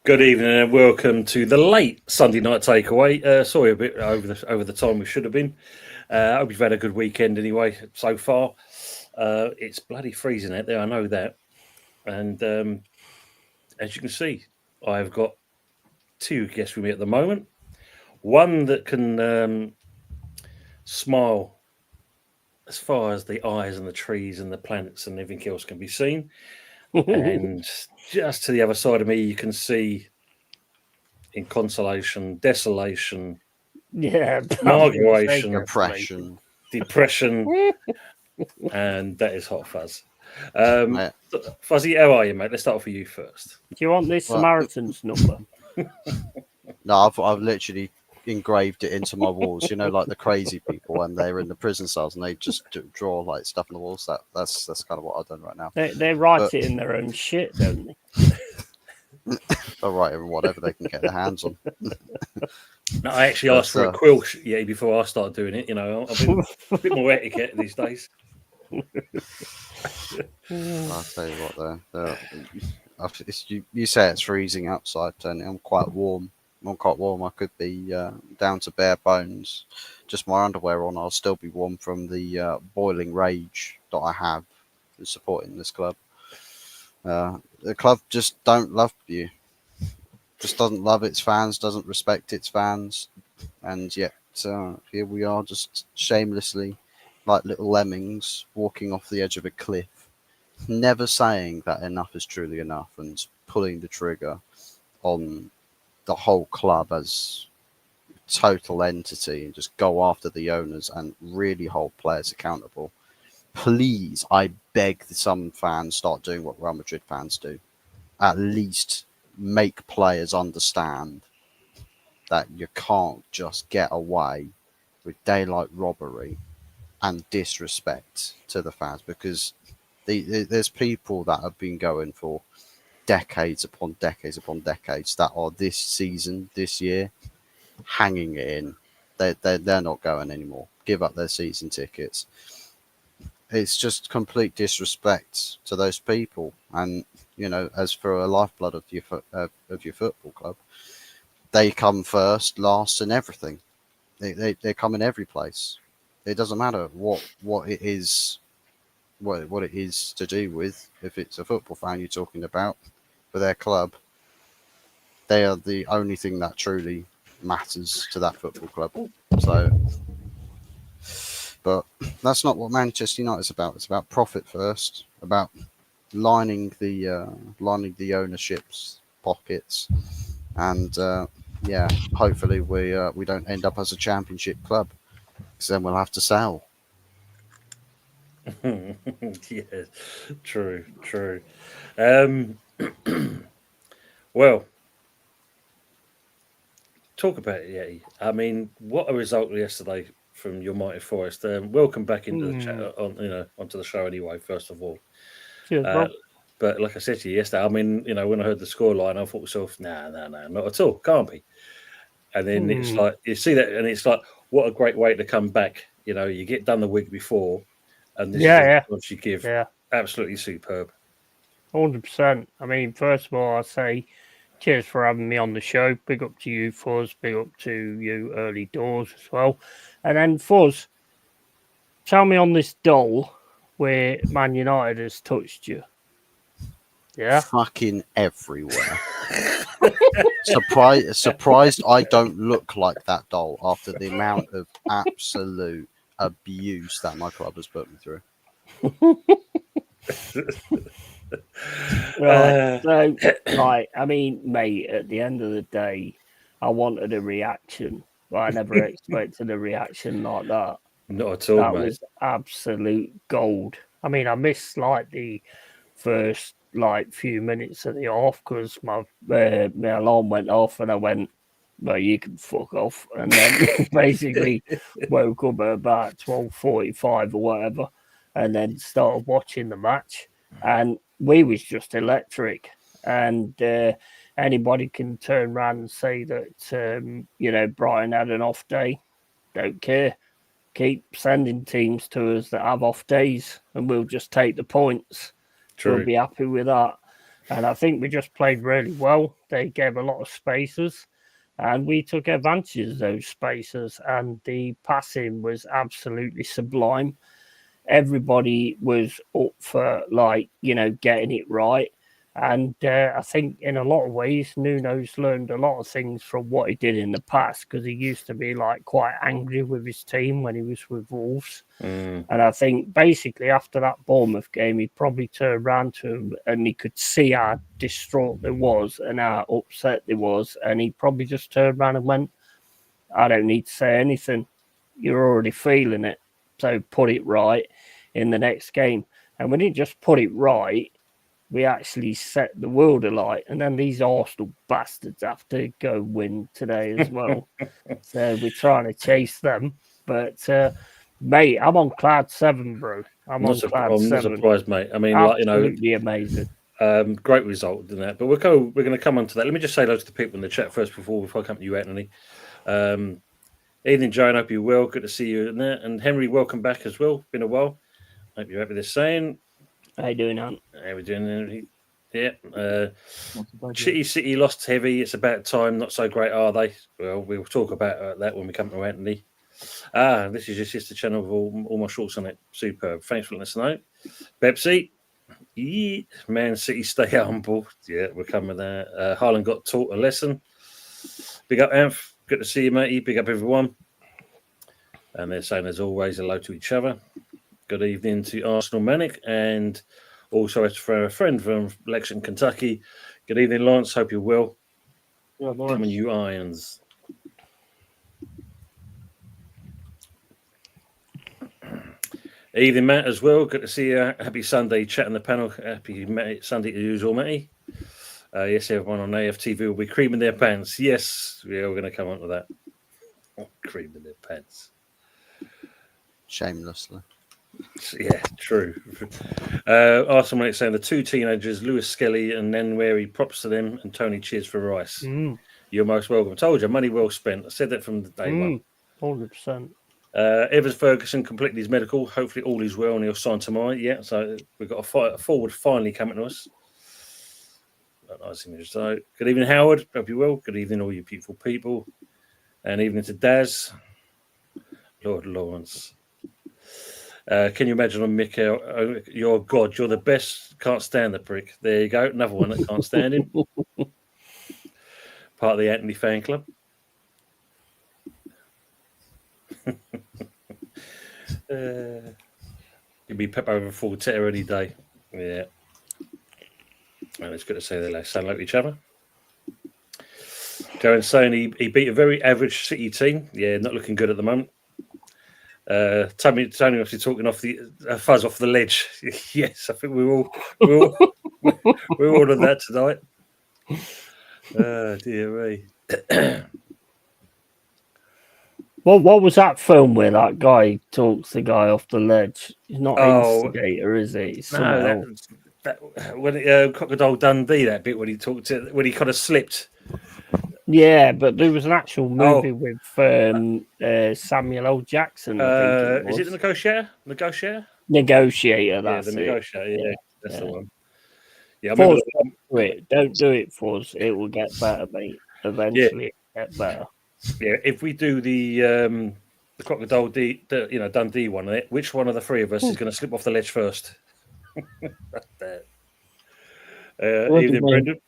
Good evening and welcome to the late Sunday night takeaway. Sorry a bit over the time we should have been. I hope you've had a good weekend anyway so far. It's bloody freezing out there, I know that. And as you can see, I've got two guests with me at the moment. One that can smile as far as the eyes and the trees and the planets and everything else can be seen. And just to the other side of me, you can see in consolation, desolation, Yeah, margination, depression. and that is Hot Fuzz. Mate, Fuzzy, how are you, mate? Let's start off with you first. Do you want this Well- Samaritan's number? no, I've literally engraved it into my walls. You know, like the crazy people when they're in the prison cells and they just draw like stuff on the walls. That's kind of what I've done right now. They write it in their own shit, don't they? They'll write whatever they can get their hands on. No, I actually asked for a quilt before I started doing it. You know, I've been a bit more etiquette these days. I'll tell you what, you say it's freezing outside, and I'm quite warm. I'm quite warm. I could be down to bare bones, just my underwear on. I'll still be warm from the boiling rage that I have supporting this club. The club just don't love you. Just doesn't love its fans, doesn't respect its fans, and yet here we are, just shamelessly, like little lemmings, walking off the edge of a cliff, never saying that enough is truly enough, and pulling the trigger on the whole club as total entity, and just go after the owners and really hold players accountable. Please, I beg that some fans start doing what Real Madrid fans do. At least make players understand that you can't just get away with daylight robbery and disrespect to the fans, because there's people that have been going for decades upon decades upon decades that are this season, this year, hanging it in. They're not going anymore. Give up their season tickets. It's just complete disrespect to those people. And you know, as for a lifeblood of your football club, they come first, last, and everything. They come in every place. It doesn't matter what it is, what it is to do with. If it's a football fan you're talking about for their club, they are the only thing that truly matters to that football club. So, but that's not what Manchester United is about. It's about profit first, about lining the ownership's pockets, and hopefully we don't end up as a championship club, because then we'll have to sell. Yeah, true. Well, talk about it, yeah. I mean, what a result yesterday from your mighty Forest. Welcome back into the chat, onto the show anyway. First of all, Cheers, bro. but like I said to you yesterday, I mean, when I heard the scoreline, I thought to myself, nah, not at all, can't be. And then it's like you see that, and it's like, what a great way to come back. You get done the week before, and this is what you give. Yeah, absolutely superb. 100%. I mean, first of all, I say cheers for having me on the show. Big up to you, Fuzz. Big up to you, Early Doors, as well. And then, Fuzz, tell me on this doll where Man United has touched you. Yeah? Fucking everywhere. Surprised I don't look like that doll after the amount of absolute abuse that my club has put me through. Right. I mean, mate, at the end of the day, I wanted a reaction, but I never expected a reaction like that. Not at all, That mate. was absolute gold. I mean, I missed the first few minutes of the off because my alarm went off and I went, well, you can fuck off, and then basically woke up at about 12:45 or whatever, and then started watching the match, and we was just electric. And anybody can turn around and say that Brian had an off day. Don't care. Keep sending teams to us that have off days, and we'll just take the points. True. We'll be happy with that. And I think we just played really well. They gave a lot of spaces, and we took advantage of those spaces. And the passing was absolutely sublime. Everybody was up for, like, getting it right. And I think in a lot of ways, Nuno's learned a lot of things from what he did in the past, because he used to be like quite angry with his team when he was with Wolves. And I think basically after that Bournemouth game, he probably turned around to him and he could see how distraught they was and how upset they was. And he probably just turned around and went, I don't need to say anything. You're already feeling it. So put it right in the next game. And we didn't just put it right, we actually set the world alight. And then these Arsenal bastards have to go win today as well. So we're trying to chase them. But, mate, I'm on cloud 7, bro. I'm on cloud 7. I'm not surprised, mate. I mean, absolutely amazing. Great result in that. But we're going to come on to that. Let me just say hello to the people in the chat first before I come to you, Anthony. Evening, Joan. Hope you're well. Good to see you in there. And Henry, welcome back as well. Been a while. Hope you're happy this saying. How you doing, Ant? How we doing, Henry? Yeah. Chitty City lost heavy. It's about time. Not so great, are they? Well, we'll talk about that when we come to Anthony. This is your sister channel with all my shorts on it. Superb. Thanks for letting us know. Pepsi. Yeah. Man City, stay humble. Yeah, we're coming there. Haaland got taught a lesson. Big up, Anth. Good to see you, matey. Big up, everyone. And they're saying, as always, hello to each other. Good evening to Arsenal Manic, and also for a friend from Lexington, Kentucky. Good evening, Lawrence. Hope you're well. Yeah, Coming you irons. Evening, Matt, as well. Good to see you. Happy Sunday, chat on the panel. Happy Sunday to you as well, matey. Yes, everyone on AFTV will be creaming their pants. Yes, we're going to come on to that. Creaming their pants. Shamelessly. Yeah, true. Arsenal saying the two teenagers, Lewis Skelly and Nenwary, props to them, and Tony cheers for Rice. You're most welcome. I told you, money well spent. I said that from the day one. 100%. Evans Ferguson completed his medical. Hopefully all is well and he'll sign tomorrow. Yeah, so we've got a forward finally coming to us. Nice image. So, good evening, Howard. Hope you well. Good evening, all you beautiful people. And evening to Daz. Lord Lawrence. Can you imagine on Mikel? Oh, you're God. You're the best. Can't stand the prick. There you go. Another one that can't stand him. Part of the Anthony fan club. You'd be pep over full tear any day. Yeah. And it's good to say they sound like each other. Darren saying he beat a very average City team. Yeah, not looking good at the moment. Tony obviously talking off the fuzz off the ledge. Yes, I think we're all on that tonight. Oh dear me. What was that film where that guy talks the guy off the ledge? He's not Instigator, is he? When Crocodile Dundee, that bit when he talked to when he kind of slipped. Yeah, but there was an actual movie with Samuel L. Jackson. I think it was. Is it the Negotiator? Negotiator. That's the Negotiator. Yeah, that's the one. Yeah, I remember don't do it for us. It will get better, mate. Eventually, it'll get better. Yeah, if we do the Crocodile Dundee one, which one of the three of us is going to slip off the ledge first? Evening, Brendan.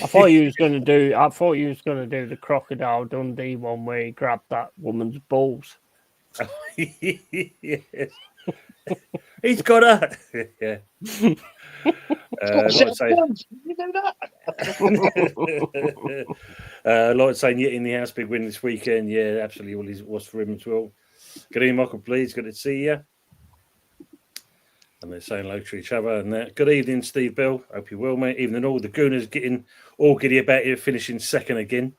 I thought you was going to do the Crocodile Dundee one where he grabbed that woman's balls. Yes. He's got her. Yeah. Like saying, yeah, in the house, big win this weekend. Yeah, absolutely. Was for him as well. Good evening, Michael. Please, good to see you. And they're saying hello to each other. And that. Good evening, Steve Bell. Hope you're well, mate. Even all the Gooners getting all giddy about it, finishing second again.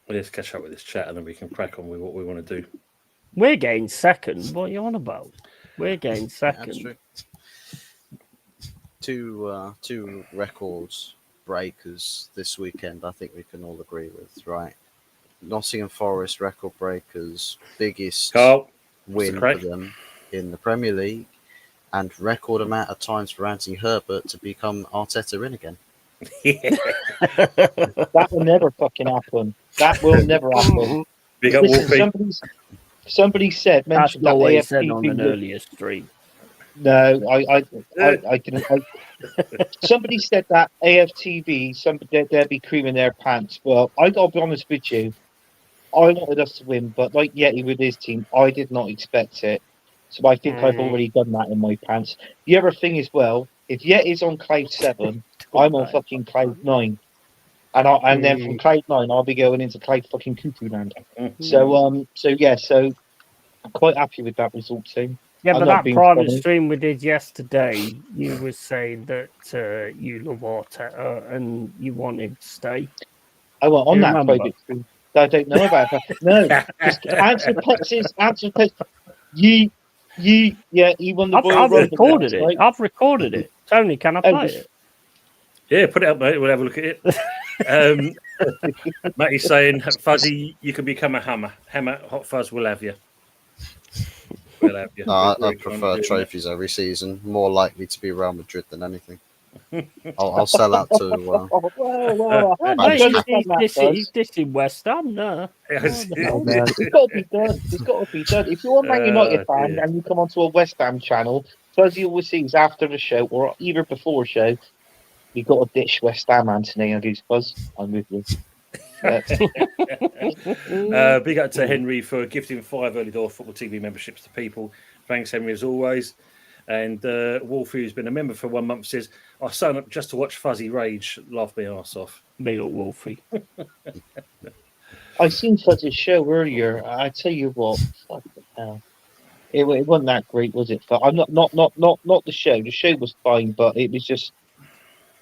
Let's catch up with this chat and then we can crack on with what we want to do. We're getting second. What are you on about? We're getting second. Yeah, two records breakers this weekend, I think we can all agree with, right? Nottingham Forest record breakers, biggest win for them in the Premier League, and record amount of times for Anthony Herbert to become Arteta in again. That will never fucking happen. That will never happen. Big up, Listen, Wolfie. somebody That's mentioned not that what he said on AFTV. an earlier stream. No, I didn't. Somebody said that AFTV, they'd be creaming their pants. Well, I gotta be honest with you. I wanted us to win, but like Yeti with his team, I did not expect it. So I think I've already done that in my pants. The other thing as well, if Yeti's on cloud 7, I'm on fucking cloud 9. And then from cloud 9, I'll be going into cloud fucking cuckoo land. So I'm quite happy with that result team. Yeah, I'm but not that being private funny. stream we did yesterday, you were saying that you love Arteta and you want him to stay. I went Do on you that remember? private stream. I don't know about that. No, just answer Pets. Yeah, he won the Royal I've Rumble recorded last it. night. I've recorded it. Tony, can I play it? Yeah, put it up, mate. We'll have a look at it. Matty's saying, Fuzzy, you can become a hammer. Hammer, Hot Fuzz, we'll have you. We'll have you. No, We're I very prefer kind of doing trophies every season. More likely to be Real Madrid than anything. I'll sell out to. Well, I Mate, can understand that, he's Buzz. dissing West Ham, no. that. Oh, no. It's got to be done. It's got to be done. If you're a Man United fan dear. and you come onto a West Ham channel, Fuzzy always sees after the show or either before show, you've got to ditch West Ham, Anthony. I goes, Buzz, I'm with you. Big up to Henry for gifting 5 early door football TV memberships to people. Thanks, Henry, as always. And Wolfie, who's been a member for 1 month, says, I signed up just to watch Fuzzy rage. Laugh my arse off. Big up Wolfie. I seen Fuzzy's show earlier. I tell you what, fuck the hell. It wasn't that great, was it? I'm not the show. The show was fine, but it was just.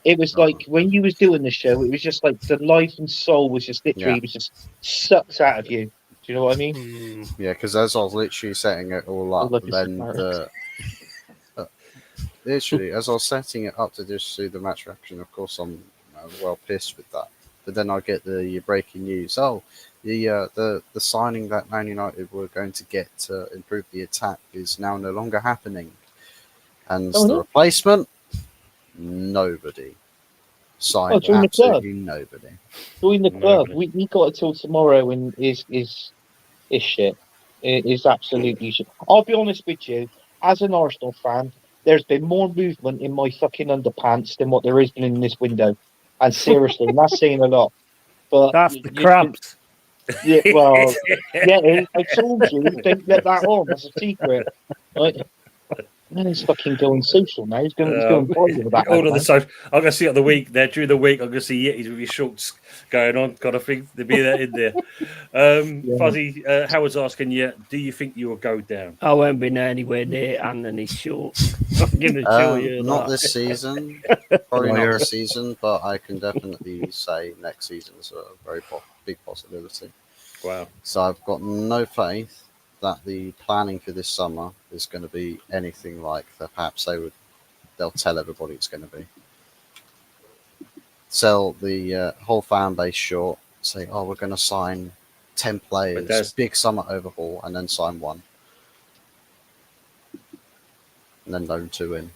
It was like when you was doing the show, it was just like the life and soul was just literally it was just sucked out of you. Do you know what I mean? Yeah, because as I was literally setting it all up, Like a then Samaritan. literally as I was setting it up to just see the match reaction, of course I'm well pissed with that. But then I get the breaking news. Oh, the signing that Man United were going to get to improve the attack is now no longer happening, and the replacement. Nobody signed. join the club. Absolutely nobody. Join the club. We got it till tomorrow, and is shit. It is absolutely shit. I'll be honest with you. As an Arsenal fan, there's been more movement in my fucking underpants than what there has been in this window. And seriously, and that's saying a lot. But That's the crabs. Yeah, well, yeah. I told you, don't let that on. That's a secret. Right? Man, he's fucking going social now. He's going viral with that. All of the so I'm going to see it the week there during the week. I'm going to see Yetis with your shorts going on. Got to think there'll be that in there. Fuzzy Howard's asking you, do you think you will go down? I won't be anywhere near Anthony's shorts. I'm going to show you not that. this season, probably not this season, but I can definitely say next season is a very big possibility. Wow! So I've got no faith that the planning for this summer is going to be anything like that. Perhaps they'll tell everybody it's going to be. Sell the whole fan base short. Say, oh, we're going to sign 10 players, big summer overhaul, and then sign 1. And then loan 2 in.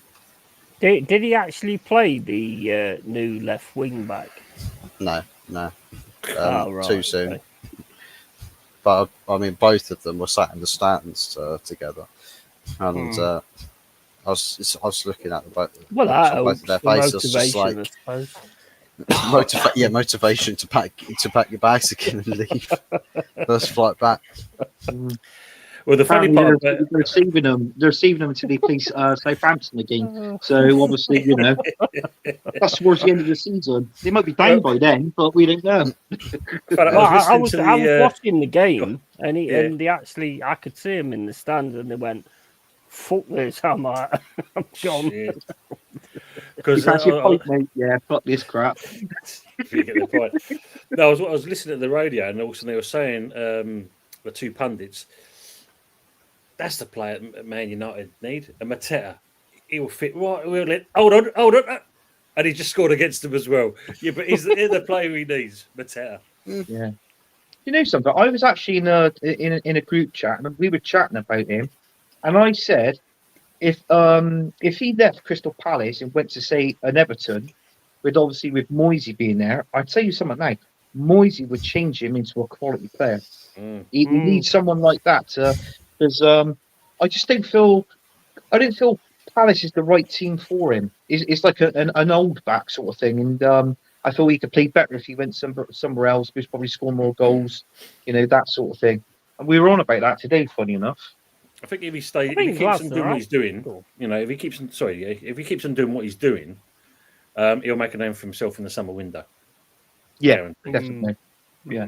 Did he actually play the new left wing back? No. Right, too soon. Okay. But I mean, both of them were sat in the stands together, and I was looking at Well, that both of their faces, just like I suppose. motivation to pack your bags again and leave. First flight back. Well, the funny part, they're receiving them to the police Southampton again. So obviously, that's towards the end of the season. They might be down by then, but we don't know. I was watching the game, and I could see him in the stands, and they went, "Fuck this, I'm gone." Because that's your point, mate. Yeah, fuck this crap. You get the point. No, I was listening to the radio, and also they were saying the two pundits. That's the player Man United need. And Mateta, he will fit right. Hold on. And he just scored against them as well. Yeah, but he's the player he needs, Mateta. Yeah. You know something? I was actually in a group chat, and we were chatting about him. And I said, if he left Crystal Palace and went to say an Everton, with obviously with Moyes being there, I'd tell you something now. Moyes would change him into a quality player. Mm. He needs someone like that because I just don't feel I didn't feel Palace is the right team for him. It's like an old back sort of thing, and I feel he could play better if he went somewhere else. He's probably score more goals, that sort of thing. And we were on about that today. Funny enough. I think if he think keeps on Glasner doing what has he's doing, scored. if he keeps on, if he keeps on doing what he's doing, he'll make a name for himself in the summer window. Yeah, Guaranteed. definitely. Yeah.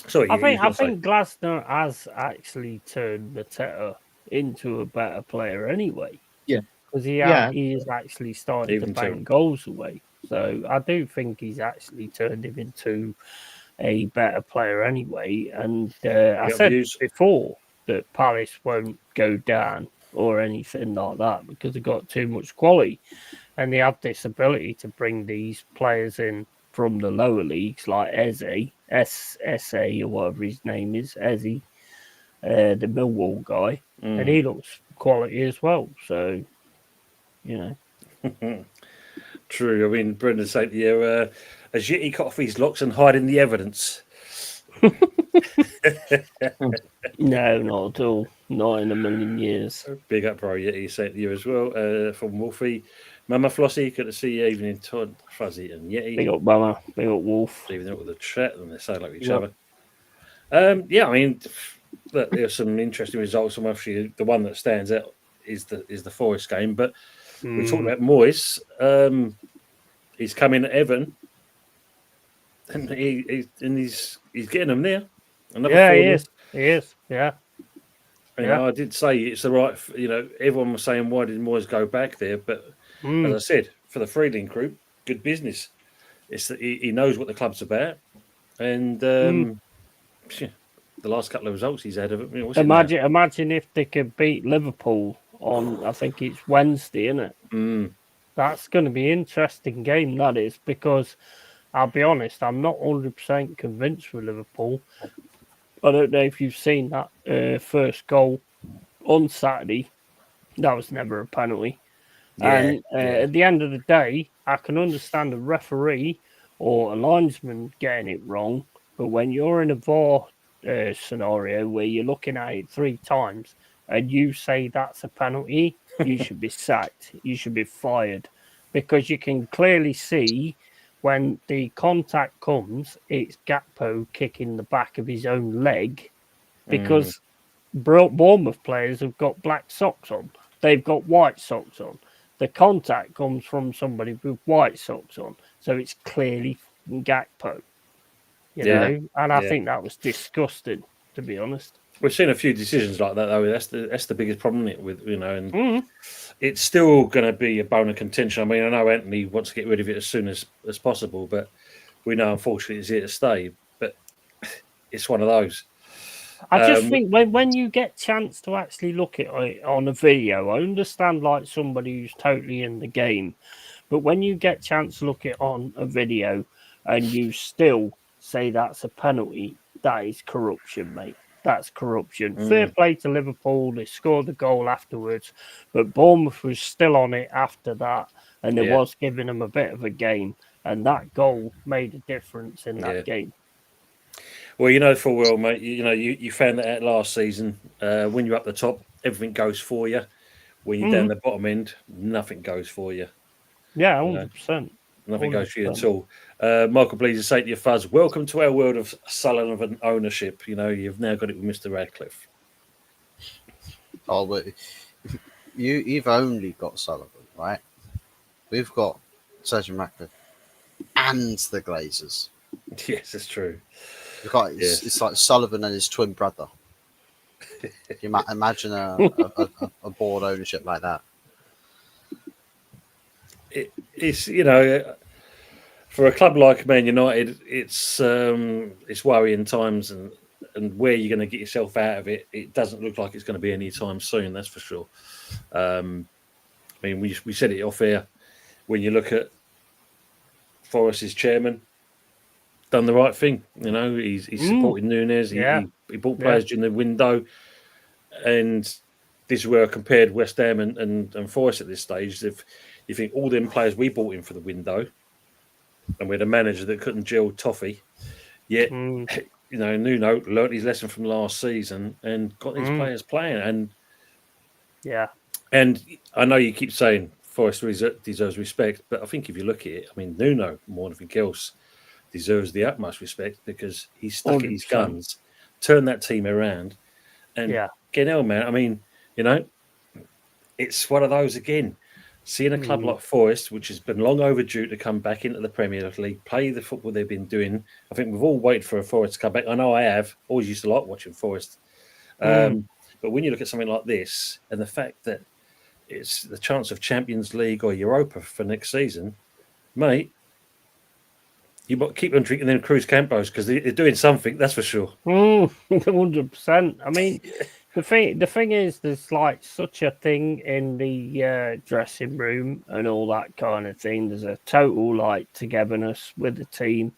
Sorry, I you were think gonna say. Glasner has actually turned Mateta into a better player anyway. Yeah. Because Yeah. he is actually starting Even to bang so. goals away. So I do think he's actually turned him into a better player anyway. And I got said views? before that Palace won't go down or anything like that because they've got too much quality. And they have this ability to bring these players in from the lower leagues like Eze, SSA or whatever his name is, Eze, the Millwall guy. And he looks quality as well. So, True. I mean, Brendan said, "Yeah, as yet he cut off his locks and hiding the evidence." No, not at all. Not in a million years. Big up, bro. Yeah, he said you as well. From Wolfie, Mama Flossie, good to see you. Evening, Todd, Fuzzy, and Yeti. Big up Mama, big up Wolf. Even up with the chat, and they sound like each Yep. other. Yeah, I mean, look, there's some interesting results. And obviously, the one that stands out is the Forest game. But we talked about Moyes. He's coming at Evan, and he's getting them there. Another Yeah, 4-0. he is. Yeah. I did say it's the right. Everyone was saying why did Moyes go back there, but as I said, for the Freeling group, good business. It's that he knows what the club's about, and the last couple of results he's had of it. What's it now? Imagine if they could beat Liverpool on, I think it's Wednesday, isn't it? That's going to be an interesting game, that is, because I'll be honest, I'm not 100% convinced with Liverpool. I don't know if you've seen that first goal on Saturday. That was never a penalty. And at the end of the day, I can understand a referee or a linesman getting it wrong, but when you're in a VAR scenario where you're looking at it 3 times and you say that's a penalty, you should be sacked. You should be fired because you can clearly see when the contact comes, it's Gakpo kicking the back of his own leg because Bournemouth players have got black socks on. They've got white socks on. The contact comes from somebody with white socks on. So it's clearly Gakpo. You know? And I think that was disgusting, to be honest. We've seen a few decisions like that though. That's the biggest problem with and it's still going to be a bone of contention. I mean, I know Anthony wants to get rid of it as soon as possible, but we know unfortunately it's here to stay. But it's one of those. I just think when you get chance to actually look at it on a video, I understand like somebody who's totally in the game, but when you get chance to look at it on a video and you still say that's a penalty, that is corruption, mate. That's corruption. Fair play to Liverpool. They scored the goal afterwards, but Bournemouth was still on it after that, and it was giving them a bit of a game, and that goal made a difference in that game. Well, you know full well, mate. You found that out last season. When you're up the top, everything goes for you. When you're down the bottom end, nothing goes for you. Yeah, 100%. Nothing goes for you at all. Michael Bleaser say to your Fuzz, welcome to our world of Sullivan ownership. You've now got it with Mr. Radcliffe. Oh, but you've only got Sullivan, right? We've got Sergeant Radcliffe and the Glazers. Yes, it's true. We've got it's like Sullivan and his twin brother. You might imagine a board ownership like that. It's for a club like Man United, it's worrying times, and where you're going to get yourself out of it, it doesn't look like it's going to be any time soon. That's for sure. I mean, we said it off air. When you look at Forest's chairman, done the right thing. He's supporting Nunes. He bought players during the window, and this is where I compared West Ham and Forest at this stage. If you think all them players we bought in for the window, and we had a manager that couldn't gel toffee, yet Nuno learnt his lesson from last season and got these players playing. And I know you keep saying Forest deserves respect, but I think if you look at it, I mean, Nuno, more than anything else, deserves the utmost respect because he stuck at his guns, turned that team around, and get hell, man. I mean, it's one of those again. Seeing a club like Forest, which has been long overdue to come back into the Premier League, play the football they've been doing. I think we've all waited for a Forest to come back. I know I have. Always used to like watching Forest. But when you look at something like this and the fact that it's the chance of Champions League or Europa for next season, mate, you might keep on drinking them Cruz Campos because they're doing something, that's for sure. 100%. I mean, the thing is, there's like such a thing in the dressing room and all that kind of thing. There's a total like togetherness with the team,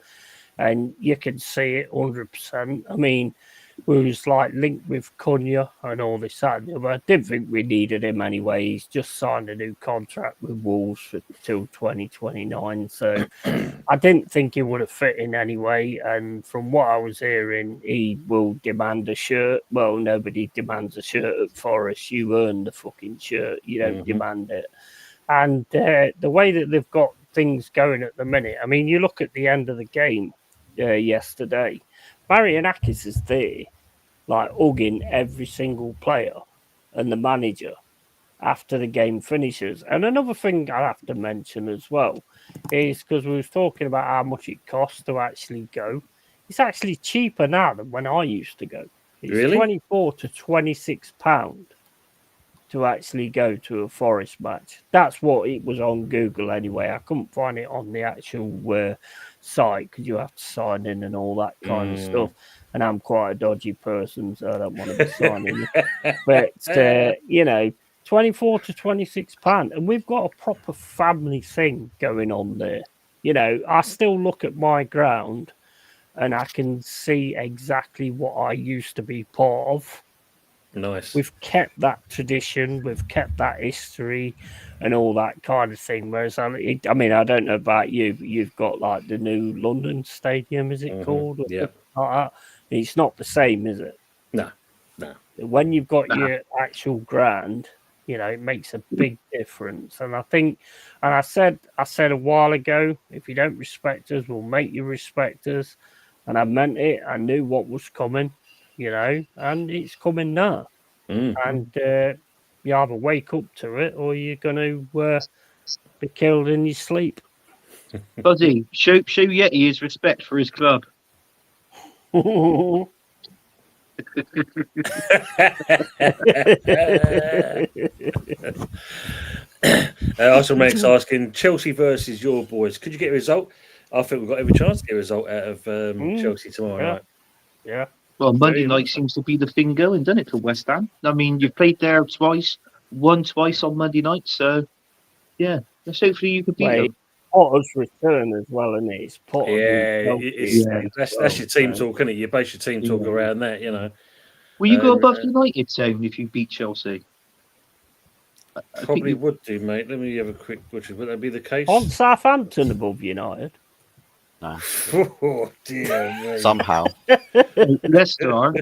and you can see it 100%. I mean, we was like linked with Cunha and all this that and the other. I didn't think we needed him anyway. He's just signed a new contract with Wolves till 2029. So I didn't think he would have fit in anyway. And from what I was hearing, he will demand a shirt. Well, nobody demands a shirt at Forest. You earn the fucking shirt. You don't demand it. And the way that they've got things going at the minute, I mean, you look at the end of the game yesterday. Marianakis is there, like hugging every single player and the manager after the game finishes. And another thing I have to mention as well is because we was talking about how much it costs to actually go. It's actually cheaper now than when I used to go. It's Really? £24 to £26 to actually go to a Forest match. That's what it was on Google anyway. I couldn't find it on the actual site because you have to sign in and all that kind of stuff. And I'm quite a dodgy person, so I don't want to be signing in. But, 24 to £26. And we've got a proper family thing going on there. I still look at my ground and I can see exactly what I used to be part of. Nice. We've kept that tradition, we've kept that history and all that kind of thing. Whereas, I mean, I don't know about you, but you've got like the new London Stadium, is it called? Yeah. Like that. It's not the same, is it? No. When you've got your actual ground, it makes a big difference. And I think, and I said a while ago, if you don't respect us, we'll make you respect us. And I meant it. I knew what was coming. And it's coming now. And you either wake up to it or you're going to be killed in your sleep. Buzzy, show Yeti his respect for his club. Also, Max asking Chelsea versus your boys. Could you get a result? I think we've got every chance to get a result out of Chelsea tomorrow night. Yeah. Well, Monday night seems to be the thing going, doesn't it, for West Ham? I mean, you've played there twice, won twice on Monday night, so yeah, let's hopefully you could beat them. Potter's return as well, isn't it? It's Potter. That's your team talk, isn't it? You base your team talk around that, Will you go above United zone if you beat Chelsea? Probably would do, mate. Let me have a quick butcher. Would that be the case? On Southampton above United? No. Oh, dear me. Somehow. Leicester are.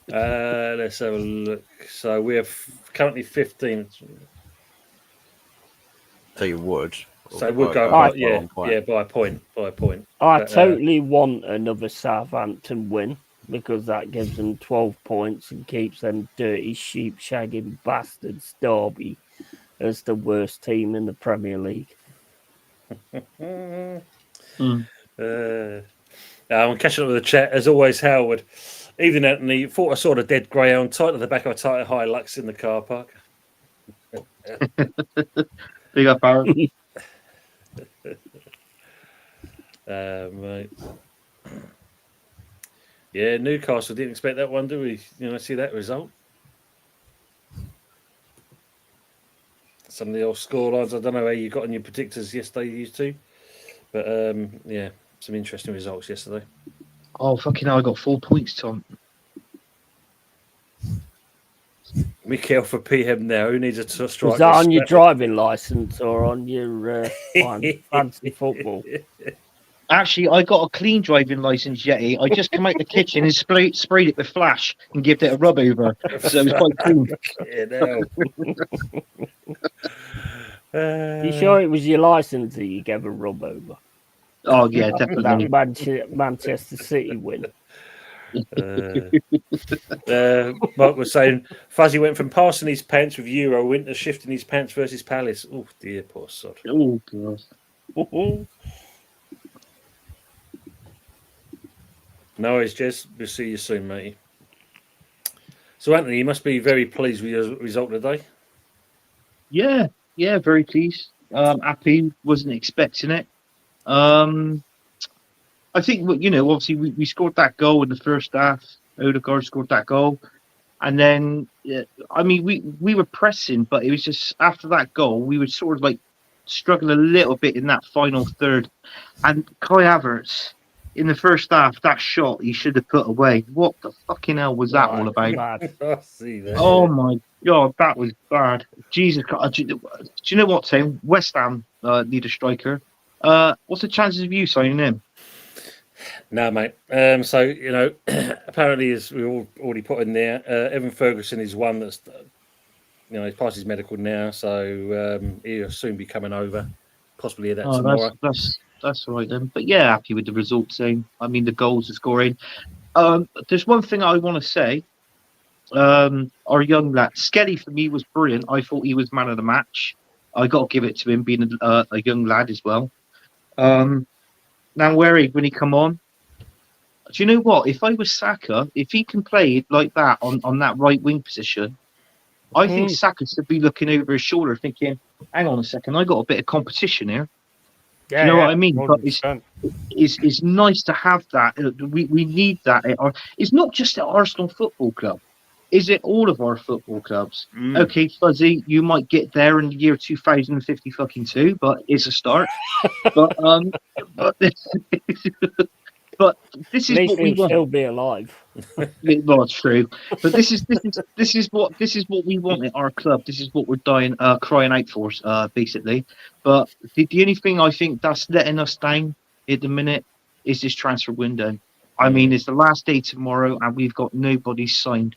Let's have a look. So we're currently 15th. So you would. So it would go by a point. I totally want another Southampton win because that gives them 12 points and keeps them dirty sheep shagging bastards Derby as the worst team in the Premier League. I'm catching up with the chat as always. Howard, evening Anthony. Thought I saw the dead greyhound tight at the back of a tight Hilux in the car park. Big up, Aaron. Mate. Yeah, Newcastle didn't expect that one, do we? See that result. Some of the old scorelines. I don't know how you got on your predictors yesterday. You used to, but some interesting results yesterday. Oh fucking hell! I got 4 points, Tom. Mikel for PM now. Who needs a striker? Was that on your driving license or on your fancy football? Actually, I got a clean driving license, Yeti. I just come out the kitchen and sprayed it with flash and gave it a rub over, so it was quite clean. You sure it was your license that you gave a rub over? Oh yeah, definitely. That Manchester City win. Mark was saying Fuzzy went from passing his pants with Euro win to shifting his pants versus Palace. Oh dear, poor sod. Oh god. No worries, Jez. We'll see you soon, mate. So, Anthony, you must be very pleased with your result today. Yeah, very pleased. Happy, wasn't expecting it. I think, obviously we scored that goal in the first half. Odegaard scored that goal. And then, we were pressing, but it was just after that goal, we would sort of like struggle a little bit in that final third. And Kai Havertz, in the first half, that shot he should have put away. What the fucking hell was that all about? I see that. Oh my god, that was bad. Jesus God. Do you know what, Tim? West Ham need a striker. What's the chances of you signing him? No, mate. So, apparently, as we all already put in there, Evan Ferguson is one that's, he's passed his medical now, so he'll soon be coming over. Possibly hear that tomorrow. That's all right then. But yeah, happy with the results. The goals are scoring. There's one thing I want to say. Our young lad, Skelly, for me was brilliant. I thought he was man of the match. I got to give it to him, being a young lad as well. Now, when he come on, do you know what? If I was Saka, if he can play like that on that right wing position, I think Saka should be looking over his shoulder, thinking, "Hang on a second, I got a bit of competition here." Do you know what I mean? 100%. But it's nice to have that. We need that. It's not just at Arsenal Football Club. Is it all of our football clubs? Okay, Fuzzy, you might get there in the year 2052, but it's a start. but but this is what we want. Still be alive. Well, it's true. But this is what we want at our club. This is what we're crying out for, basically. But the only thing I think that's letting us down at the minute is this transfer window. It's the last day tomorrow, and we've got nobody signed.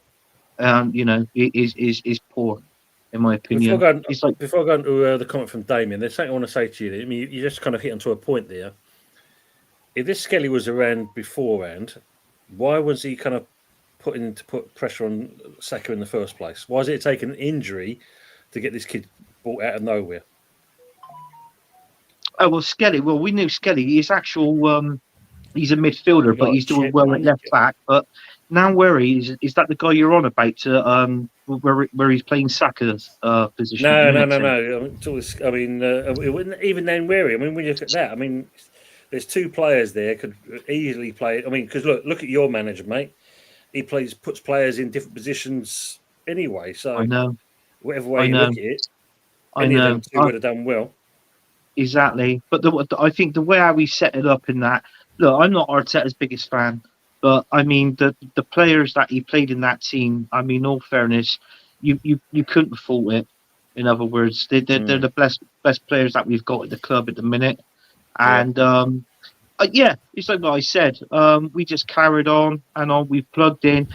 It is poor, in my opinion. Before I go into the comment from Damien, there's something I want to say to you. You just kind of hit onto a point there. If this Skelly was around beforehand, why was he kind of put pressure on Saka in the first place? Why is it taking an injury to get this kid brought out of nowhere? Oh, well, Skelly. Well, we knew Skelly. He's he's a midfielder, but he's doing well at left back. But now where is that the guy you're on about? Where he's playing Saka's position? No. Even then, Weary. When you look at that, there's two players there could easily play. Because look at your manager, mate. He puts players in different positions anyway. So I know. Whatever way you look at it, any of them two would have done well. Exactly, but I think the way how we set it up in that. Look, I'm not Arteta's biggest fan, but the players that he played in that team. All fairness, you couldn't fault it. In other words, they're the best players that we've got at the club at the minute. And it's like what I said. We just carried on and on. We've plugged in.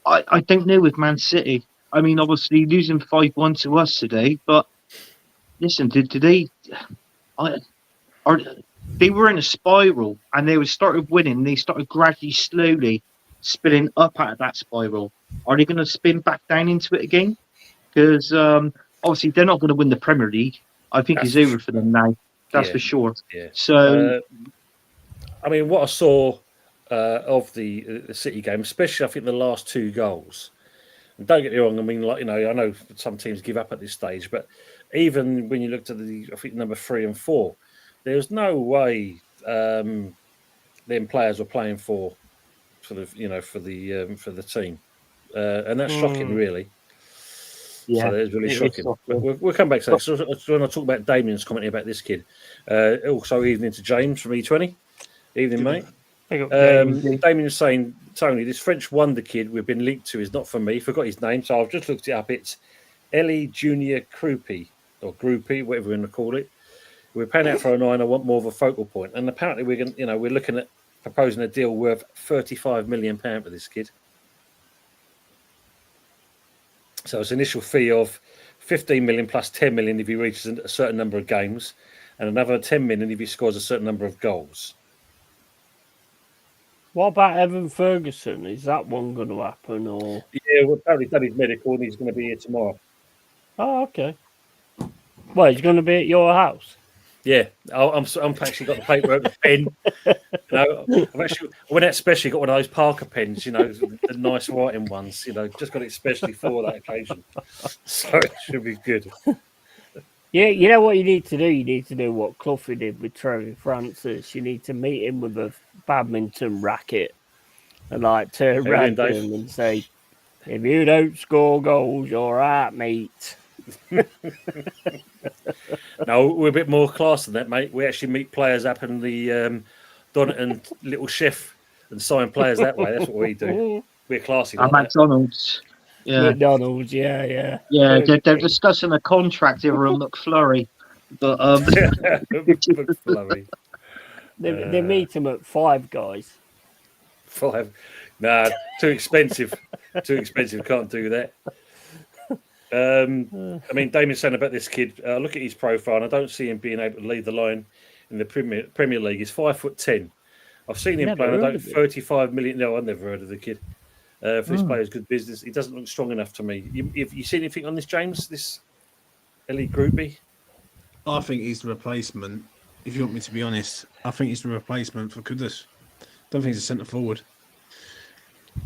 I don't know with Man City. Obviously losing 5-1 to us today, but listen, did they? They were in a spiral, and they started winning. They started gradually, slowly spinning up out of that spiral. Are they going to spin back down into it again? Because obviously they're not going to win the Premier League. I think it's over for them now. That's for sure. Yeah. So, what I saw of the City game, especially I think the last two goals. And don't get me wrong. I know some teams give up at this stage, but even when you looked at I think number 3 and 4, there was no way them players were playing for the team, and that's shocking, really. Yeah, so it's really shocking. But we'll come back to that. So when I talk about Damien's commenting about this kid, also evening to James from E20. Evening, mate. Pick up James. Damien's saying, Tony, this French wonder kid we've been linked to is not for me. Forgot his name, so I've just looked it up. It's Ellie Junior Krupi, or Groupie, whatever we're going to call it. We're paying out for a 9. I want more of a focal point. And apparently we're going, we're looking at proposing a deal worth £35 million for this kid. So it's an initial fee of 15 million plus 10 million if he reaches a certain number of games, and another 10 million if he scores a certain number of goals. What about Evan Ferguson? Is that one going to happen? Or Yeah, well, apparently done his medical and he's going to be here tomorrow. oh, okay. Well, he's going to be at your house. Yeah, I'm actually got the paperwork, the pen. I went out specially got one of those Parker pens, the nice writing ones. Just got it specially for that occasion, so it should be good. Yeah, you know what you need to do? You need to do what Cloughie did with Trevor Francis. You need to meet him with a badminton racket and turn around to him and say, "If you don't score goals, you're out, mate." No, we're a bit more class than that, mate. We actually meet players up in the Donington Little Chef and sign players that way. That's what we do. We're classy. Like McDonald's. Yeah. McDonald's, yeah. Yeah, they're discussing a contract over a McFlurry. But McFlurry. They meet him at Five Guys. 5. Nah, too expensive. Too expensive. Can't do that. Damien's saying about this kid. Look at his profile, and I don't see him being able to lead the line in the Premier League. He's 5'10". I've seen him play. I don't 35 million. No, I've never heard of the kid. For this player's good business, he doesn't look strong enough to me. You seen anything on this, James? This Ellie Groupie? I think he's the replacement. If you want me to be honest, I think he's the replacement for Kudus. Don't think he's a centre forward.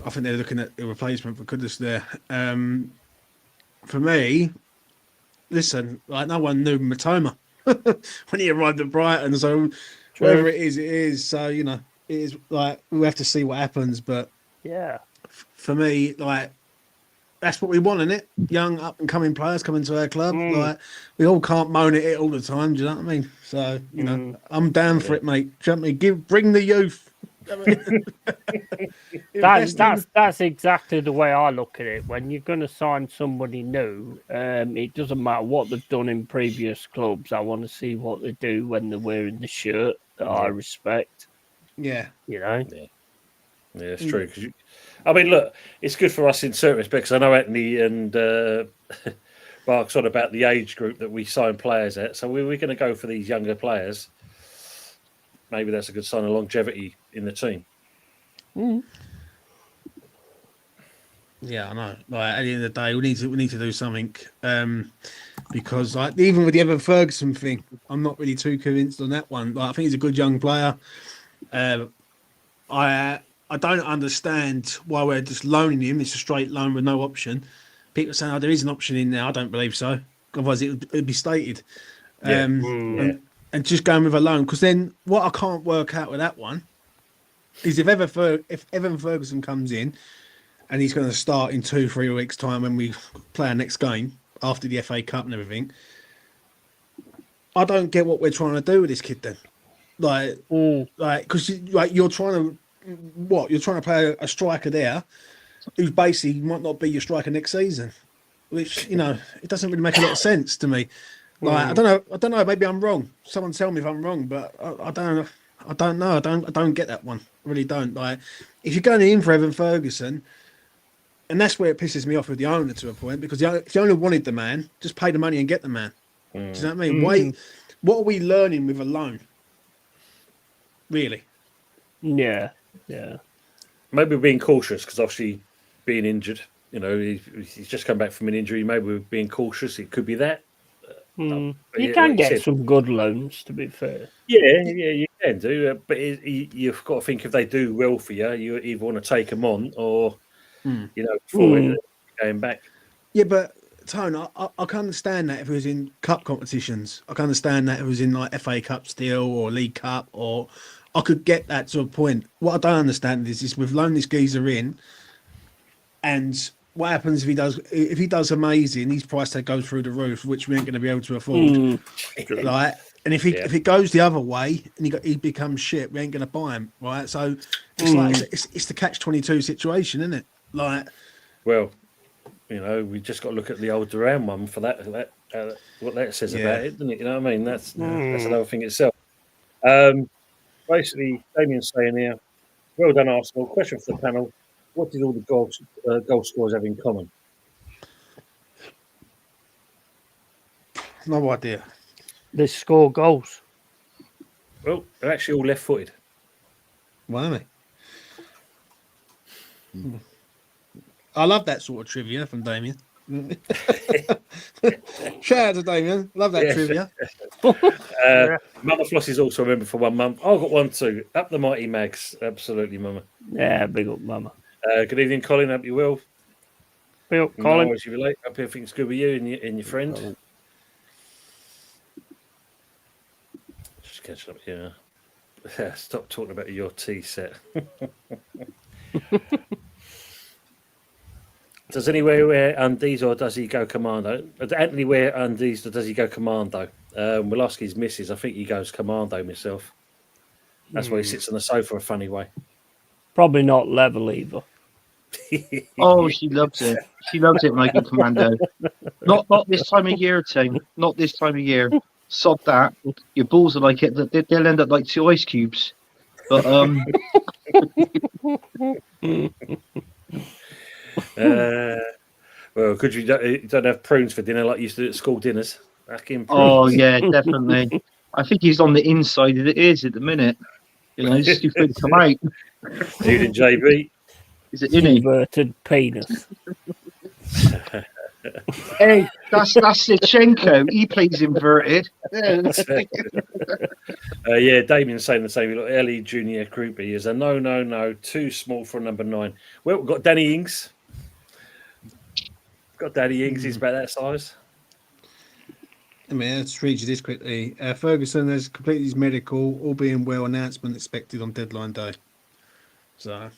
I think they're looking at the replacement for Kudus there. For me, listen, no one knew Matoma when he arrived at Brighton. So whatever it is. So it is we have to see what happens. But yeah, for me, that's what we want, isn't it? Young up and coming players coming to our club. We all can't moan at it all the time. Do you know what I mean? So I'm down for it, mate. Bring the youth. That's exactly the way I look at it. When you're going to sign somebody new, it doesn't matter what they've done in previous clubs. I want to see what they do when they're wearing the shirt that I respect. Yeah, Yeah, it's true. Look, it's good for us in certain respects. I know Anthony and Bark's on about the age group that we sign players at. So we're going to go for these younger players. Maybe that's a good sign of longevity in the team. Yeah, I know. At the end of the day, we need to do something because even with the Evan Ferguson thing, I'm not really too convinced on that one. I think he's a good young player. I don't understand why we're just loaning him. It's a straight loan with no option. People are saying, there is an option in there. I don't believe so. Otherwise, it'd be stated. And just going with a loan. Because then what I can't work out with that one is if Evan Ferguson comes in and he's going to start in 2-3 weeks' time when we play our next game after the FA Cup and everything, I don't get what we're trying to do with this kid then. Because you're trying to You're trying to play a striker there who basically might not be your striker next season, which it doesn't really make a lot of sense to me. I don't know. Maybe I'm wrong. Someone tell me if I'm wrong, but I don't know. I don't get that one. I really don't. If you're going in for Evan Ferguson, and that's where it pisses me off with the owner to a point, because if the owner wanted the man, just pay the money and get the man. Do you know what I mean? What are we learning with a loan? Really? Yeah. Maybe we're being cautious because obviously being injured. He's just come back from an injury. Maybe we're being cautious. It could be that. You can get some good loans, to be fair. Yeah, you can do. But you've got to think if they do well for you, you either want to take them on or, before going back. Yeah, but Tone, I can understand that if it was in cup competitions. I can understand that if it was in FA Cup still or League Cup, or I could get that to a point. What I don't understand is we've loaned this geezer in, and what happens if he does amazing, his price tag goes through the roof, which we ain't going to be able to afford. And if it goes the other way and he becomes shit, we ain't going to buy him, right? So it's like it's the catch-22 situation, isn't it? Like, well, we just got to look at the old Duran one for that what that says about it, doesn't it? You know what I mean? That's another thing itself. Basically, Damien's saying here, well done, Arsenal. Question for the panel: what did all the goal scorers have in common? no idea. They score goals. Well, they're actually all left-footed. Wow. I love that sort of trivia from Damien. Shout out to Damien. Love that trivia. Mama Floss is also a member for 1 month. I've got one too. Up the mighty Mags. Absolutely, Mama. Yeah, big up, Mama. Good evening, Colin. Hope you will. Big up, Colin. No, as you relate. Hope everything's good with you and your friend. Just catching up here. Stop talking about your tea set. Does anywhere wear undies or does he go commando? Does Anthony wear undies or does he go commando? We'll ask his missus. I think he goes commando myself. That's why he sits on the sofa a funny way. Probably not level either. Oh, she loves it. She loves it when I go commando. Not this time of year, Tim. Not this time of year. Sod that. Your balls are like it. They'll end up like 2 ice cubes. But well, could you don't have prunes for dinner like you used to do at school dinners? Back in prunes. oh yeah, definitely. I think he's on the inside of the ears at the minute. It's too good to come out. Evening, JB. Is it innie? Inverted penis. Hey, that's Sichenko. He plays inverted. Yeah, Damien's saying the same. Look, Ellie Junior Groupie is a no, too small for number 9. Well, we've got Danny Ings. He's about that size. I mean, let's read you this quickly. Ferguson has completed his medical, all being well, announcement expected on deadline day. So,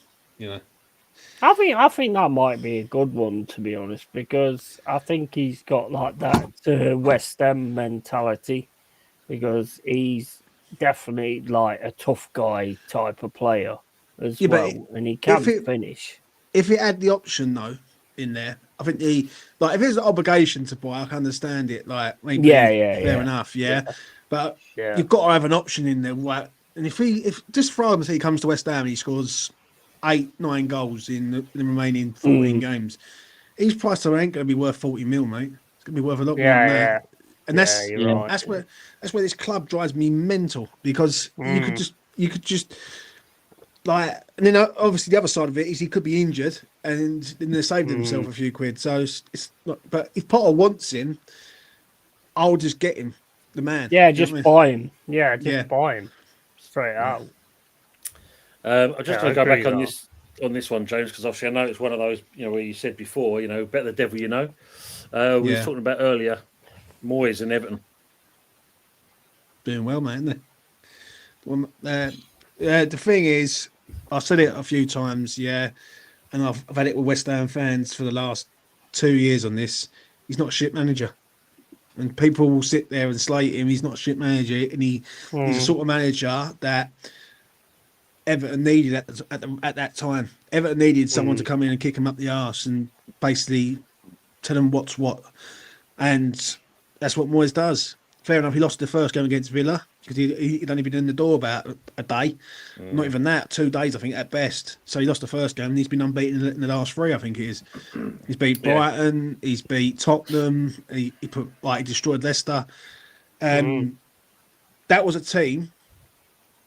I think that might be a good one, to be honest, because I think he's got like that West Ham mentality, because he's definitely like a tough guy type of player as well, and he can finish. If it had the option though in there, I think if there's an obligation to buy, I can understand it. Like maybe fair enough, but you've got to have an option in there. Right? And if just for argument's sake, he comes to West Ham and he scores 8-9 goals in the remaining 14 games, his price ain't going to be worth 40 mil, mate. It's going to be worth a lot more than that. And that's where this club drives me mental, because you could just like, and then obviously the other side of it is he could be injured and then they saved himself a few quid. So it's not. But if Potter wants him, I'll just get him, the man. Yeah, just buy him. Yeah, just buy him straight out. I'm just going to go back on this one, James, because obviously I know it's one of those, where you said before, bet the devil you know. We were talking about earlier, Moyes and Everton. Doing well, mate, isn't they? The thing is, I've said it a few times, and I've had it with West Ham fans for the last 2 years on this. He's not a shit manager. And people will sit there and slate him. He's not a shit manager, and he's a sort of manager that Everton needed at that time. Everton needed someone to come in and kick him up the arse and basically tell him what's what. And that's what Moyes does. Fair enough, he lost the first game against Villa because he'd only been in the door about a day. Not even that, 2 days, I think, at best. So he lost the first game and he's been unbeaten in the last 3, I think it is. He's beat Brighton, he's beat Tottenham, he destroyed Leicester. That was a team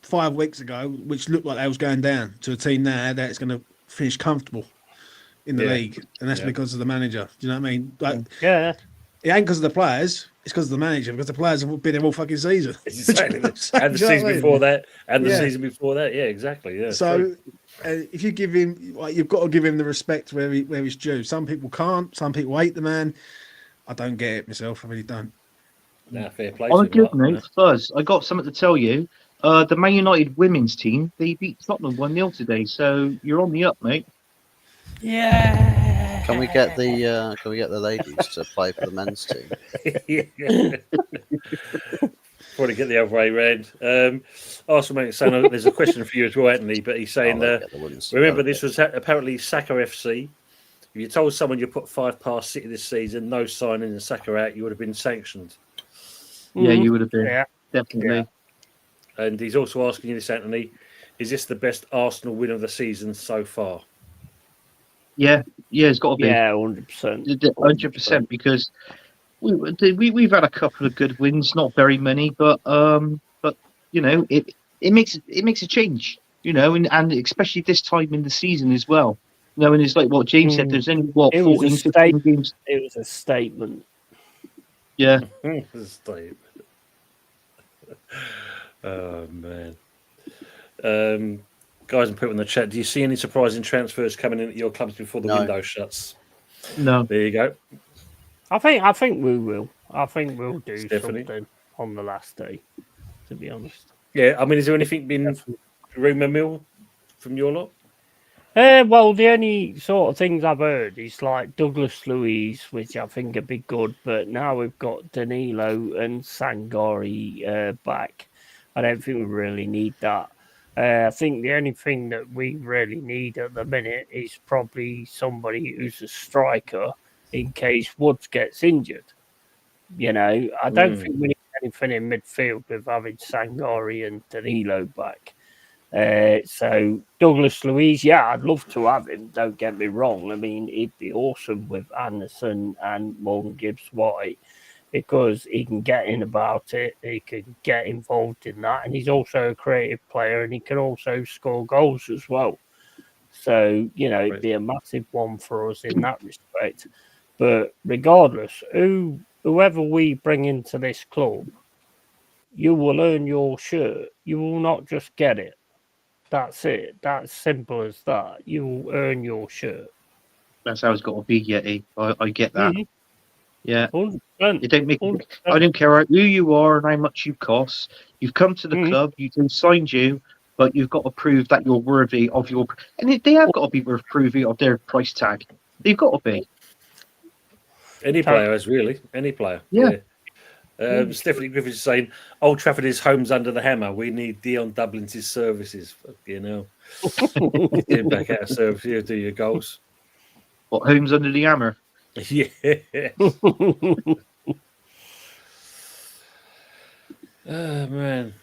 5 weeks ago which looked like they was going down, to a team now that's going to finish comfortable in the league, and that's because of the manager. Do you know what I mean? It ain't because of the players, it's because of the manager, because the players have been there all fucking season. Exactly. And the season before that, season before that. Yeah, exactly. Yeah. So if you give him, you've got to give him the respect where he's due. Some people can't. Some people hate the man. I don't get it myself. I really don't. Nah, fair play. On a good note, Fuzz, I got something to tell you. The Man United women's team, they beat Tottenham 1-0 today, so you're on the up, mate. Yeah. Can we get the ladies to play for the men's team? Probably get the other way round. Arsenal mate saying there's a question for you as well, Anthony. But he's saying, remember this was apparently Saka FC. If you told someone you put 5 past City this season, no signing and Saka out, you would have been sanctioned. Yeah, you would have been. Definitely. Yeah. And he's also asking you this, Anthony. Is this the best Arsenal win of the season so far? Yeah, it's got to be. Yeah, 100%. 100%, because we've had a couple of good wins, not very many, but you know, it makes a change, you know, and especially this time in the season as well. You know, and it's like what James said. There's only 14, 15 games. It was a statement. Yeah. Oh man. Guys and people in the chat, do you see any surprising transfers coming in at your clubs before the window shuts? No. There you go. I think we will. I think we'll do something on the last day, to be honest. Yeah, I mean, is there anything been rumour mill from your lot? Well, the only sort of things I've heard is like Douglas Luiz, which I think would be good, but now we've got Danilo and Sangari back. I don't think we really need that. I think the only thing that we really need at the minute is probably somebody who's a striker in case Woods gets injured. You know, I don't think we need anything in midfield with having Sangari and Danilo back. So Douglas Luiz, yeah, I'd love to have him. Don't get me wrong. I mean, it'd be awesome with Anderson and Morgan Gibbs-White, because he can get in about it, he can get involved in that, and he's also a creative player, and he can also score goals as well. So, you know, it'd be a massive one for us in that respect. But regardless, whoever we bring into this club, you will earn your shirt. You will not just get it. That's it. That's simple as that. You will earn your shirt. That's how it's got to be, Yeti. I get that. Mm-hmm. Yeah. 100%. You don't make. I don't care who you are and how much you cost. You've come to the club. They've signed you, but you've got to prove that you're worthy of your. And they have got to be worth proving of their price tag. They've got to be. Any player is really any player. Yeah. Stephanie Griffiths is saying Old Trafford is homes under the hammer. We need Dion Dublin's services. You know, get him back out of service. He'll do your goals. What, homes under the hammer? Yeah. Oh man,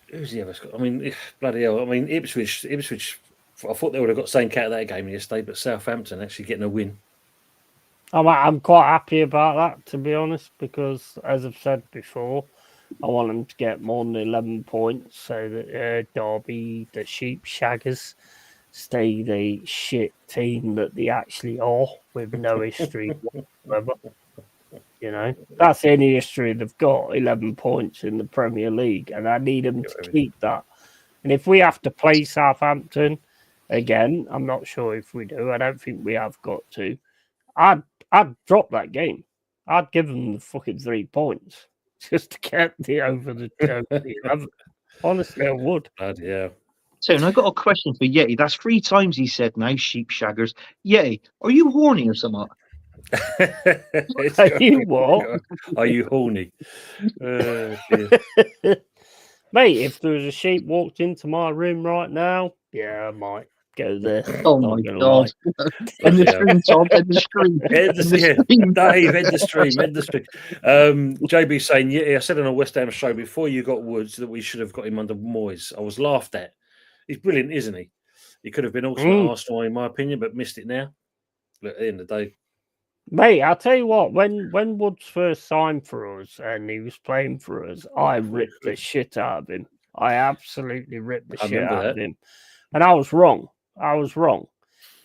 who's the other? I mean, bloody hell! I mean, Ipswich. I thought they would have got St. Cat that game yesterday, but Southampton actually getting a win. I'm quite happy about that, to be honest, because as I've said before, I want them to get more than 11 points so that Derby, the sheep shaggers, stay the shit team that they actually are, with no history whatsoever. You know, that's the only history they've got, 11 points in the Premier League, and I need them to keep that. And if we have to play Southampton again, I'm not sure if we do. I don't think we have got to. I'd drop that game. I'd give them the fucking 3 points just to get over the 11. Honestly, I would. Yeah. So, and I got a question for Yeti. That's 3 times he said now, sheep shaggers. Yeti, are you horny or something? Are you what? Are you horny? Mate, if there was a sheep walked into my room right now, yeah, I might go there. Oh my God. End the stream, Tom. End the stream. Dave, end the stream. JB saying, yeah, I said on a West Ham show before you got Woods that we should have got him under Moyes. I was laughed at. He's brilliant, isn't he? He could have been also at Arsenal, in my opinion, but missed it now. But at the end of the day. Mate, I'll tell you what, when Woods first signed for us and he was playing for us, I ripped the shit out of him. I absolutely ripped the shit out of him. And I was wrong.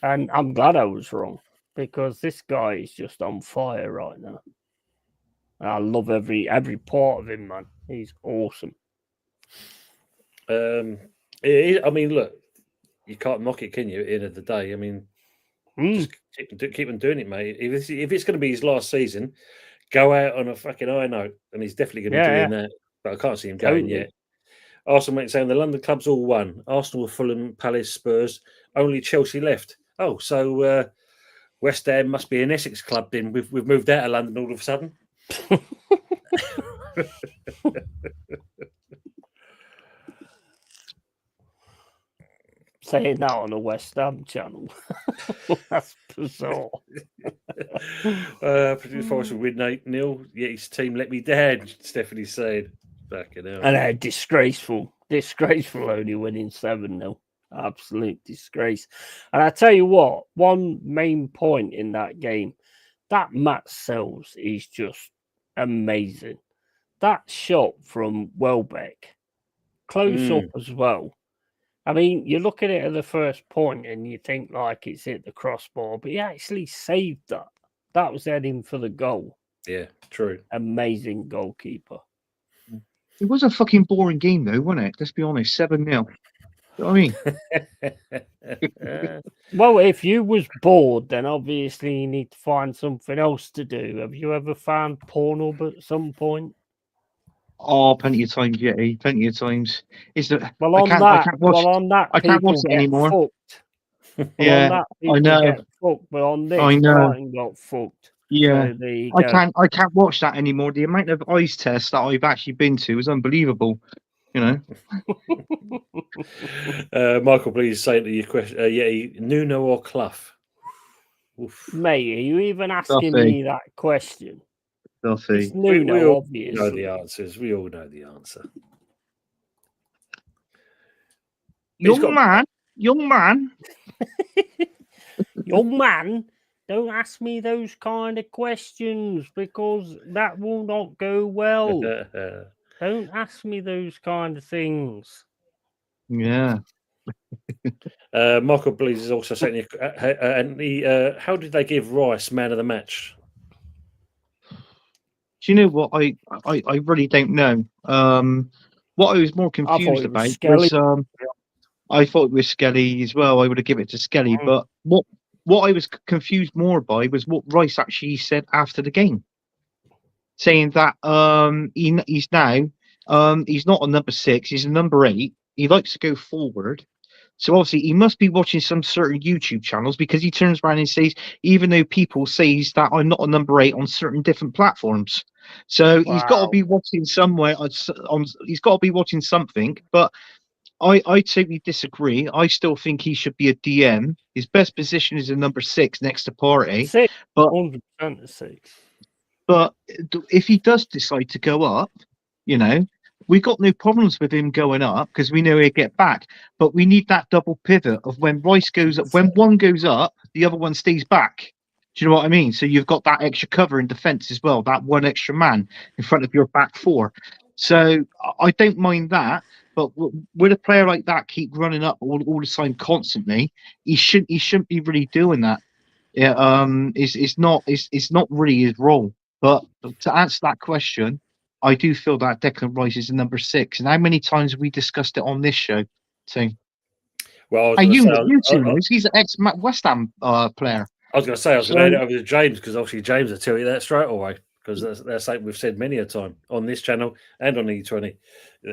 And I'm glad I was wrong, because this guy is just on fire right now. And I love every part of him, man. He's awesome. I mean, look, you can't knock it, can you, at the end of the day? I mean, just keep on doing it, mate. If it's going to be his last season, go out on a fucking high note, and he's definitely going to be doing that. But I can't see him going yet. Arsenal mate saying the London clubs all won. Arsenal, Fulham, Palace, Spurs. Only Chelsea left. Oh, so West Ham must be an Essex club then. We've moved out of London all of a sudden. Saying that on a West Ham channel. That's bizarre. Mm. Forest will win 8-0. Yet his team let me down, Stephanie said. Fucking hell. And disgraceful only winning 7-0. Absolute disgrace. And I tell you what, one main point in that game, that Matt Sells is just amazing. That shot from Welbeck, close up as well. I mean, you look at it at the first point and you think like it's hit the crossbar, but he actually saved that. That was heading for the goal. Yeah, true. Amazing goalkeeper. It was a fucking boring game, though, wasn't it? Let's be honest, 7-0. You know what I mean? Well, if you was bored, then obviously you need to find something else to do. Have you ever found Pornhub at some point? Oh, plenty of times, yeah, plenty of times. Is that Well, I on can't that, I can't watch people it get anymore. fucked. Well, Yeah, on that, I people know. get fucked, but on this, I know. Brighton got fucked. Yeah, So there you I go. can't watch that anymore. The amount of eyes tests that I've actually been to is unbelievable. You know. Michael, please say to your question. Nuno or Clough? Oof. Mate, are you even asking Duffy. me that question? Duffy. It's Nuno, we all obviously. know the answers. We all know the answer. Young man. Young man, don't ask me those kind of questions because that will not go well. Don't ask me those kind of things. Yeah. Michael Blees is also saying, Anthony, how did they give Rice man of the match? Do you know what? I really don't know. What I was more confused about was I thought it was Skelly as well. I would have given it to Skelly, but what I was confused more by was what Rice actually said after the game, saying that he's now he's not a number 6, he's a number 8. He likes to go forward. So obviously he must be watching some certain YouTube channels because he turns around and says, even though people say that I'm not a number 8 on certain different platforms. So he's got to be watching somewhere he's got to be watching something. But I totally disagree. I still think he should be a DM. His best position is a number 6 next to Partey. 6, but 100% 6. But if he does decide to go up, you know, we got no problems with him going up because we know he'll get back. But we need that double pivot of when Rice goes up, when one goes up, the other one stays back. Do you know what I mean? So you've got that extra cover in defence as well, that one extra man in front of your back 4. So I don't mind that. But with a player like that keep running up all the time constantly, he shouldn't be really doing that. Yeah, it's not really his role. But to answer that question, I do feel that Declan Rice is a number 6. And how many times have we discussed it on this show? So, well, you two know he's an ex-West Ham player. I was going to say I was going to hand it over to James because obviously James will tell you that straight away because that's something we've said many a time on this channel and on E20.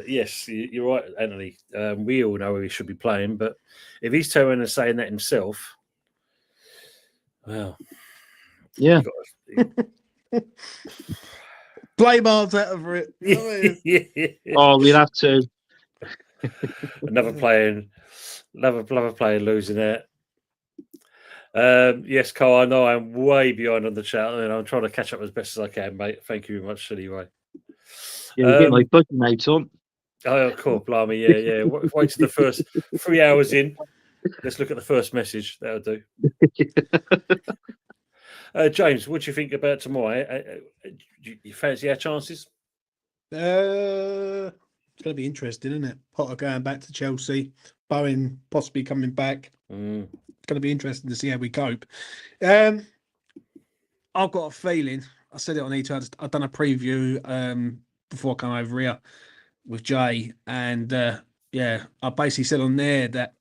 Yes, you're right, Anthony. We all know he should be playing, but if he's turning and saying that himself, well, yeah. Play bars out of it. Oh, we'll have to. Another player losing it. Yes, Carl, I know I'm way behind on the chat and I'm trying to catch up as best as I can, mate. Thank you very much anyway. Yeah, you're getting like budgie mates on. Oh, cool, blimey, yeah. Wait till the first 3 hours in. Let's look at the first message. That'll do. James, what do you think about tomorrow? You fancy our chances? It's going to be interesting, isn't it? Potter going back to Chelsea, Bowen possibly coming back. It's going to be interesting to see how we cope. I've got a feeling. I said it on E2. I've done a preview before I come over here with Jay, and I basically said on there that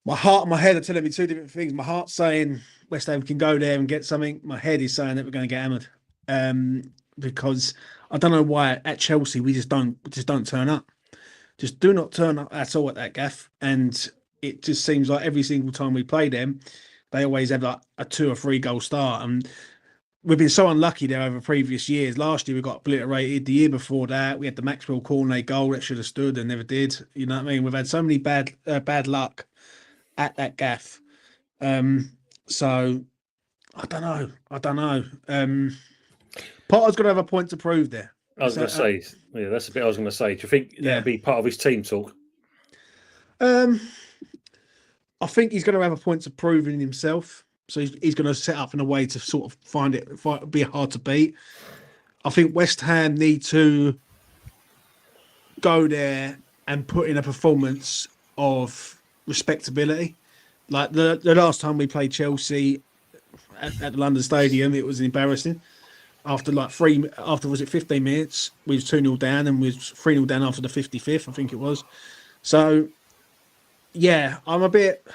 my heart and my head are telling me two different things. My heart's saying West Ham can go there and get something. My head is saying that we're going to get hammered because I don't know why at Chelsea we just don't turn up. Just do not turn up at all at that gaff, and it just seems like every single time we play them, they always have like a 2 or 3 goal start. And we've been so unlucky there over previous years. Last year we got obliterated. The year before that, we had the Maxwell Cornet goal that should have stood and never did. You know what I mean? We've had so many bad luck at that gaff. So I don't know. Potter's got to have a point to prove there. I was going to say, yeah, that's a bit I was going to say. Do you think that'd be part of his team talk? I think he's going to have a point to prove in himself. So he's going to set up in a way to sort of be hard to beat. I think West Ham need to go there and put in a performance of respectability. Like the last time we played Chelsea at the London Stadium, it was embarrassing. After was it 15 minutes, we was 2-0 down and we was 3-0 down after the 55th, I think it was. So, yeah, I'm a bit...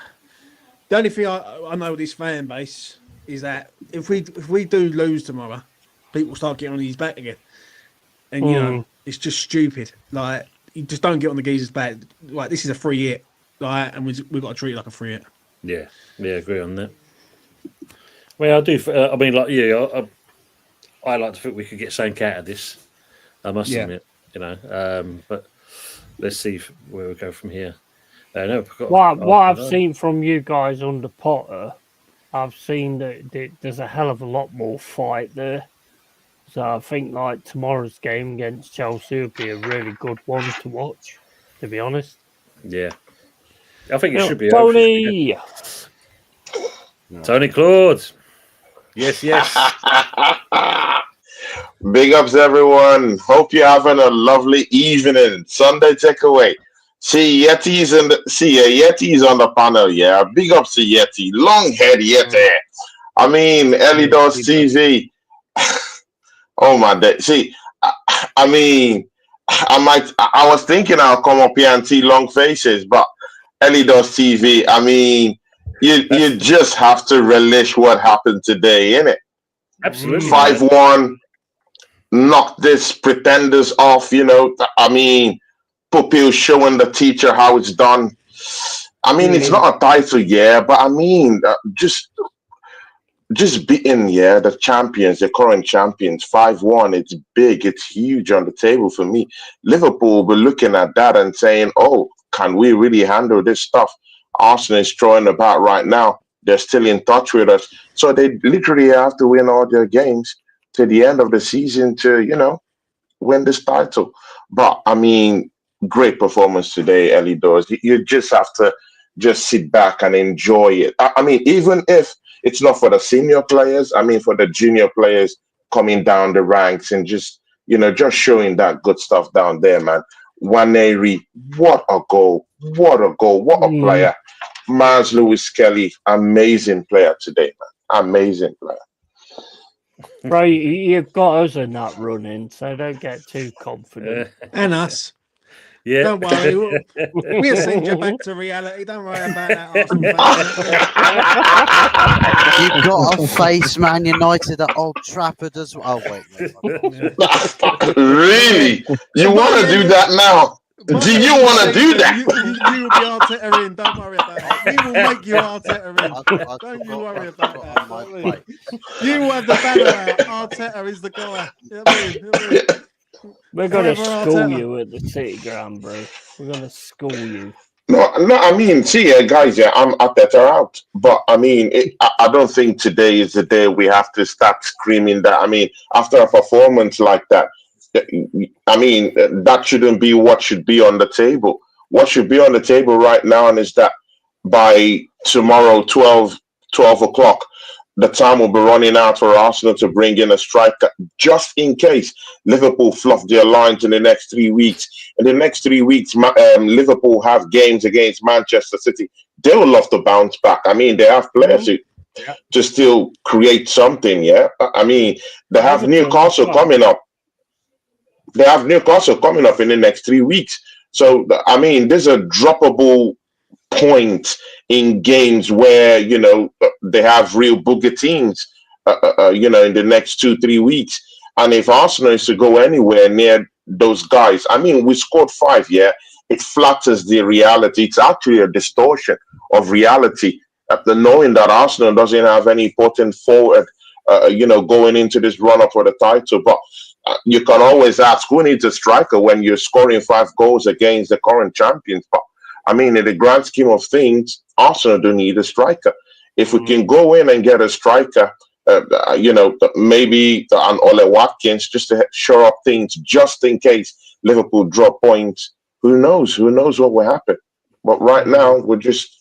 The only thing I know with this fan base is that if we do lose tomorrow, people start getting on his back again. And, you know, it's just stupid. Like, you just don't get on the geezer's back. Like, this is a free hit. Like, and we've got to treat it like a free hit. Yeah, agree on that. Well, I do. I mean, like you, I like to think we could get something out of this. I must admit, you know. But let's see where we go from here. What I've seen from you guys under Potter, I've seen that there's a hell of a lot more fight there. So I think like tomorrow's game against Chelsea would be a really good one to watch. To be honest. Yeah, I think it should be. Tony. Tony Claude. Yes. Big ups, everyone. Hope you're having a lovely evening. Sunday takeaway. See Yeti's Yeti's on the panel. Yeah, big ups to Yeti. Long head Yeti. I mean, Ellie Does TV. Oh my day. See, I mean, I was thinking I'll come up here and see long faces, but Ellie Does TV. I mean, you just have to relish what happened today, innit? Absolutely. 5-1, knock this pretenders off, you know. I mean, Pupil showing the teacher how it's done. I mean, it's not a title, yeah, but I mean, just beating, the champions, the current champions, 5-1. It's big, it's huge on the table for me. Liverpool were looking at that and saying, oh, can we really handle this stuff? Arsenal is throwing about right now. They're still in touch with us. So they literally have to win all their games to the end of the season to, you know, win this title. But, I mean, great performance today, Ellie Doors. You just have to just sit back and enjoy it. I mean, even if it's not for the senior players, I mean, for the junior players coming down the ranks and just, you know, just showing that good stuff down there, man. Waneri, what a goal. What a goal. What a player. Miles Lewis Kelly, amazing player today, man. Amazing player. Bro, you've got us in that running, so don't get too confident. And us. Yeah. Don't worry. We'll send you back to reality. Don't worry about that, Arsenal. You've got to face Man United at Old Trafford as well. Oh, wait. Really? You want to do that now? Do you want to do that? You will be Arteta in. Don't worry about it. We will make you Arteta in. Don't you worry about that. You will have the banner out. Arteta is the guy. You know what I mean? We're going to school you at the City Ground, bro. We're going to school you. No, I mean, see, guys, I'm Arteta out. But, I mean, I don't think today is the day we have to start screaming that. I mean, after a performance like that, I mean, that shouldn't be what should be on the table. What should be on the table right now is that by tomorrow, 12 o'clock, the time will be running out for Arsenal to bring in a striker just in case Liverpool fluff their lines in the next 3 weeks. In the next 3 weeks, Liverpool have games against Manchester City. They will love to bounce back. I mean, they have players to still create something, yeah? I mean, they have Newcastle coming up. They have Newcastle coming up in the next 3 weeks. So, I mean, there's a droppable point in games where, you know, they have real booger teams, you know, in the next 2-3 weeks. And if Arsenal is to go anywhere near those guys, I mean, we scored 5, it flatters the reality. It's actually a distortion of reality. After knowing that Arsenal doesn't have any potent forward going into this run up for the title. But you can always ask who needs a striker when you're scoring 5 goals against the current champions. But I mean, in the grand scheme of things, Arsenal do need a striker. If we can go in and get a striker, maybe an Ole Watkins, just to shore up things, just in case Liverpool drop points. Who knows? Who knows what will happen? But right now, we just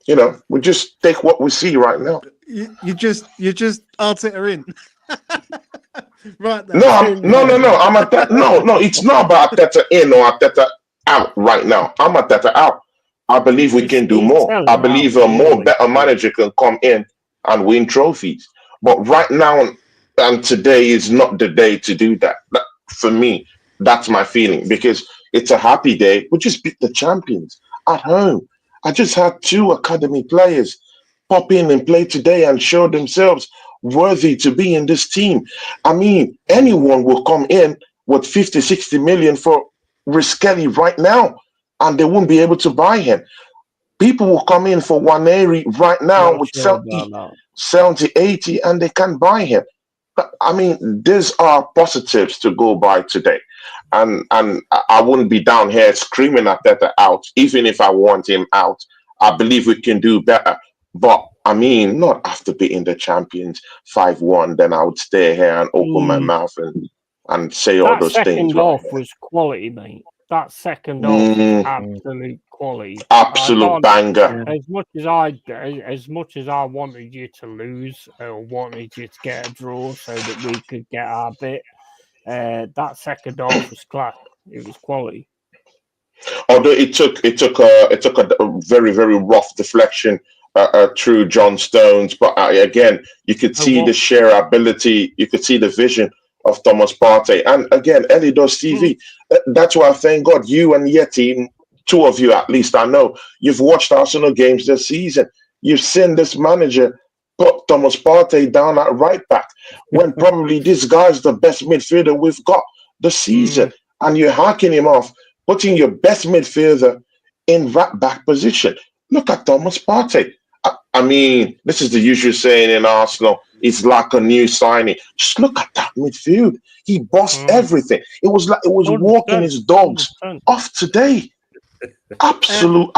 take what we see right now. You just Arteta in. Right there. No. I'm at that. No. It's not about Arteta in or Arteta out right now. I'm Arteta out. I believe we can do more. I believe a better manager can come in and win trophies. But right now and today is not the day to do that. For me, that's my feeling, because it's a happy day. We just beat the champions at home. I just had 2 academy players pop in and play today and show themselves worthy to be in this team. I mean, anyone will come in with 50, 60 million for Riskelly right now, and they won't be able to buy him. People will come in for Waneri right now with 70, 80, and they can't buy him. But, I mean, these are positives to go by today. And I wouldn't be down here screaming at that out, even if I want him out. I believe we can do better. But, I mean, not after beating the champions 5-1, then I would stay here and open my mouth and say all those things. That second off was quality, mate. That second off was absolute quality. Absolute banger. As much as I wanted you to lose or wanted you to get a draw so that we could get our bit, that second half was class. It was quality. Although it took a very, very rough deflection through John Stones, but again, you could see the sheer ability, you could see the vision of Thomas Partey, and again, Ellie does TV. That's why I thank God you and Yeti, 2 of you at least, I know you've watched Arsenal games this season. You've seen this manager put Thomas Partey down at right back when probably this guy's the best midfielder we've got this season, and you're hacking him off, putting your best midfielder in right back position. Look at Thomas Partey. I mean, this is the usual saying in Arsenal. It's like a new signing. Just look at that midfield. He bossed everything. It was like it was walking his dogs off today. Absolute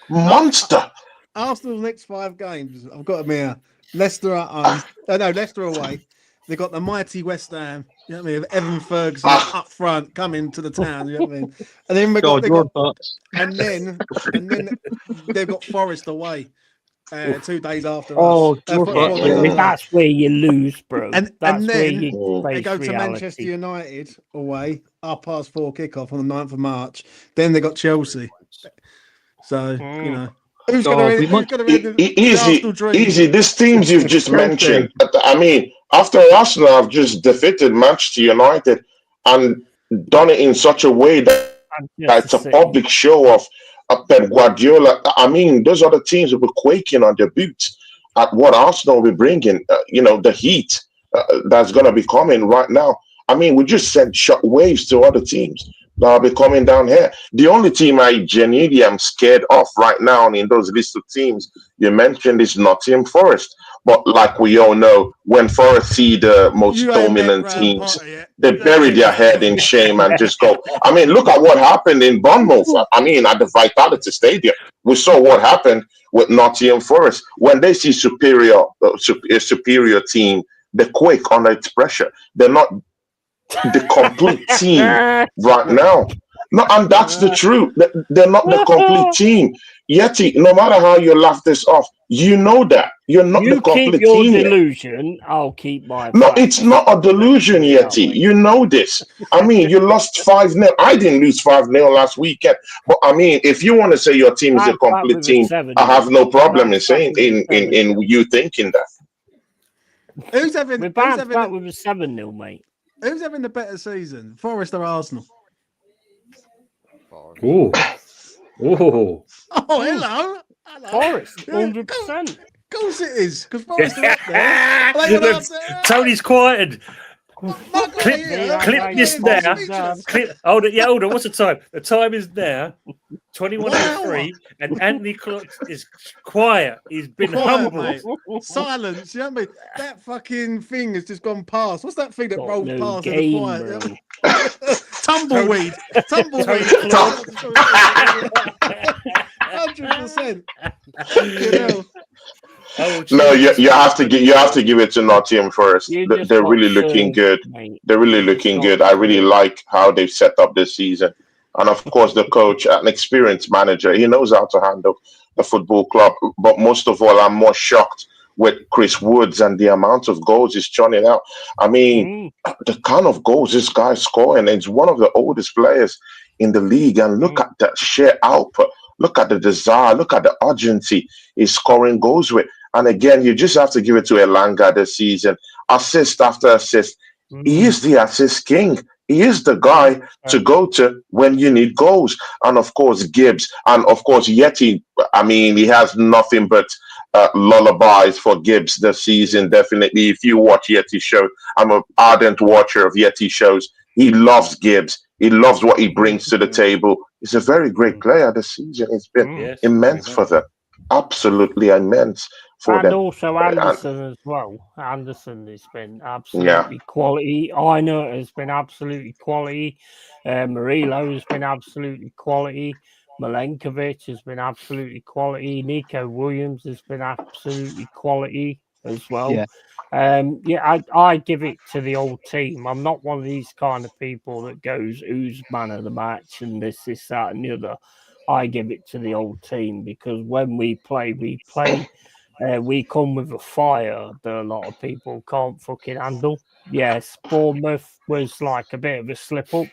monster. Arsenal's next 5 games, I've got them here. Leicester at home. Leicester away. They got the mighty West Ham. You know what I mean? Evan Ferguson up front coming to the town. You know what I mean? And then then they've got Forest away 2 days after us. That's where you lose, bro. And then they go to Manchester United away, 4:30 kickoff on the 9th of March. Then they got Chelsea. So, you know. Who's going to easy. These teams you've just mentioned. I mean, after Arsenal have just defeated Manchester United and done it in such a way that it's a public show of Pep Guardiola. I mean, those other teams will be quaking on their boots at what Arsenal will be bringing. The heat that's going to be coming right now. I mean, we just sent shock waves to other teams that'll be coming down here. The only team I genuinely am scared of right now in those list of teams you mentioned is Nottingham Forest. But like we all know, when Forest see the most dominant teams, they bury their head in shame and just go. I mean, look at what happened in Bournemouth. I mean, at the Vitality Stadium, we saw what happened with Nottingham Forest. When they see a superior team, they quake under its pressure. They're not the complete team right now. No, and that's the truth. They're not the complete team. Yeti, no matter how you laugh this off, you know that. You're not the complete team. Keep your delusion, I'll keep my No, it's not a delusion, Yeti. You know this. I mean, you lost 5-0. I didn't lose 5-0 last weekend. But I mean, if you want to say your team is a complete team, I have no problem in saying in you thinking that. Who's having with a 7-0, mate? Who's having the better season, Forest or Arsenal? Ooh. Oh, hello. Forest, 100%. Of course it is, because Forest are up there. Tony's quieted. Clip this now. Hold on. What's the time? The time is now 21:03, and Anthony Clock is quiet. He's been humble. Mate. Silence. You know what I mean? That fucking thing has just gone past. What's that thing that rolls past in the quiet? Tumbleweed. 100%. No, you have to give it to Nottingham first. They're really looking good. They're really looking good. I really like how they've set up this season, and of course the coach, an experienced manager, he knows how to handle the football club. But most of all, I'm more shocked with Chris Woods and the amount of goals he's churning out. I mean, the kind of goals this guy's scoring. It's one of the oldest players in the league, and look at that sheer output. Look at the desire. Look at the urgency he's scoring goals with. And again, you just have to give it to Elanga this season. Assist after assist. He is the assist king. He is the guy to go to when you need goals. And of course, Gibbs. And of course, Yeti. I mean, he has nothing but lullabies for Gibbs this season. Definitely. If you watch Yeti show, I'm an ardent watcher of Yeti shows. He loves Gibbs. He loves what he brings to the table. He's a very great player this season. It's been immense for them. Absolutely immense for them. And also Anderson as well. Anderson has been absolutely quality. Aina has been absolutely quality. Murillo has been absolutely quality. Milenkovic has been absolutely quality. Nico Williams has been absolutely quality as well. I give it to the old team. I'm not one of these kind of people that goes, who's man of the match and this, that, and the other. I give it to the old team because when we play, we come with a fire that a lot of people can't fucking handle. Yes, Bournemouth was like a bit of a slip up,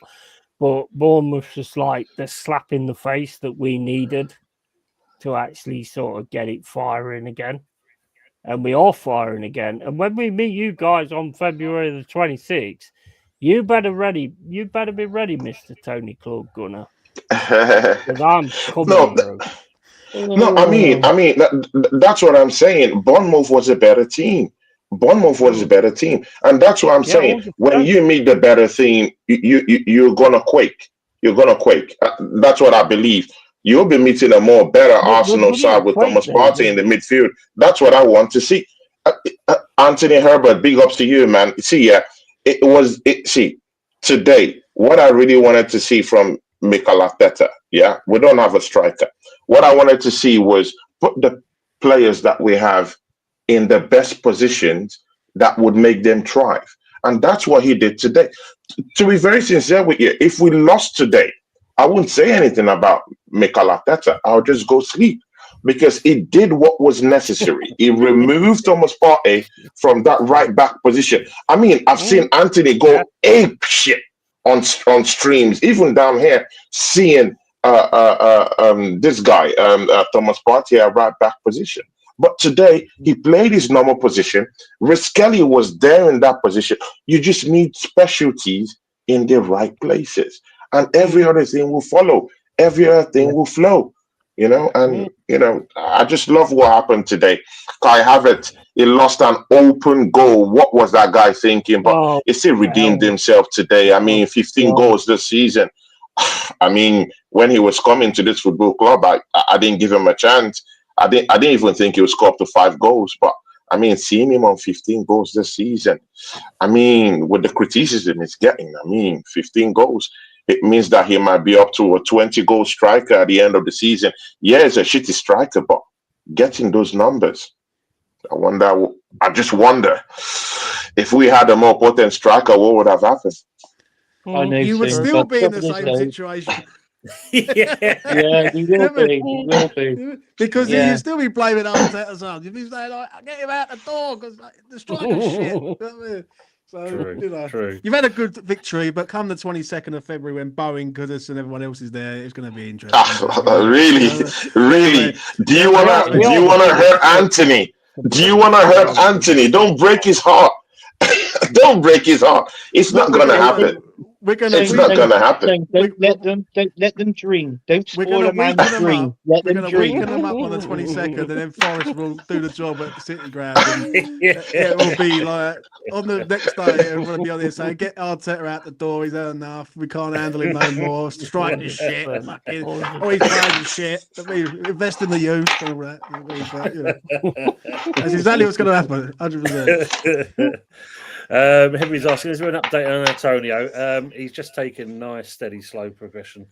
but Bournemouth was like the slap in the face that we needed to actually sort of get it firing again. And we are firing again. And when we meet you guys on February the 26th, you better be ready, Mr. Tony Claude Gunner. I'm coming, I mean, that's what I'm saying. Bournemouth was a better team. And that's what I'm saying. 100%. When you meet the better team, you're gonna quake. That's what I believe. You'll be meeting a more better Arsenal side with Thomas Partey in the midfield. That's what I want to see. Anthony Herbert, big ups to you, man. See, today, what I really wanted to see from Mikel Arteta, we don't have a striker. What I wanted to see was put the players that we have in the best positions that would make them thrive. And that's what he did today. To be very sincere with you, if we lost today, I wouldn't say anything about Mikel Arteta. I'll just go sleep because he did what was necessary. He removed Thomas Partey from that right back position. I mean, I've seen Anthony go ape shit on streams, even down here, seeing this guy, Thomas Partey, at right back position. But today, he played his normal position. Riskelly was there in that position. You just need specialties in the right places. And every other thing will follow. Every other thing will flow. I just love what happened today. Kai Havertz, he lost an open goal. What was that guy thinking? But he still redeemed himself today. I mean, 15 goals this season. I mean, when he was coming to this football club, I didn't give him a chance. I didn't even think he would score up to 5 goals. But I mean, seeing him on 15 goals this season, I mean, with the criticism he's getting, 15 goals. It means that he might be up to a 20-goal striker at the end of the season. Yeah, he's a shitty striker, but getting those numbers, I just wonder if we had a more potent striker, what would have happened? You would still be in the same situation. You will be. Because you'd still be blaming Arteta's arms. You'd be saying, like, get him out the door because the striker's shit. You know what I mean? So, true. You've had a good victory, but come the 22nd of February when Bowen, Goodis and everyone else is there, it's going to be interesting. Really? Do you want to hurt Anthony? Don't break his heart. Don't break his heart. It's not going to happen. we're gonna It's not going to happen. Don't let them dream. Don't we're spoil gonna a man's weaken them dream. up. Let We're them gonna dream. weaken them up on the 22nd, and then Forest will do the job at the City Ground. And it will be like on the next day, everyone will be on there saying, "Get Arteta out the door. He's had enough. We can't handle him no more. Strike is shit. Fucking, all his players are shit. Invest in the youth." And all that. But, you know, that's exactly what's going to happen. 100%. Henry's asking, is there an update on Antonio? He's just taken nice, steady, slow progression.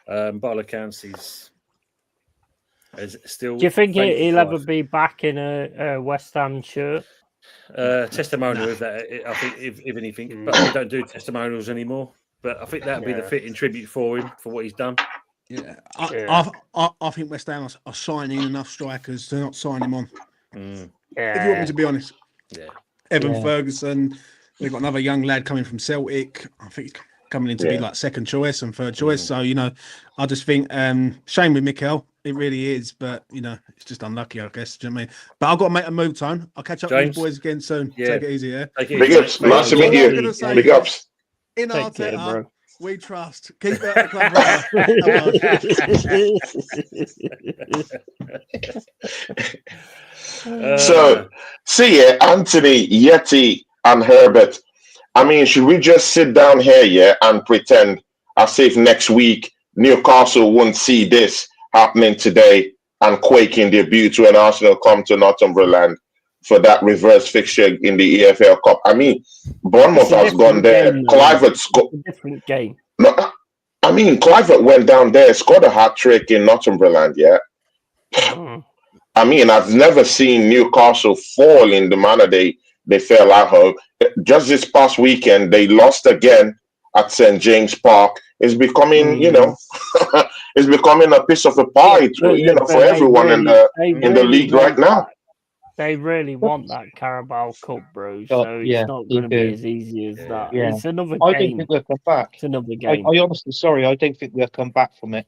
By all accounts, he's still. Do you think faint he'll for ever life. be back in a West Ham shirt? Testimonial with that, I think, if anything, but we don't do testimonials anymore. But I think that'd be the fitting tribute for him for what he's done. Yeah, I think West Ham are signing enough strikers to not sign him on. If you want me to be honest, Evan Ferguson, they've got another young lad coming from Celtic. I think he's coming in to be like second choice and third choice. So, you know, I just think shame with Mikel. It really is, but you know, it's just unlucky, I guess. Do you know what I mean? But I've got to make a move, Tone. I'll catch up with you boys again soon. Yeah. Take it easy, yeah. Big ups. Nice to meet you. Big ups. In Take care, Arteta, bro. we trust. Keep it at the club, brother. So, see ya, Anthony, Yeti, and Herbert. I mean, should we just sit down here, and pretend as if next week Newcastle won't see this happening today and quake in their boots when Arsenal come to Northumberland for that reverse fixture in the EFL Cup? I mean, Bournemouth has gone there. Clivert's got a different game. No, I mean, Clivert went down there, scored a hat trick in Northumberland. I mean, I've never seen Newcastle fall in the manner they fell at home. Just this past weekend, they lost again at St. James Park. It's becoming, you know, it's becoming a piece of a pie, for everyone in the league right now. They really want that Carabao Cup, bro. So it's not going to be as easy as that. Yeah. It's another game. I don't think we'll come back. It's another game. I honestly, sorry, I don't think we'll come back from it.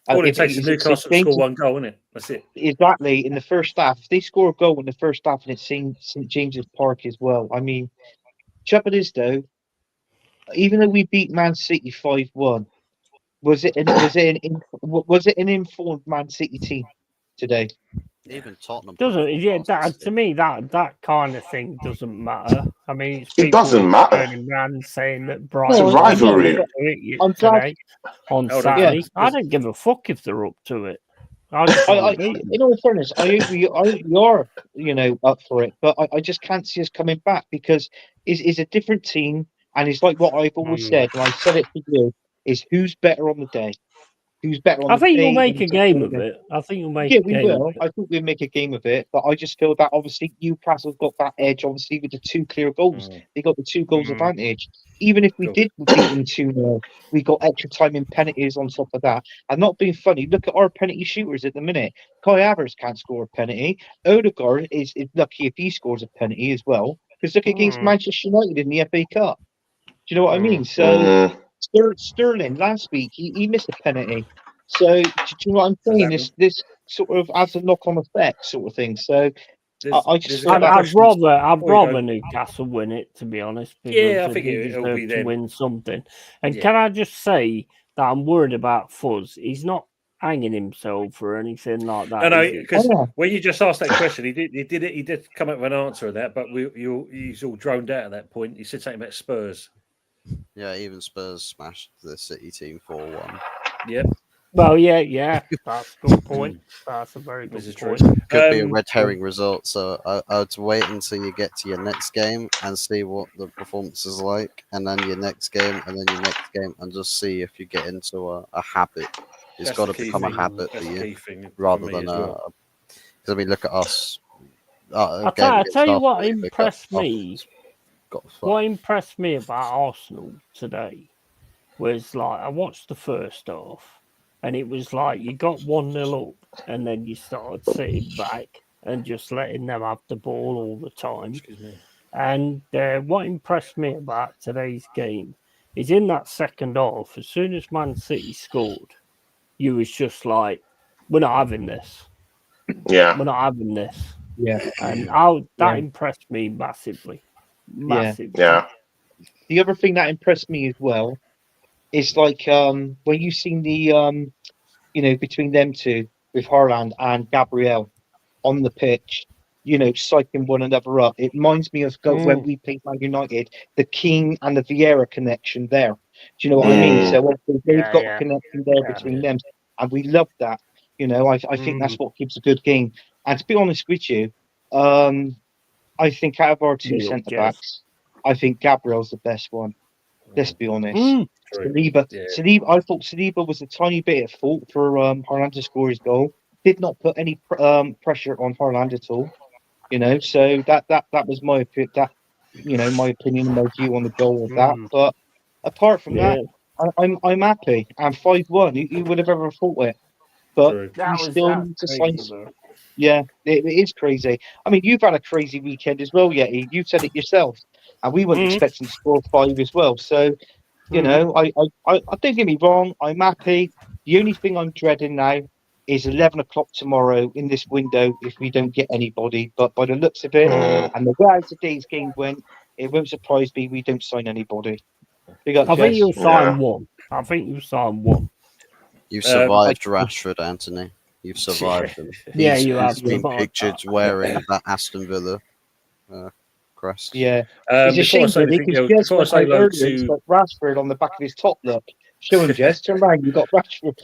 All it takes is Newcastle to score one goal, isn't it? That's it. Exactly. In the first half, if they score a goal in the first half, and it's St. James's Park as well. I mean, trouble is though, even though we beat Man City 5-1, was it an informed Man City team today? Even Tottenham doesn't to me that kind of thing doesn't matter. I mean, it doesn't matter. Around saying that Brighton it's a rivalry. On Saturday, I don't give a fuck if they're up to it. In all fairness, I hope you are, up for it, but I just can't see us coming back because it's a different team, and it's like what I've always said, and I said it to you, is who's better on the day. Who's better on I the think day you'll make a game of it. I think you'll make a game. Yeah, we will. I think we'll make a game of it, but I just feel that obviously Newcastle's got that edge, obviously, with the two clear goals. They got the 2 goals advantage. Even if we did beat them 2-0, we got extra time in penalties on top of that. And not being funny, look at our penalty shooters at the minute. Kai Havertz can't score a penalty. Odegaard is lucky if he scores a penalty as well. Because look against Manchester United in the FA Cup. Do you know what I mean? So Sterling last week, he missed a penalty. So, do you know what I'm saying? This sort of has a knock-on effect, sort of thing. So, I'd rather Newcastle win it, to be honest. Yeah, I think it'll be to win something. And can I just say that I'm worried about Fuzz? He's not hanging himself or anything like that. No, because when you just asked that question, he did come up with an answer of that, but he's all droned out at that point. He said something about Spurs. Yeah, even Spurs smashed the City team 4-1. Yep. Well, yeah, that's a good point. That's a very good point. Could be a red herring result, so I would wait until you get to your next game and see what the performance is like, and then your next game, and then your next game, and just see if you get into a habit. It's got to become a habit for you, rather than because I mean, look at us. I'll tell you what impressed me. What impressed me about Arsenal today was I watched the first half. And it was like you got 1-0 up, and then you started sitting back and just letting them have the ball all the time. And what impressed me about today's game is in that second half, as soon as Man City scored, you was just like, we're not having this. Yeah. We're not having this. Yeah. And that impressed me massively. Massively. Yeah. The other thing that impressed me as well It's like when you've seen the between them two with Haaland and Gabriel on the pitch, psyching one another up. It reminds me of when we played Man United, the King and the Vieira connection there. Do you know what I mean? So obviously they've got a connection there between them, and we love that. I think that's what keeps a good game. And to be honest with you, I think out of our two centre backs, I think Gabriel's the best one. Let's be honest. Saliba, I thought Saliba was a tiny bit at fault for Haaland to score his goal. Did not put any pressure on Haaland at all. So that was my my opinion and my view on the goal of that. But apart from that, I'm happy. And 5-1, who would have ever thought it? But we still need to sign. Yeah, it is crazy. I mean, you've had a crazy weekend as well, Yeti. You've said it yourself, and we weren't expecting to score 5 as well. So, I don't get me wrong. I'm happy. The only thing I'm dreading now is 11 o'clock tomorrow in this window if we don't get anybody. But by the looks of it and the way today's game went, it won't surprise me we don't sign anybody. I think you'll sign one. I think you'll sign one. You've survived Rashford, Anthony. You've survived him. He's been pictured wearing that Aston Villa crest. Yeah. It's a shame, because Jez went out earlier, he's got Rashford on the back of his top, look. Show him, Jez. Turn around, you've got Rashford.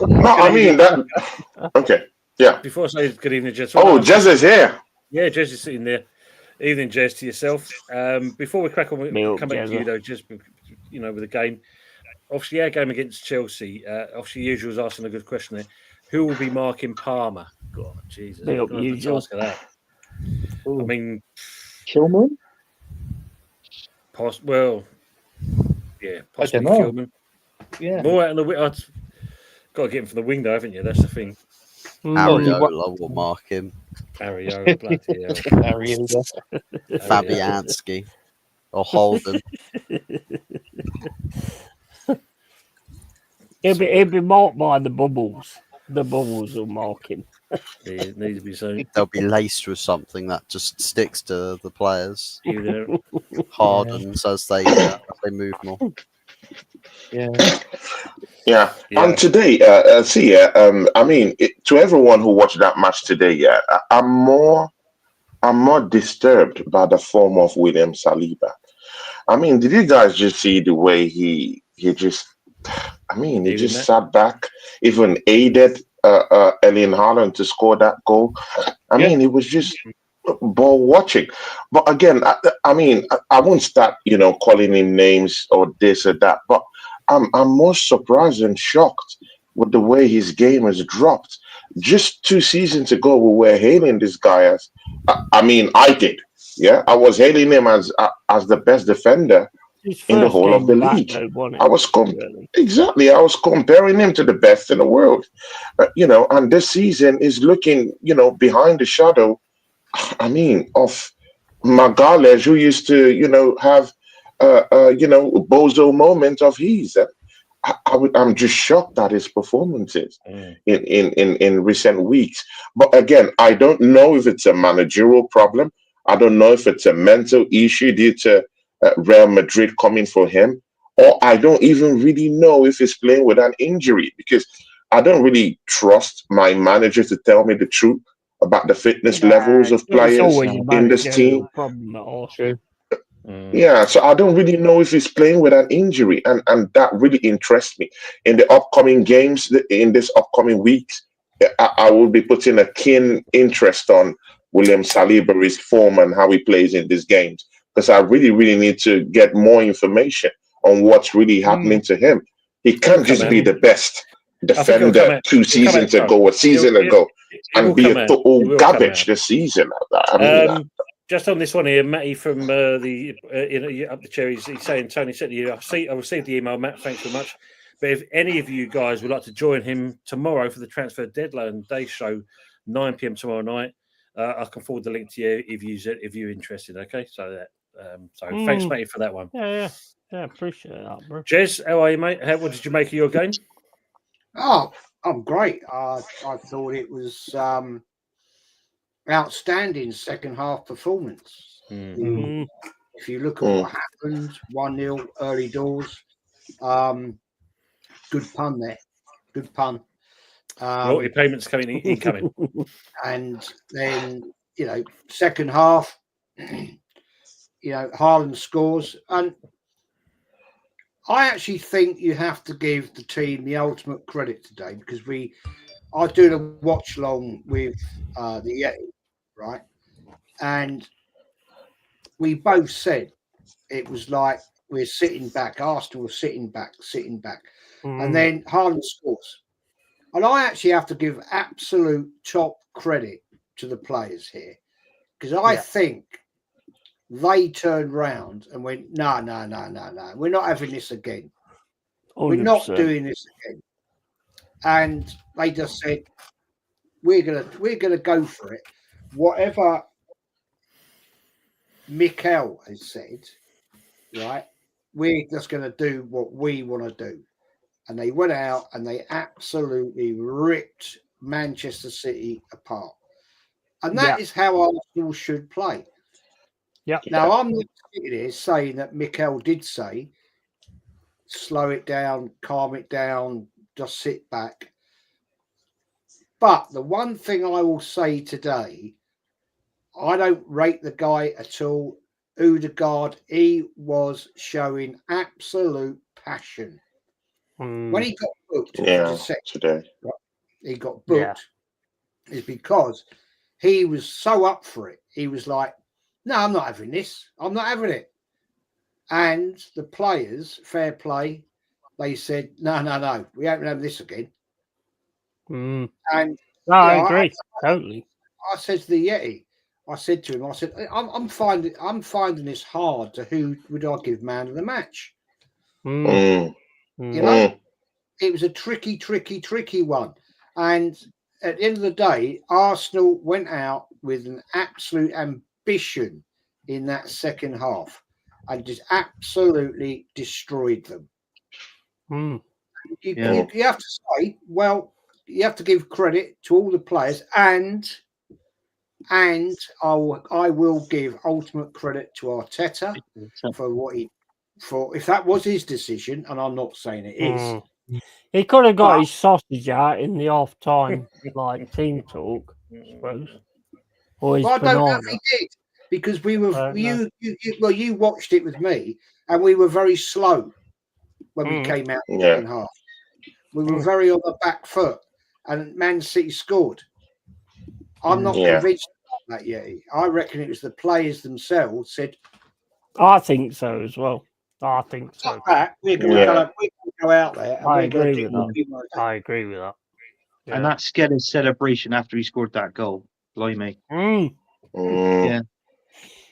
No, I mean that. Okay, yeah. Before I say good evening, Jez. Oh, Jez is here. Yeah, Jez is sitting there. Evening, Jez, to yourself. Before we crack on, come back to you though, just with the game. Obviously, our game against Chelsea. Obviously, Usual was asking a good question there. Who will be marking Palmer? God, Jesus, Usual. Task of that. I mean, Kilman. Possibly Kilman. Yeah, more out on the wing. Got to get him from the wing, though, haven't you? That's the thing. Areola will mark him. Areola, bloody hell. Areola. Fabianski or Holden. He'll be marked by the bubbles. The bubbles will mark him. It needs to be so. They'll be laced with something that just sticks to the players. Hardens as they move more. Yeah. And today, I mean, to everyone who watched that match today, I'm more disturbed by the form of William Saliba. I mean, did you guys just see the way he just sat back, even aided Erling Haaland to score that goal. I mean, it was just ball watching. But again, I mean, I won't start, calling him names or this or that. But I'm most surprised and shocked with the way his game has dropped. Just 2 seasons ago, we were hailing this guy as, I did. Yeah, I was hailing him as the best defender in the whole of the league. I was comparing him to the best in the world, and this season is looking, behind the shadow, of Magalhaes, who used to, have, bozo moment of his. I'm just shocked at his performances in recent weeks. But again, I don't know if it's a managerial problem. I don't know if it's a mental issue due to Real Madrid coming for him, or I don't even really know if he's playing with an injury, because I don't really trust my manager to tell me the truth about the fitness levels of players in this team. Yeah, so I don't really know if he's playing with an injury, and that really interests me. In the upcoming games, in this upcoming weeks, I will be putting a keen interest on William Saliba's form and how he plays in these games, because I really, really need to get more information on what's really happening to him. He can't just be the best defender 2 seasons ago, a season ago, and be a total garbage this season. Just on this one here, Matty from up the chair, he's saying, Tony said to you, I received the email, Matt, thanks very much. But if any of you guys would like to join him tomorrow for the transfer deadline day show, 9 p.m. tomorrow night, I can forward the link to you if you're interested. Okay, so thanks, Matty, for that one. Yeah, appreciate that, bro. Jez, how are you, mate? What did you make of your game? Oh, I'm great. I thought it was outstanding second half performance. If you look at what happened, 1-0 early doors. Good pun there. Good pun. Royalty payments incoming. And then, second half, Haaland scores. And I actually think you have to give the team the ultimate credit today, because I was doing a watch long with the Yeti, right? And we both said it was like we're sitting back, Arsenal were sitting back. And then Haaland scores. And I actually have to give absolute top credit to the players here, because I think they turned round and went, no, we're not having this again. 100%. We're not doing this again. And they just said, we're gonna go for it. Whatever Mikel has said, right? We're just gonna do what we want to do. And they went out and they absolutely ripped Manchester City apart. And that is how Arsenal should play. Yeah. Now, I'm not sitting here saying that Mikel did say, slow it down, calm it down, just sit back. But the one thing I will say today, I don't rate the guy at all. Odegaard, he was showing absolute passion. When he got booked, today he got booked, is because he was so up for it. He was like, no, I'm not having this. I'm not having it. And the players, fair play, they said, no, we ain't having this again. And I agree, totally. I said to the Yeti, I said to him, I'm finding this hard to who would I give man of the match. It was a tricky one. And at the end of the day, Arsenal went out with an absolute ambition in that second half and just absolutely destroyed them. You have to say, well, you have to give credit to all the players, and I will give ultimate credit to Arteta for what if that was his decision, and I'm not saying it is. He could have got his sausage out in the half-time, team talk, I suppose. Or his I banana. don't know if he did, because we were you watched it with me, and we were very slow when we came out in the second half. We were very on the back foot, and Man City scored. I'm not convinced about that yet. I reckon it was the players themselves said. I think so as well. I think so. We're going to go out there. And I agree with that. I agree with that. Yeah. And that Skelly's celebration after he scored that goal, blimey. Yeah.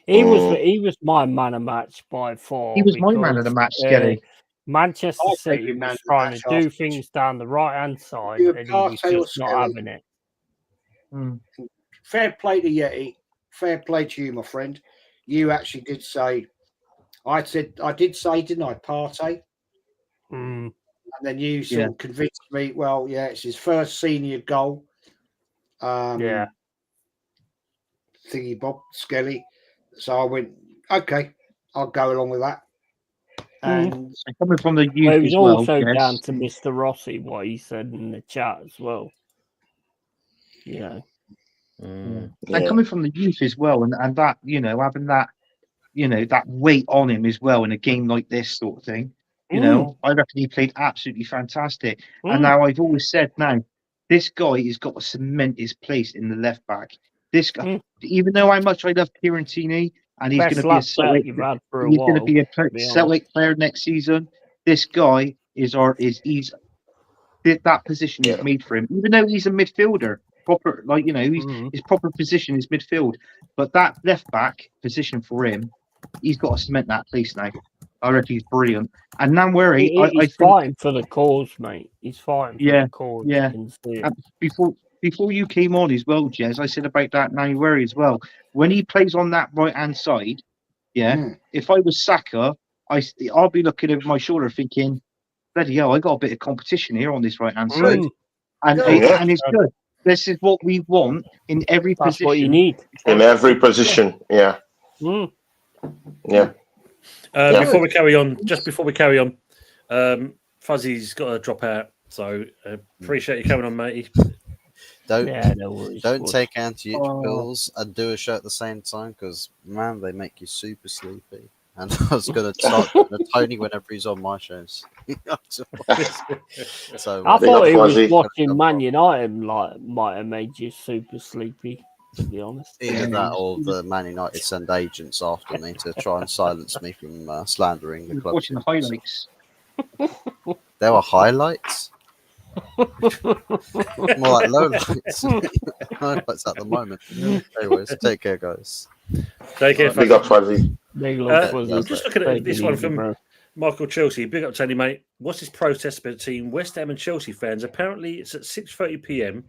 He was my man of match by far. He was my man of the match, Skelly. Manchester City was trying to do things down the right hand side, and he was just not having it. Fair play to Yeti. Fair play to you, my friend. You actually did say. I did say, didn't I, Partey? And then you sort of convinced me, well, it's his first senior goal. Thingy Bob, Skelly. So I went, okay, I'll go along with that. And coming from the youth it was as well, also down to Mr. Rossi, what he said in the chat as well. And coming from the youth as well, and that, having that, that weight on him as well in a game like this sort of thing. I reckon he played absolutely fantastic. And now I've always said, this guy has got to cement his place in the left back. This guy, even though how much I love Kieran Tierney, and he's going to be a Celtic, he's going to be a Celtic player next season. This guy is that position is made for him. Even though he's a midfielder, proper, his proper position is midfield. But that left back position for him, he's got to cement that place now. I reckon he's brilliant. And now worry, he's fighting for the cause, mate. He's fighting for the cause. Yeah. Before you came on as well, Jez, I said about that now worry as well. When he plays on that right hand side, if I was Saka, I'll be looking over my shoulder thinking, bloody hell, I got a bit of competition here on this right hand side. And it's good. This is what we want in every position. That's what you need. In every position, Yeah. Yeah. Before we carry on, Fuzzy's got to drop out. So appreciate you coming on, matey. Don't No worries. don't bud. take anti-itch Oh. pills and do a show at the same time because man, they make you super sleepy. And I was gonna start talking to Tony whenever he's on my shows. So I Big thought up he was Fuzzy. watching Man United might have made you super sleepy, to be honest. either that or the Man United send agents after me to try and silence me from slandering the club. Watching the highlights. There were highlights. More like lowlights. Highlights at the moment. Anyways, take care, guys. Take care, Big Fuzzy. up Fuzzy. Big love for yeah, the- Just looking take at this it one easy, from bro. Michael Chelsea. Big up, Tony, mate. What's this protest between West Ham and Chelsea fans? Apparently, it's at 6:30 p.m.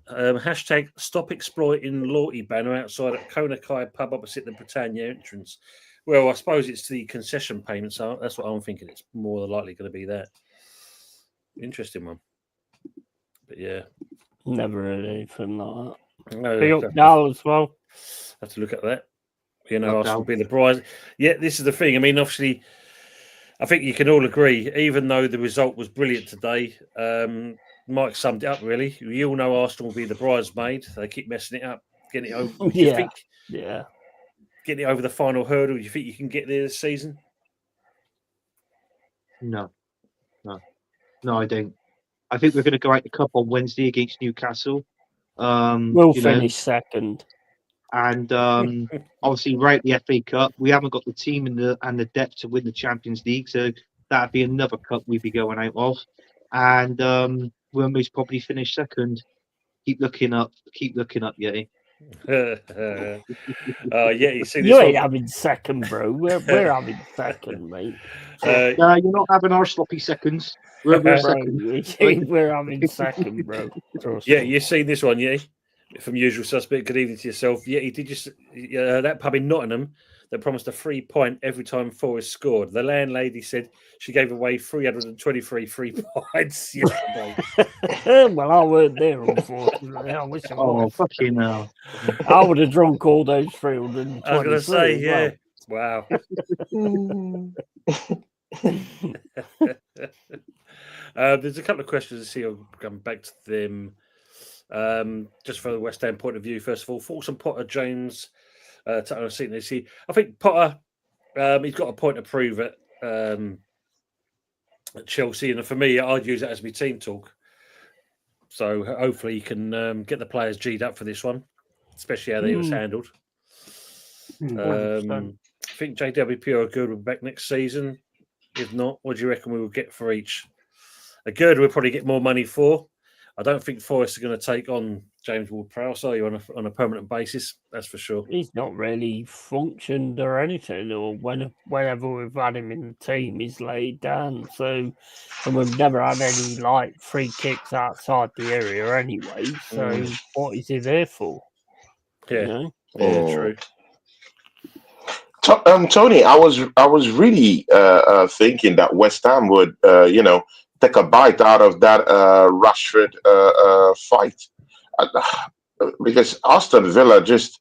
Hashtag stop exploiting Lawty banner outside at Kona Kai pub opposite the Britannia entrance. Well, I suppose it's the concession payments. That's what I'm thinking. It's more than likely going to be that. Interesting one. But yeah. Never heard anything like that. No, Big up Dal as well. have to look at that. You know, Love Arsenal Dal. being the prize. Yeah, this is the thing. I mean, obviously, I think you can all agree, even though the result was brilliant today, Mike summed it up really. We all know Arsenal will be the bridesmaid. They keep messing it up, getting it over. Do you Yeah. think Yeah. getting it over the final hurdle? Do you think you can get there this season? No, I don't. I think we're going to go out the cup on Wednesday against Newcastle. We'll you know, finish second. and obviously right the FA Cup. We haven't got the team and the depth to win the Champions League, so that'd be another cup we'd be going out of. And we'll most probably finish second. Keep looking up, yeah. Yeah, you see this You ain't one. having second, bro. We're having second, mate. Uh, No, you're not having our sloppy seconds. We're Bro, second. we're having second, bro. Trust yeah, me. you've seen this one, yeah. From Usual Suspect. Good evening to yourself. Yeah, he did just that pub in Nottingham that promised a free pint every time Forest scored. The landlady said she gave away 323 free pints yesterday. Well, I weren't there, unfortunately. I wish I Oh, was. fucking hell. I would have drunk all those 323. I was going to say, as yeah. well. Wow. There's a couple of questions to see. I'll come back to them. Just from the West Ham point of view, first of all, Fulton Potter, James, I think Potter, he's got a point to prove at Chelsea, and for me, I'd use that as my team talk. So hopefully, he can get the players G'd up for this one, especially how they was handled. 100%. I think JWP are good. We'll be back next season. If not, what do you reckon we will get for each? A good, we'll probably get more money for. I don't think Forest are going to take on James Ward-Prowse, are you, on a permanent basis? That's for sure. He's not really functioned or anything, or whenever we've had him in the team, he's laid down. So, and we've never had any like free kicks outside the area anyway. So, what is he there for? Yeah, You know? yeah, true. Tony, I was really thinking that West Ham would, take a bite out of that Rashford fight, because Aston Villa just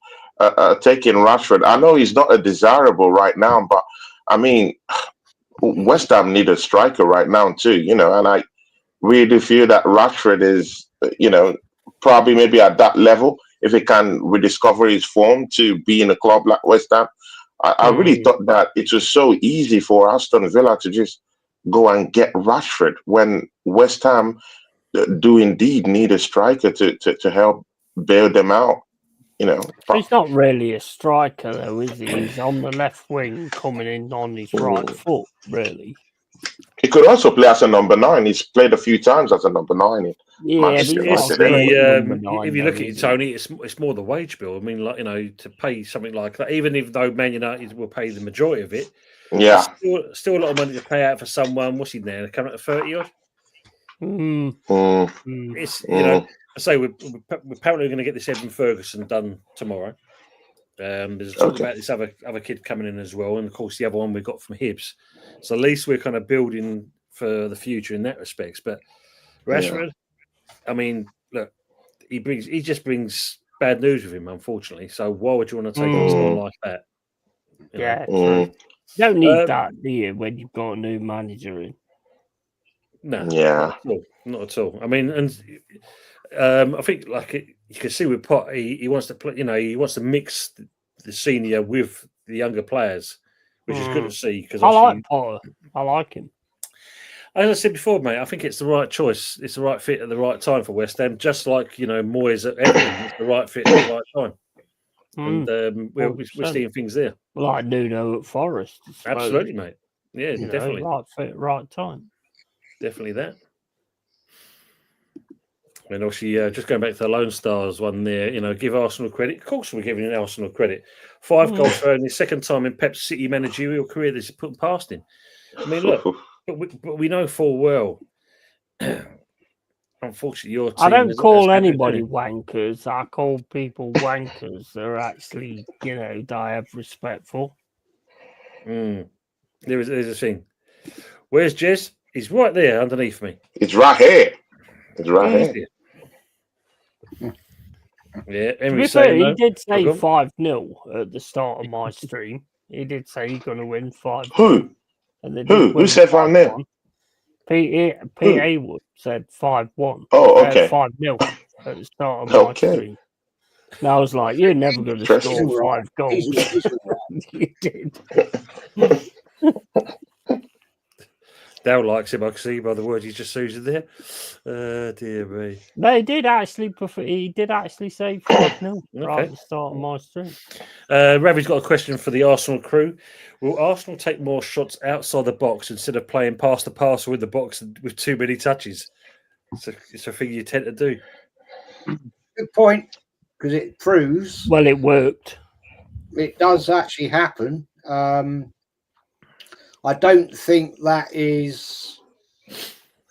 taking Rashford. I know he's not a desirable right now, but I mean, West Ham need a striker right now too, and I really feel that Rashford is, probably maybe at that level if he can rediscover his form to be in a club like West Ham. I really thought that it was so easy for Aston Villa to just go and get Rashford when West Ham do indeed need a striker to help bail them out, But he's not really a striker, though, is he? He's on the left wing, coming in on his right foot, really. He could also play as a number 9. He's played a few times as a number 9. Yeah, but Manchester he's not United, great number If 9, you look though, at it, is he? Tony, it's more the wage bill. I mean, like, to pay something like that, even if though Man United will pay the majority of it, Yeah. still a lot of money to pay out for someone. What's he there? Coming up to 30 odd. It's I say we're apparently going to get this Evan Ferguson done tomorrow. There's a talk about this other kid coming in as well, and of course the other one we got from Hibs. So at least we're kind of building for the future in that respect. But Rashford, I mean, look, he just brings bad news with him, unfortunately. So why would you want to take on someone like that? you know. Yeah, true. Mm, You don't need Um, that, do you, when you've got a new manager in? No, yeah. not at all. I mean, and I think you can see with Pot, he wants to play. You know, he wants to mix the senior with the younger players, which is good to see. Because I like obviously, Potter. I like him. as I said before, mate, I think it's the right choice. It's the right fit at the right time for West Ham. Just like Moyes at Everton, it's the right fit at the right time. And we're 100%. seeing things there. Like Nuno at Forest. I suppose. Absolutely, mate. Yeah, You know, definitely, right fit, right time. definitely that. And obviously, just going back to the Lone Stars one there, give Arsenal credit. Of course, we're giving Arsenal credit. 5 goals for only second time in Pep's City managerial career this is put past him. I mean, look, but we know full well. Unfortunately, your team. I don't call has anybody wankers. I call people wankers. They're actually, that I have respect for. There's a thing. Where's Jez? He's right there underneath me. It's right here. It's right here. Yeah, To be fair, he did say 5-0 at the start of my stream. He did say he's going to win 5-0. Who? And they Who said 5-0? Pete Haywood said 5-1. Oh, okay. 5-0 at the start of my stream. And I was like, you're never going to score 5 goals. You did. Dale likes him, I can see by the words he's just using there. Dear me. No, he did actually say 5-0 right at the start of my stream. Ravi's got a question for the Arsenal crew. Will Arsenal take more shots outside the box instead of playing past the parcel in the box with too many touches? It's a thing you tend to do. Good point, because it proves. Well, it worked. It does actually happen. I don't think that is.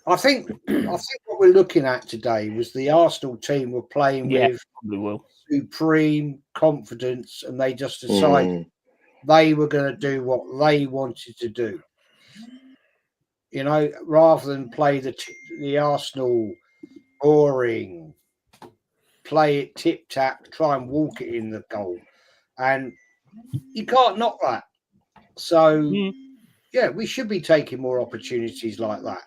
I think what we're looking at today was the Arsenal team were playing with supreme confidence, and they just decided they were going to do what they wanted to do. Rather than play the Arsenal boring, play it tip tap, try and walk it in the goal, and you can't knock that. So. Yeah, we should be taking more opportunities like that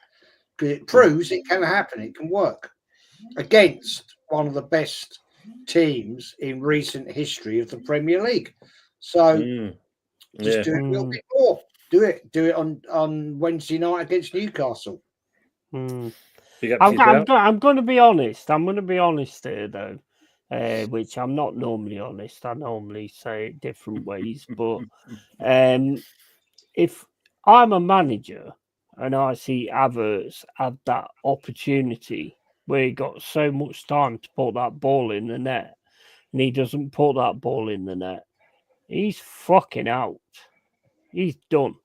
because it proves it can happen. It can work against one of the best teams in recent history of the Premier League. So just do it a little bit more. Do it on Wednesday night against Newcastle. I'm going to be honest. I'm going to be honest here, though, which I'm not normally honest. I normally say it different ways. But if I'm a manager and I see Havertz have that opportunity where he got so much time to put that ball in the net and he doesn't put that ball in the net, he's fucking out. He's done.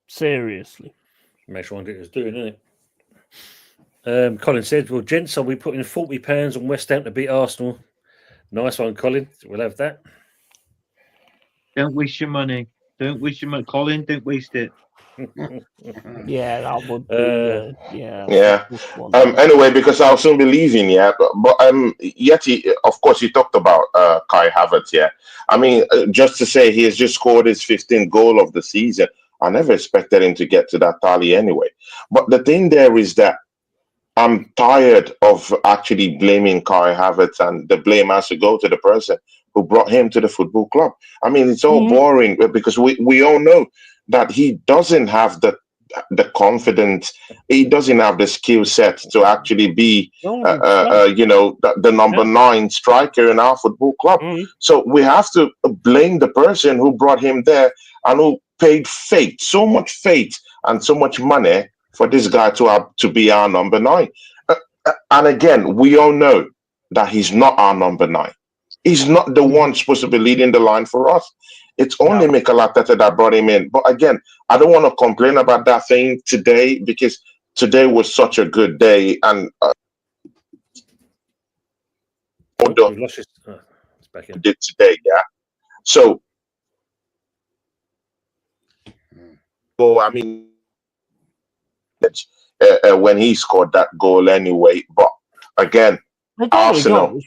Seriously. Makes one think it's doing, isn't it? Colin said, well, gents, are we putting £40 on West Ham to beat Arsenal? Nice one, Colin. We'll have that. Don't waste your money. Don't waste your money, Colin. Don't waste it. Yeah, that would be. Yeah. Anyway, because I'll soon be leaving. Yeah, but Yeti, of course, you talked about Kai Havertz. Yeah, I mean, just to say he has just scored his 15th goal of the season. I never expected him to get to that tally anyway. But the thing there is that I'm tired of actually blaming Kai Havertz, and the blame has to go to the person who brought him to the football club. I mean, it's all boring because we all know that he doesn't have the confidence, he doesn't have the skill set to actually be, the number 9 striker in our football club. So we have to blame the person who brought him there and who paid so much faith and so much money for this guy to be our number 9. And again, we all know that he's not our number 9. He's not the one supposed to be leading the line for us. It's only Mikel Arteta that brought him in. But again, I don't want to complain about that thing today because today was such a good day. And did today, yeah. So, I mean, when he scored that goal anyway. But again, Arsenal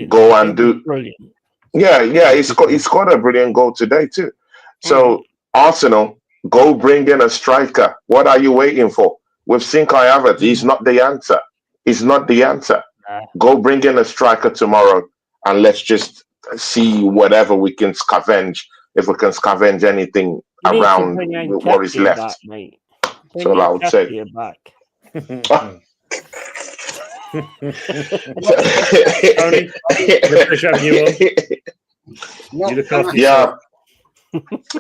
go and do. Brilliant. Yeah. He scored a brilliant goal today too. So Arsenal, go bring in a striker. What are you waiting for? With seen Kai Havertz, he's not the answer. He's not the answer. Nah. Go bring in a striker tomorrow, and let's just see whatever we can scavenge. If we can scavenge anything You need to around bring with what is Nketiah left. back, mate. That's all I would say. Nketiah back. Tony, the pleasure having you on. You look after yourself.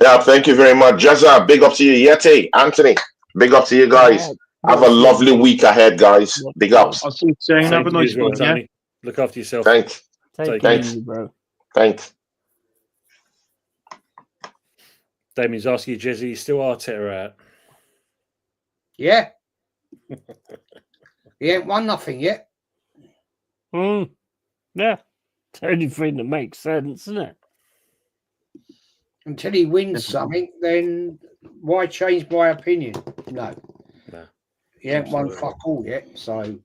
Yeah, thank you very much. Jazza, big up to you. Yeti, Anthony, big up to you guys. Have a lovely week ahead, guys. Big ups. I'll see you soon. Same Have a to you nice as well, one, yeah? Tony. Look after yourself. Thanks. Take Thanks. it easy, bro. Thanks. Damien's asking you, Jezzy, you still Arteta out? Yeah. He ain't won nothing yet. Yeah. It's the only thing that makes sense, isn't it? Until he wins something, then why change my opinion? No. He ain't won fuck all yet. So,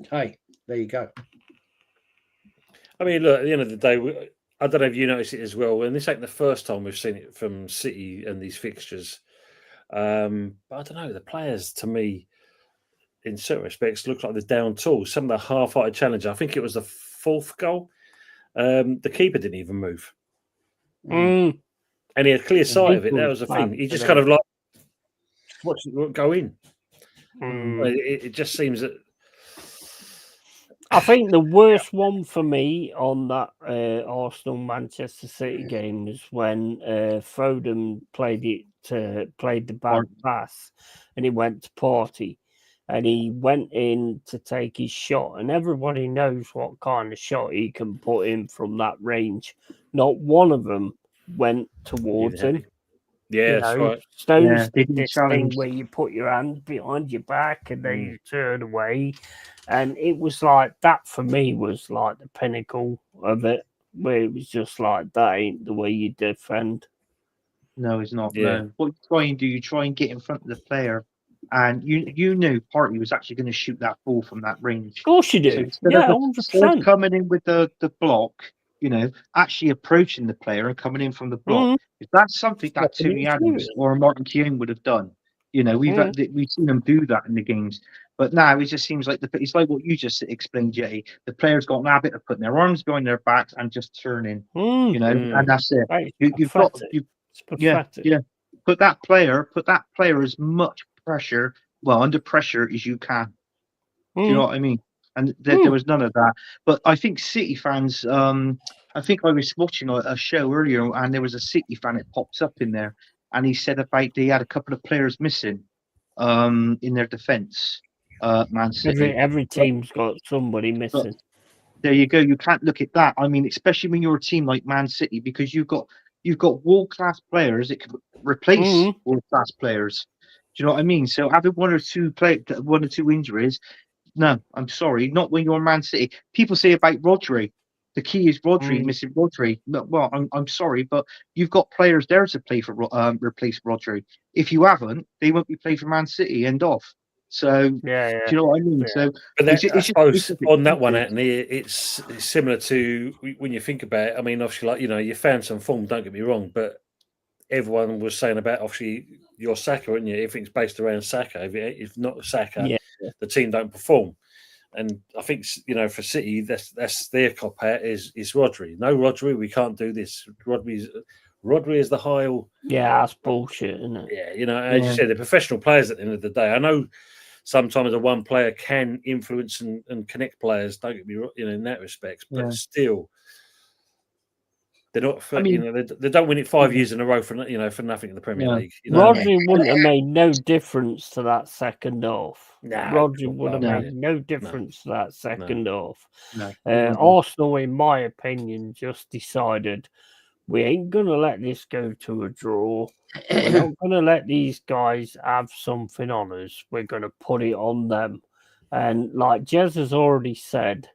hey, there you go. I mean, look, at the end of the day, I don't know if you noticed it as well, and this ain't the first time we've seen it from City and these fixtures. But I don't know, the players, to me, in certain respects, look like they're down tools. Some of the half-hearted challenge, I think it was the fourth goal. The keeper didn't even move. And he had clear sight of it. That was the thing. He just kind of like watched it go in. It just seems that. I think the worst one for me on that Arsenal-Manchester City game was when Foden played the bad pass, and he went to Partey, and he went in to take his shot, and everybody knows what kind of shot he can put in from that range. Not one of them went towards him. Yeah, that's right. Stones did this thing where you put your hand behind your back and then you turn away. And it was like that for me was like the pinnacle of it, where it was just like that ain't the way you defend. No, it's not. Yeah. No. What you try and do, you try and get in front of the player, and you knew Partey was actually going to shoot that ball from that range. Of course you do. So instead of 100%. coming in with the block, actually approaching the player and coming in from the block. If that's something that Tony Adams or Martin Keown would have done. We've seen them do that in the games. But now it just seems like it's like what you just explained, Jay. The players got an habit of putting their arms behind their backs and just turning. And that's it. You've got put that player as much pressure, under pressure as you can. Do you know what I mean? And there was none of that. But I think City fans, I think I was watching a show earlier, and there was a City fan that pops up in there, and he said about they had a couple of players missing in their defence. Man City. Every team's got somebody missing. There you go. You can't look at that. I mean, especially when you're a team like Man City, because you've got world-class players that can replace world-class players. Do you know what I mean? So having one or two injuries, no, I'm sorry, not when you're Man City. People say about Rodri, the key is Rodri, missing Rodri. No, well, I'm sorry, but you've got players there to play for replace Rodri. If you haven't, they won't be playing for Man City. End off. So do you know what I mean? Yeah. So, but I suppose on that one, Anthony, it's similar to when you think about it. I mean, obviously, you found some form. Don't get me wrong, but everyone was saying about obviously your Saka, and everything's based around Saka. If not Saka, the team don't perform. And I think for City, that's their cop out is Rodri. No Rodri, we can't do this. Rodri is the Heil. Yeah, that's bullshit, isn't it? Yeah, as you said, they're professional players at the end of the day. I know sometimes a one player can influence and connect players. Don't get me wrong, in that respect, but still, they're not. They don't win it 5 years in a row for nothing in the Premier League. Rodri wouldn't have made no difference to that second half. Nah, Rodri would have made no difference to that second half. Arsenal, in my opinion, just decided we ain't going to let this go to a draw. We're not going to let these guys have something on us. We're going to put it on them. And like Jez has already said,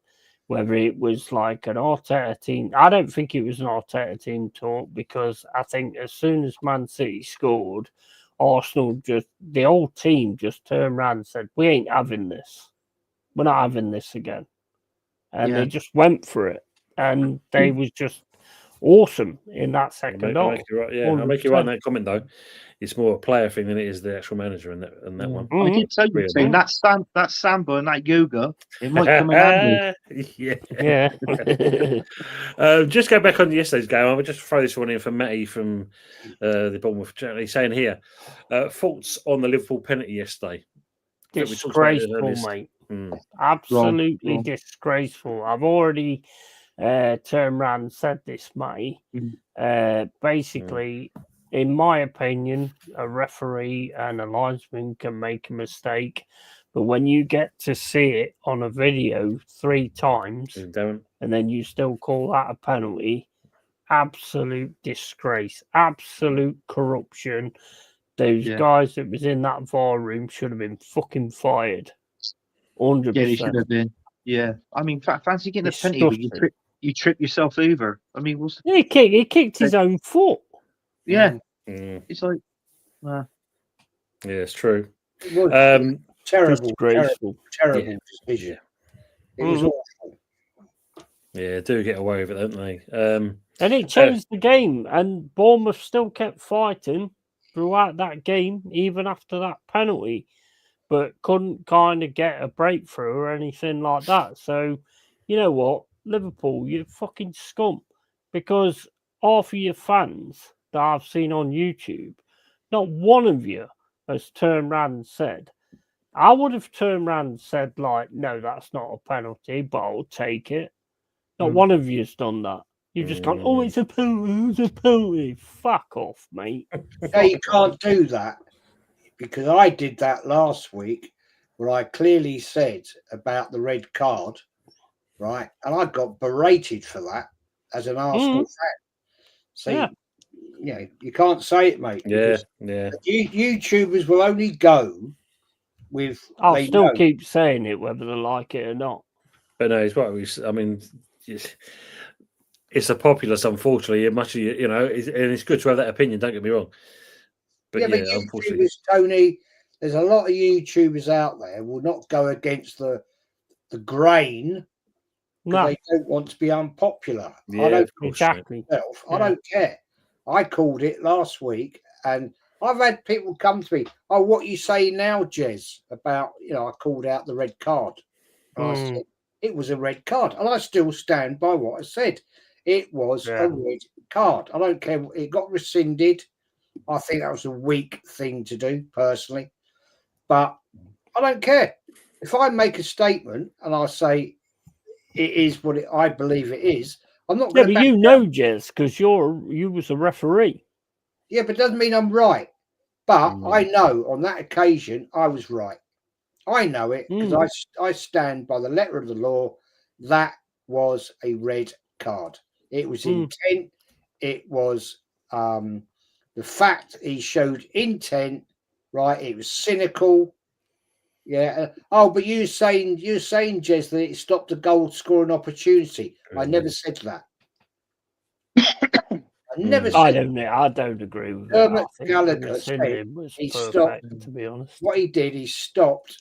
whether it was like an Arteta team, I don't think it was an Arteta team talk, because I think as soon as Man City scored, Arsenal the whole team just turned around and said, we ain't having this. We're not having this again. And they just went for it. And they was just awesome in that I'll second make, half. I'll make you right. Yeah, I'll make you right in 100%. that comment though. It's more a player thing than it is the actual manager in that one. I did tell you, Really. Tim, that samba and that yoga, it might come in handy. Yeah. Yeah. Just go back on yesterday's game. I'll just throw this one in for Matty from the Bournemouth channel. He's saying here, thoughts on the Liverpool penalty yesterday. I think we talked about it Disgraceful, earlier. mate. Absolutely Wrong. disgraceful. I've already turned around and said this, Matty. Basically, in my opinion, a referee and a linesman can make a mistake, but when you get to see it on a video 3 times and then you still call that a penalty, absolute disgrace, absolute corruption. Those guys that was in that VAR room should have been fucking fired. 100%. Yeah, they should have been. Yeah, I mean, fancy getting a penalty, but you trip yourself over. I mean, what's he kicked his own foot. Yeah, it's like, yeah, it's true. It was terrible Yeah. decision. It was awful. Yeah, do get away with it, don't they? And it changed the game, and Bournemouth still kept fighting throughout that game, even after that penalty, but couldn't kind of get a breakthrough or anything like that. So, you know what? Liverpool, you fucking scum. Because half of your fans that I've seen on YouTube, not one of you has turned around and said, I would have turned around and said, like, no, that's not a penalty, but I'll take it. Not one of you has done that. You've just gone, oh, it's a penalty, it's a penalty. Fuck off, mate. No, you can't do that, because I did that last week where I clearly said about the red card, right? And I got berated for that as an Arsenal fan. So, you can't say it, mate. Yeah. YouTubers will only go with. I'll still keep saying it, whether they like it or not. But no, it's what I mean. It's a populace, unfortunately. Much of and it's good to have that opinion. Don't get me wrong. But unfortunately, Tony, there's a lot of YouTubers out there will not go against the grain. No, they don't want to be unpopular. Yeah, I don't exactly. I don't care. I called it last week, and I've had people come to me. Oh, what are you saying now, Jez? About I called out the red card. And I said it was a red card, and I still stand by what I said. It was a red card. I don't care. It got rescinded. I think that was a weak thing to do, personally. But I don't care. If I make a statement and I say it is what I believe it is, I'm not going to. Yeah, but Jez, because you was a referee. Yeah, but it doesn't mean I'm right. But I know on that occasion I was right. I know it because I stand by the letter of the law. That was a red card. It was intent. It was the fact he showed intent, right? It was cynical. Yeah. But you're saying, Jez, that it stopped a goal scoring opportunity. I never said that. I never said I don't agree with that. Gallagher said he stopped, to be honest. What he did, he stopped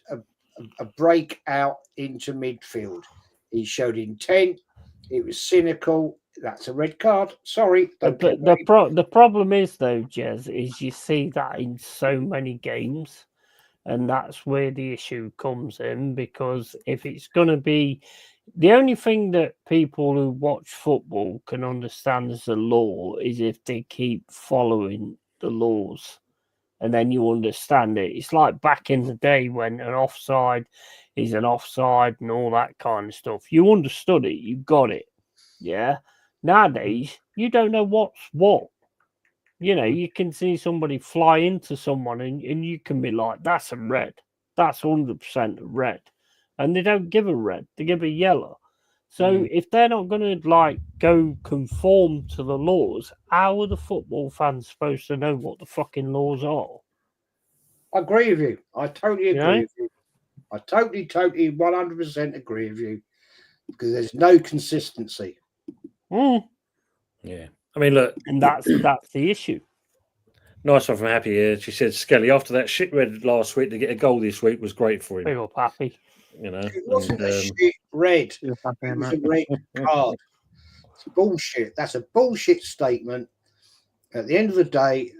a breakout into midfield. He showed intent. It was cynical. That's a red card. Sorry. The problem is, though, Jez, is you see that in so many games, and that's where the issue comes in, because if it's going to be the only thing that people who watch football can understand as a law is if they keep following the laws, and then you understand it. It's like back in the day when an offside is an offside and all that kind of stuff. You understood it. You got it. Yeah. Nowadays, you don't know what's what. You can see somebody fly into someone and you can be like, that's a red. That's 100% a red. And they don't give a red. They give a yellow. So if they're not going to go conform to the laws, how are the football fans supposed to know what the fucking laws are? I agree with you. I totally agree with you. I totally 100% agree with you, because there's no consistency. Yeah. I mean, look, and that's the issue. Nice one from Happy here. She said, Skelly, after that shit red last week, to get a goal this week was great for him. Big up, Happy. It wasn't a shit red. It was a red card. It's bullshit. That's a bullshit statement. At the end of the day,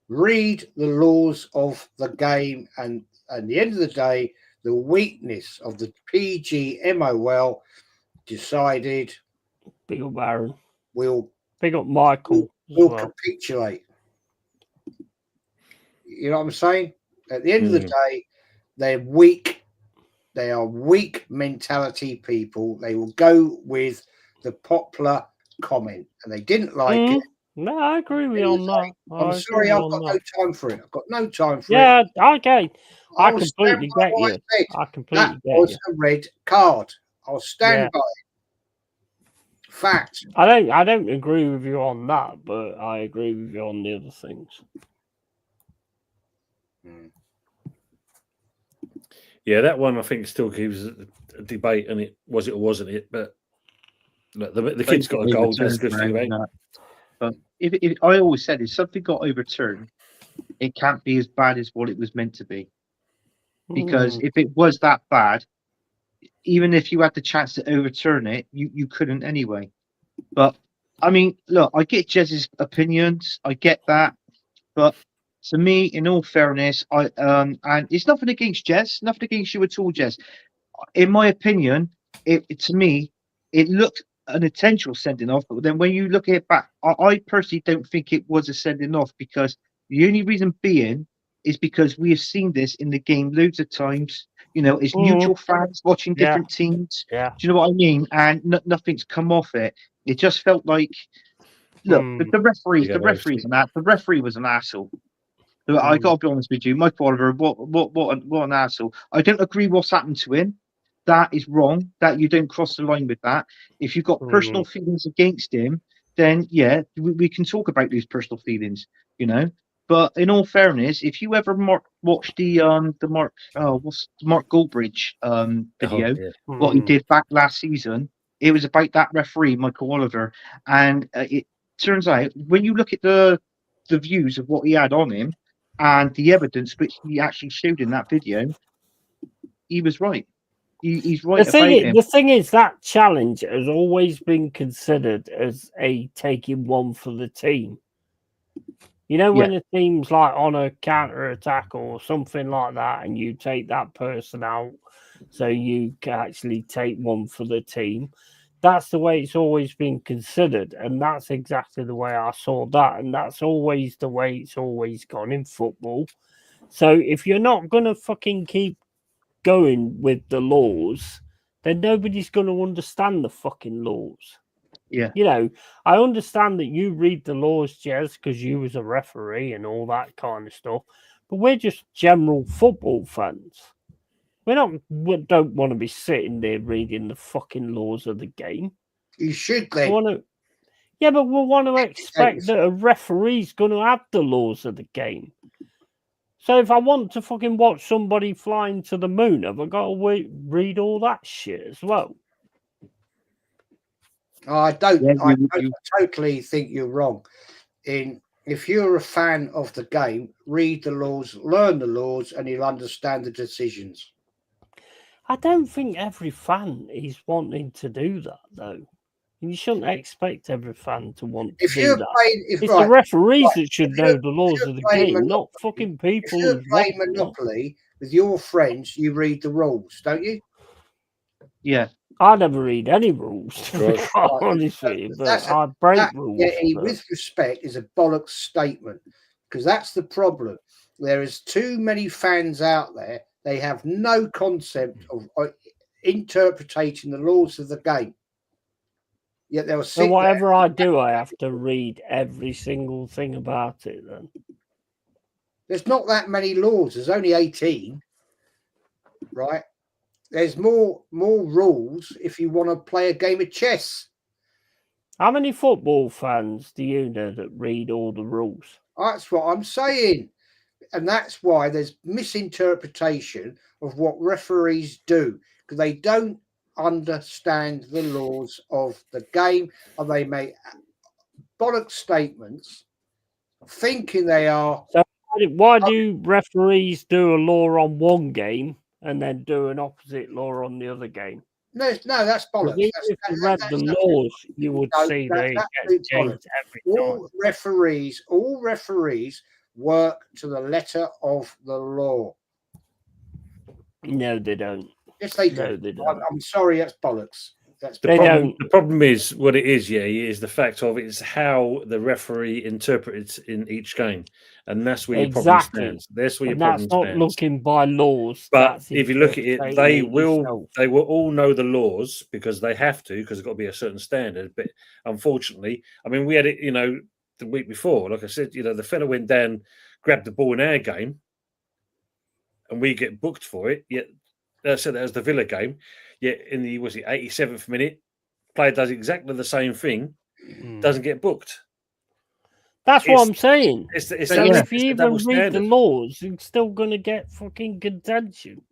read the laws of the game, and at the end of the day, the weakness of the PGMOL decided Big up Aaron. will Big up Michael as will well. capitulate. You know what I'm saying? At the end of the day, they're weak. They are weak mentality people. They will go with the popular comment, and they didn't like it. No, I agree with you on that. I'm sorry, I've got no time for it. I've got no time for it. Yeah, okay. I will completely stand by get what you. I said. I completely That get was you. a red card. I'll stand by it. Fact. I don't agree with you on that, but I agree with you on the other things. Yeah, that one I think still gives a debate, and it was it or wasn't it? But look, the kid's got a goal. That's good for you, mate. But if I always said if something got overturned, it can't be as bad as what it was meant to be. Because if it was that bad, even if you had the chance to overturn it, you couldn't anyway. But I mean, look, I get Jez's opinions, I get that, but to me, in all fairness, and it's nothing against Jez, nothing against you at all, Jez. In my opinion, it to me, it looked an intentional sending off, but then when you look at it back, I personally don't think it was a sending off, because the only reason being is because we have seen this in the game loads of times. You know, it's neutral fans watching different teams. Yeah. Do you know what I mean? And nothing's come off it. It just felt like, look, the referee was an asshole. I gotta be honest with you, Mike Oliver. What an asshole! I don't agree what's happened to him. That is wrong. That you don't cross the line with that. If you've got personal feelings against him, then yeah, we can talk about these personal feelings. You know. But in all fairness, if you ever watched the Mark Goldbridge video, what he did back last season, it was about that referee, Michael Oliver, and it turns out when you look at the views of what he had on him and the evidence which he actually showed in that video, he was right. He's right about him. The thing is, that challenge has always been considered as a taking one for the team. You know, when a team's like on a counter attack or something like that, and you take that person out, so you can actually take one for the team. That's the way it's always been considered, and that's exactly the way I saw that, and that's always the way it's always gone in football. So if you're not gonna fucking keep going with the laws, then nobody's gonna understand the fucking laws. Yeah. You know, I understand that you read the laws, Jez, because you was a referee and all that kind of stuff. But we're just general football fans. We don't want to be sitting there reading the fucking laws of the game. You should then. Yeah, but we want to expect that a referee's going to have the laws of the game. So if I want to fucking watch somebody flying to the moon, have I got to read all that shit as well? I totally think you're wrong. If you're a fan of the game, read the laws, learn the laws, and you'll understand the decisions. I don't think every fan is wanting to do that, though. You shouldn't expect every fan to want to do that. It's the referees that should know the laws of the game, not fucking people. If you're playing Monopoly with your friends, you read the rules, don't you? Yeah. I never read any rules, to be quite honest with you, but I break rules. With respect, is a bollocks statement, because that's the problem. There is too many fans out there. They have no concept of interpreting the laws of the game. Yet they'll sit so whatever I do, I have to read every single thing about it then. There's not that many laws. There's only 18, right? There's more rules if you want to play a game of chess. How many football fans do you know that read all the rules? That's what I'm saying. And that's why there's misinterpretation of what referees do, because they don't understand the laws of the game, and they make bollocks statements thinking they are. So why do referees do a law on one game and then do an opposite law on the other game? No, that's bollocks. Even if you read the laws, you would see they get absolute changed every time. All referees work to the letter of the law. No, they don't. Yes, they do. No, they don't. I'm sorry, that's bollocks. That's They don't. The problem is what it is, is the fact of it's how the referee interprets in each game, and that's where your problem Exactly. stands. That's where your And problem that's not stands. looking by laws. But That's if you look at it, interpreting yourself. they will all know the laws because they have to, because it's got to be a certain standard. But unfortunately, I mean, we had it, the week before. Like I said, the fella went down, grabbed the ball in our game, and we get booked for it. Yet, so that was the Villa game. Yet in the 87th minute, player does exactly the same thing, doesn't get booked. That's what I'm saying. So if you even read the laws, you're still going to get fucking contention.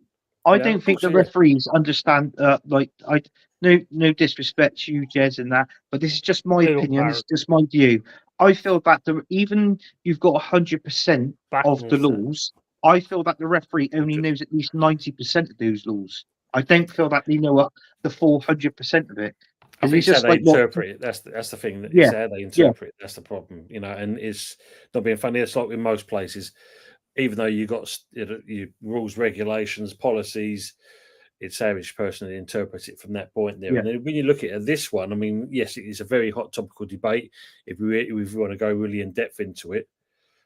I don't think the referees understand. No disrespect to you, Jez, and that, but this is just my opinion. This is just my view. I feel that even you've got 100% of the laws, I feel that the referee only knows at least 90% of those laws. I don't feel that they know the full 100% of it. I think it's how they interpret it. That's the thing. It's how they interpret it. That's the problem, and it's not being funny. It's like in most places, even though you got your rules, regulations, policies, it's how each person interprets it from that point there. And then when you look at this one, I mean, yes, it is a very hot topical debate. If we want to go really in depth into it,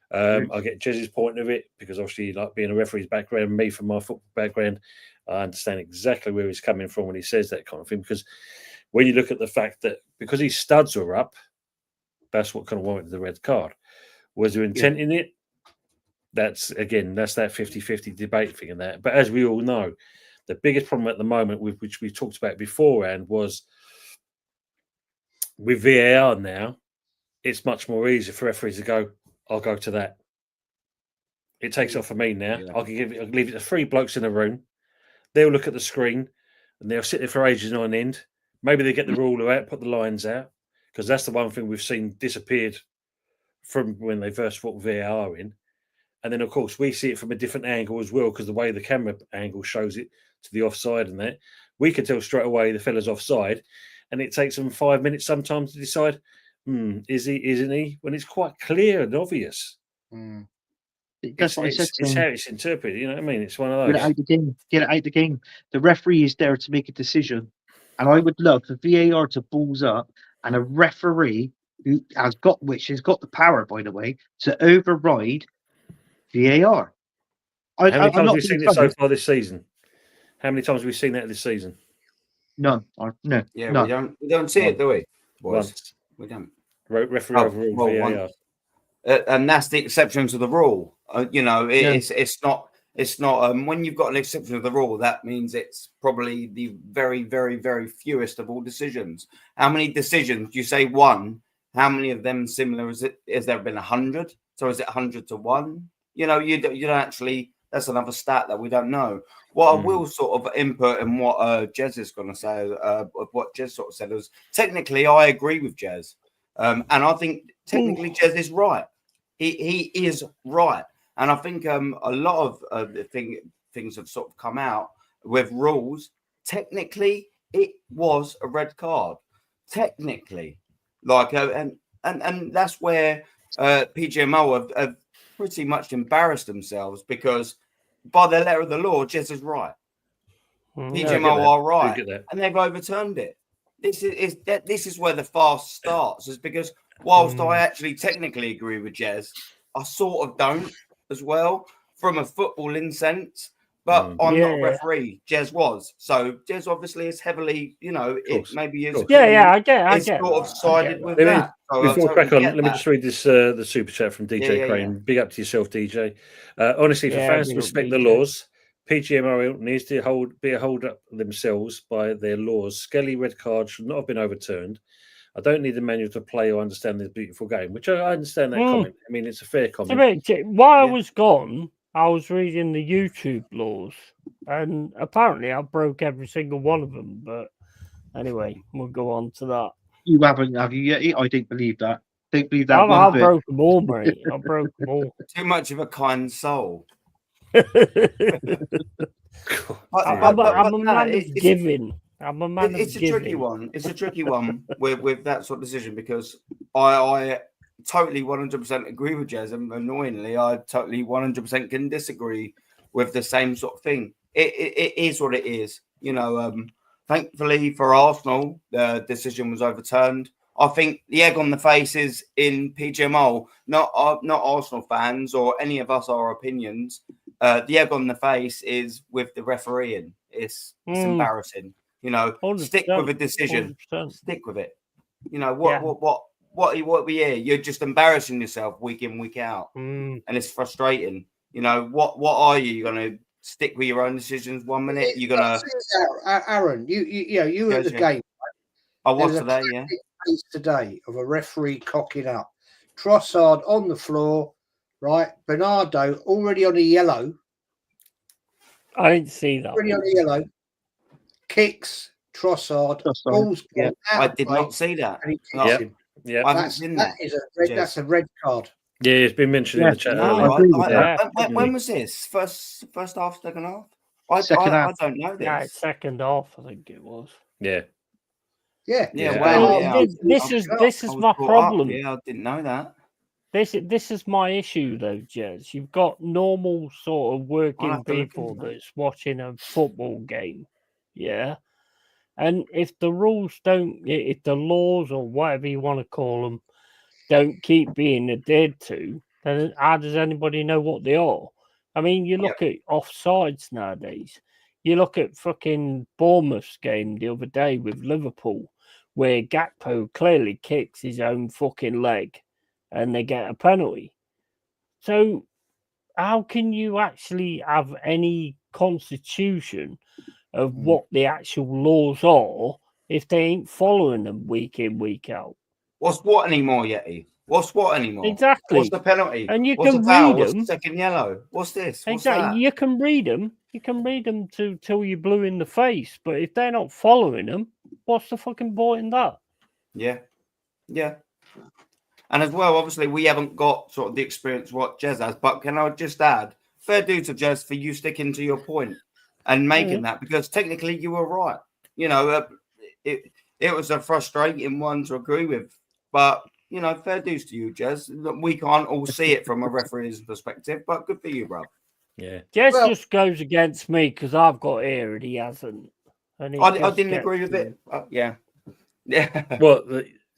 I get Jez's point of it because obviously, like being a referee's background, me from my football background, I understand exactly where he's coming from when he says that kind of thing. Because when you look at the fact that because his studs were up, that's what kind of warranted the red card. Was there intent in it? That's that 50-50 debate thing and that. But as we all know, the biggest problem at the moment, which we talked about beforehand, was with VAR now, it's much more easy for referees to go, I'll go to that. It takes off for me now. I'll leave it to 3 blokes in a room. They'll look at the screen and they'll sit there for ages on end. Maybe they get the ruler out, put the lines out, because that's the one thing we've seen disappeared from when they first put VAR in. And then, of course, we see it from a different angle as well, because the way the camera angle shows it to the offside and that, we can tell straight away the fella's offside, and it takes them 5 minutes sometimes to decide, is he, isn't he? When it's quite clear and obvious. That's what I said. It's how it's interpreted. You know what I mean? It's one of those. Get it out the game. Get it out the game. The referee is there to make a decision, and I would love for VAR to balls up and a referee who has got the power, by the way, to override VAR. How many times have we seen it so far this season? How many times have we seen that this season? None. No. Yeah, none. we don't see it, do we? Once. We don't. Referee overruled VAR. And that's the exception to the rule. It's not. When you've got an exception of the rule, that means it's probably the very, very, very fewest of all decisions. How many decisions? You say one. How many of them similar is it? Has there been 100? So is it 100 to 1? You don't actually. That's another stat that we don't know. What I will sort of input in what Jez is going to say, what Jez sort of said was technically I agree with Jez, and I think technically Jez is right. He is right, and I think a lot of the things have sort of come out with rules. Technically, it was a red card. Technically, and that's where PGMO have pretty much embarrassed themselves because by the letter of the law, Jez is right. PGMO are right, and they've overturned it. This is where the fast starts, is because whilst I actually technically agree with Jez, I sort of don't as well from a footballing sense. But I'm not a referee. Jez was, so Jez obviously is heavily, maybe is. I get. Sort of sided with that. So before crack on, let me just read this the super chat from DJ Crane. Yeah. Big up to yourself, DJ. Honestly, for fans to respect the laws, PGMO needs to hold up themselves by their laws. Skelly red card should not have been overturned. I don't need the manual to play or understand this beautiful game, which I understand that comment. I mean, it's a fair comment. While I was gone, I was reading the YouTube laws, and apparently I broke every single one of them. But anyway, we'll go on to that. You haven't, have you yet? I don't believe that. Don't believe that. I broke them all, mate. I broke them all. Too much of a kind soul. I'm a man of giving. I'm a man It's of a tricky giving. one. It's a tricky one with that sort of decision because I totally 100% agree with Jez, and annoyingly, I totally 100% can disagree with the same sort of thing. It is what it is. You know, thankfully for Arsenal, the decision was overturned. I think the egg on the face is in PGMO, not Arsenal fans or any of us, our opinions. The egg on the face is with the refereeing. It's embarrassing. You know, 100%, stick with a decision. 100%. Stick with it. You know what we hear. You're just embarrassing yourself week in, week out, and it's frustrating. You know what are you going to stick with your own decisions? 1 minute you're going to. Aaron, you were at the game. I was There's today. Yeah. Case today of a referee cocking up. Trossard on the floor, right? Bernardo already on a yellow. I didn't see that. Already on a yellow. Kicks Trossard. Balls yeah. I did not see that. And he kicks him. Yeah, I haven't seen that. That's a red card. Yeah, it's been mentioned in the chat No, earlier. when was this? First half, second half? I don't know this. Yeah, second half, I think it was. Yeah. Yeah. Wow. This is my problem. Yeah, I didn't know that. This is my issue though, Jez. You've got normal sort of working people that's watching a football game, yeah. And if the rules if the laws or whatever you want to call them, don't keep being adhered to, then how does anybody know what they are? I mean, you look at offsides nowadays. You look at fucking Bournemouth's game the other day with Liverpool, where Gakpo clearly kicks his own fucking leg and they get a penalty. So how can you actually have any constitution of what the actual laws are if they ain't following them week in, week out? What's what anymore, Yeti? What's what anymore? Exactly. What's the penalty? And you what's can the foul? read What's them. the second yellow? What's this? What's Exactly. that? You can read them. You can read them till you're blue in the face. But if they're not following them, what's the fucking point in that? Yeah. And as well, obviously, we haven't got sort of the experience what Jez has. But can I just add, fair due to Jez for you sticking to your point and making that, because technically you were right. You know, it was a frustrating one to agree with, but you know, fair dues to you, Jez. We can't all see it from a referee's perspective, but good for you, bro. Yeah, Jez just goes against me because I've got hair and he hasn't. And I didn't agree with it. Yeah. What?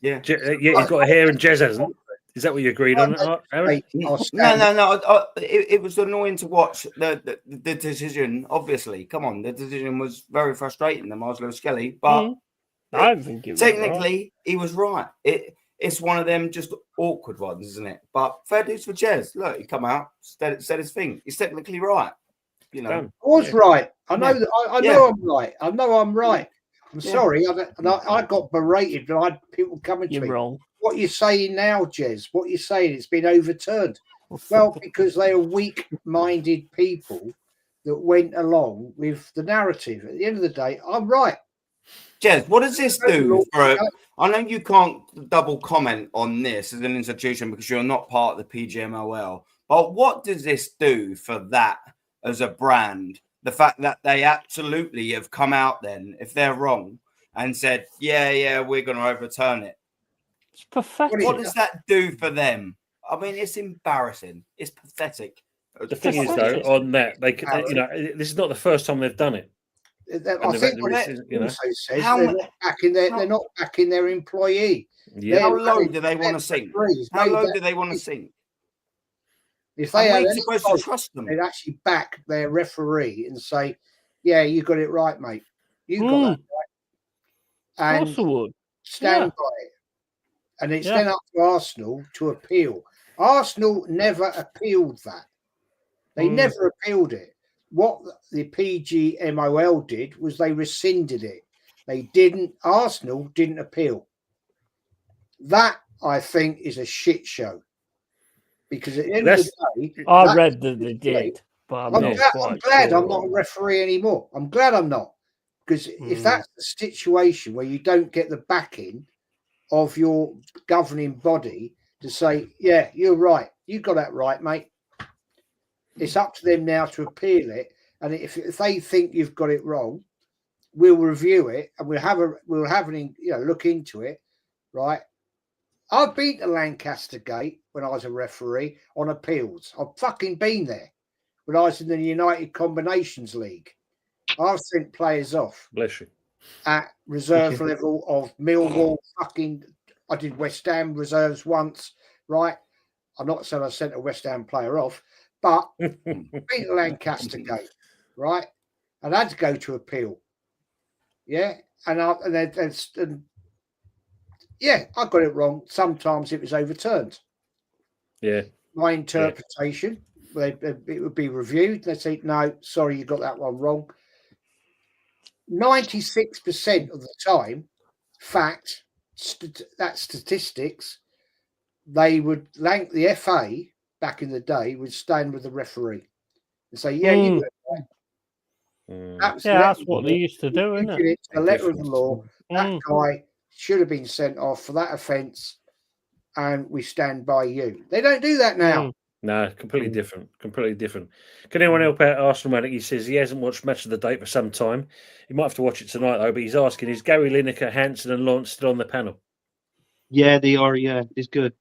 Yeah. You've got a hair and Jez hasn't. Is that what you agreed on, Aaron? No. It was annoying to watch the decision. Obviously, come on, the decision was very frustrating. The Maslow Skelly, but I don't think it was technically he was right. It's one of them just awkward ones, isn't it? But fair dues for Jez. Look, he come out, said his thing. He's technically right. You know, I was right. I know that. I know I'm right. I know I'm right. I'm sorry. I got berated, but I had people coming to me. Wrong. What you're saying now, Jez? What you're saying? It's been overturned. Well, because they are weak-minded people that went along with the narrative. At the end of the day, I'm right. Jez, what does this do for I know you can't double comment on this as an institution because you're not part of the PGMOL, but what does this do for that as a brand? The fact that they absolutely have come out then, if they're wrong, and said, yeah, we're going to overturn it. It's pathetic. What does that do for them? I mean, it's embarrassing. It's pathetic. The thing is, though, on that, they you know, this is not the first time they've done it. I think what it also says they're not backing their employee. Yeah. How low do they want to sink? How low do they want to sink? If they had any supposed to trust them, they'd actually back their referee and say, "Yeah, you got it right, mate. You got that right." And stand by it. And it's then up to Arsenal to appeal. Arsenal never appealed that. They never appealed it. What the PGMOL did was they rescinded it. Arsenal didn't appeal. That, I think, is a shit show. Because at the end of the day... I read that they did. But I'm glad I'm not a referee anymore. I'm glad I'm not. Because if that's the situation where you don't get the backing of your governing body to say, yeah, you're right. You got that right, mate. It's up to them now to appeal it. And if they think you've got it wrong, we'll review it and we'll have an look into it, right? I've been to Lancaster Gate when I was a referee on appeals. I've fucking been there when I was in the United Combinations League. I've sent players off. Bless you. At reserve level of Millwall. I did West Ham reserves once, right? I'm not saying I sent a West Ham player off, but beat Lancaster Gate, right? And I had to go to appeal. Yeah, and yeah, I got it wrong. Sometimes it was overturned. Yeah. My interpretation, it would be reviewed. They say, no, sorry, you got that one wrong. 96% of the time, statistics, they would the FA back in the day would stand with the referee and say, yeah, you got it right. That's what they used to do, isn't it? It's the letter of the law. That guy should have been sent off for that offence, and we stand by you. They don't do that now. No, completely different. Completely different. Can anyone help out Arsenal Manic? He says he hasn't watched Match of the Day for some time. He might have to watch it tonight, though, but he's asking, is Gary Lineker, Hansen and Lawrence still on the panel? Yeah, they are. Yeah, it's good.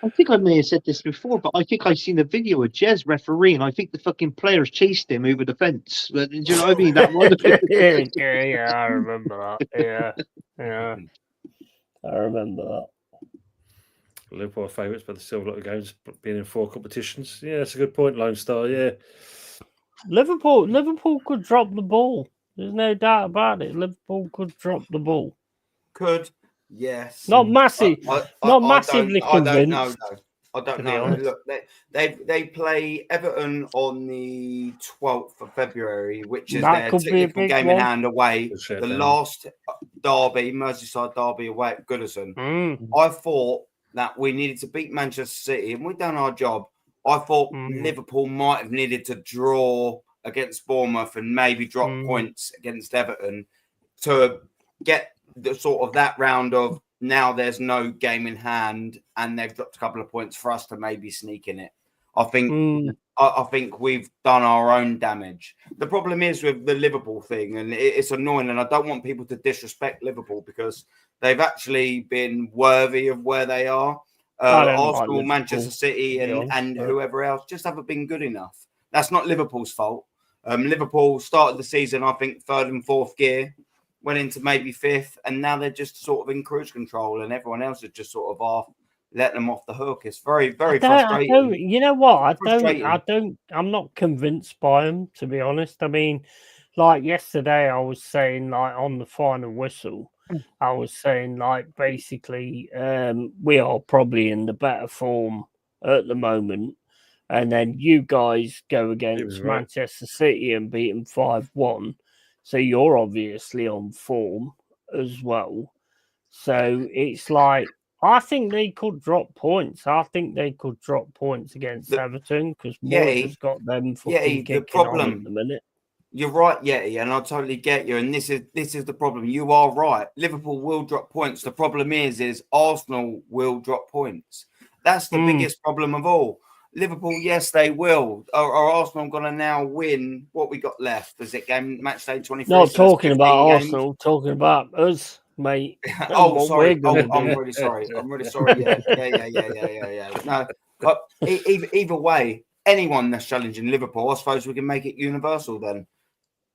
I think I may have said this before, but I think I've seen a video of Jez refereeing. I think the fucking players chased him over the fence. Do you know what I mean? That one. Yeah, I remember that. Yeah. I remember that. Liverpool are favourites, but there's still a lot of games being in 4 competitions. Yeah, that's a good point, Lone Star. Yeah. Liverpool could drop the ball. There's no doubt about it. Liverpool could drop the ball. Could, yes. Not massive. Not massively convinced. I don't know. Look, they play Everton on the 12th of February, which is their technical game in hand away. The last derby, Merseyside derby away at Goodison. I thought that we needed to beat Manchester City, and we've done our job. I thought Liverpool might have needed to draw against Bournemouth and maybe drop points against Everton to get the sort of that round of now there's no game in hand and they've dropped a couple of points for us to maybe sneak in it. I think I think we've done our own damage. The problem is with the Liverpool thing, and it's annoying, and I don't want people to disrespect Liverpool because they've actually been worthy of where they are. Arsenal, like Manchester City and whoever else just haven't been good enough. That's not Liverpool's fault. Liverpool started the season, I think, 3rd and 4th gear, went into maybe 5th, and now they're just sort of in cruise control, and everyone else is just sort of letting them off the hook. It's very, very frustrating. You know what? I'm not convinced by them, to be honest. I mean, like yesterday, I was saying, like on the final whistle, I was saying, like, basically, we are probably in the better form at the moment. And then you guys go against Manchester City and beat them 5-1. So you're obviously on form as well. So it's like, I think they could drop points. I think they could drop points against Everton because Moyes has got them fucking kicking on at the minute. You're right, Yeti, and I totally get you. And this is the problem. You are right. Liverpool will drop points. The problem is Arsenal will drop points. That's the biggest problem of all. Liverpool, yes, they will. Are Arsenal going to now win what we got left? Is it match day 23? Not talking about Arsenal, talking about us, mate. Sorry. I'm really sorry. I'm really sorry. Yeah. No, but either way, anyone that's challenging Liverpool, I suppose we can make it universal then.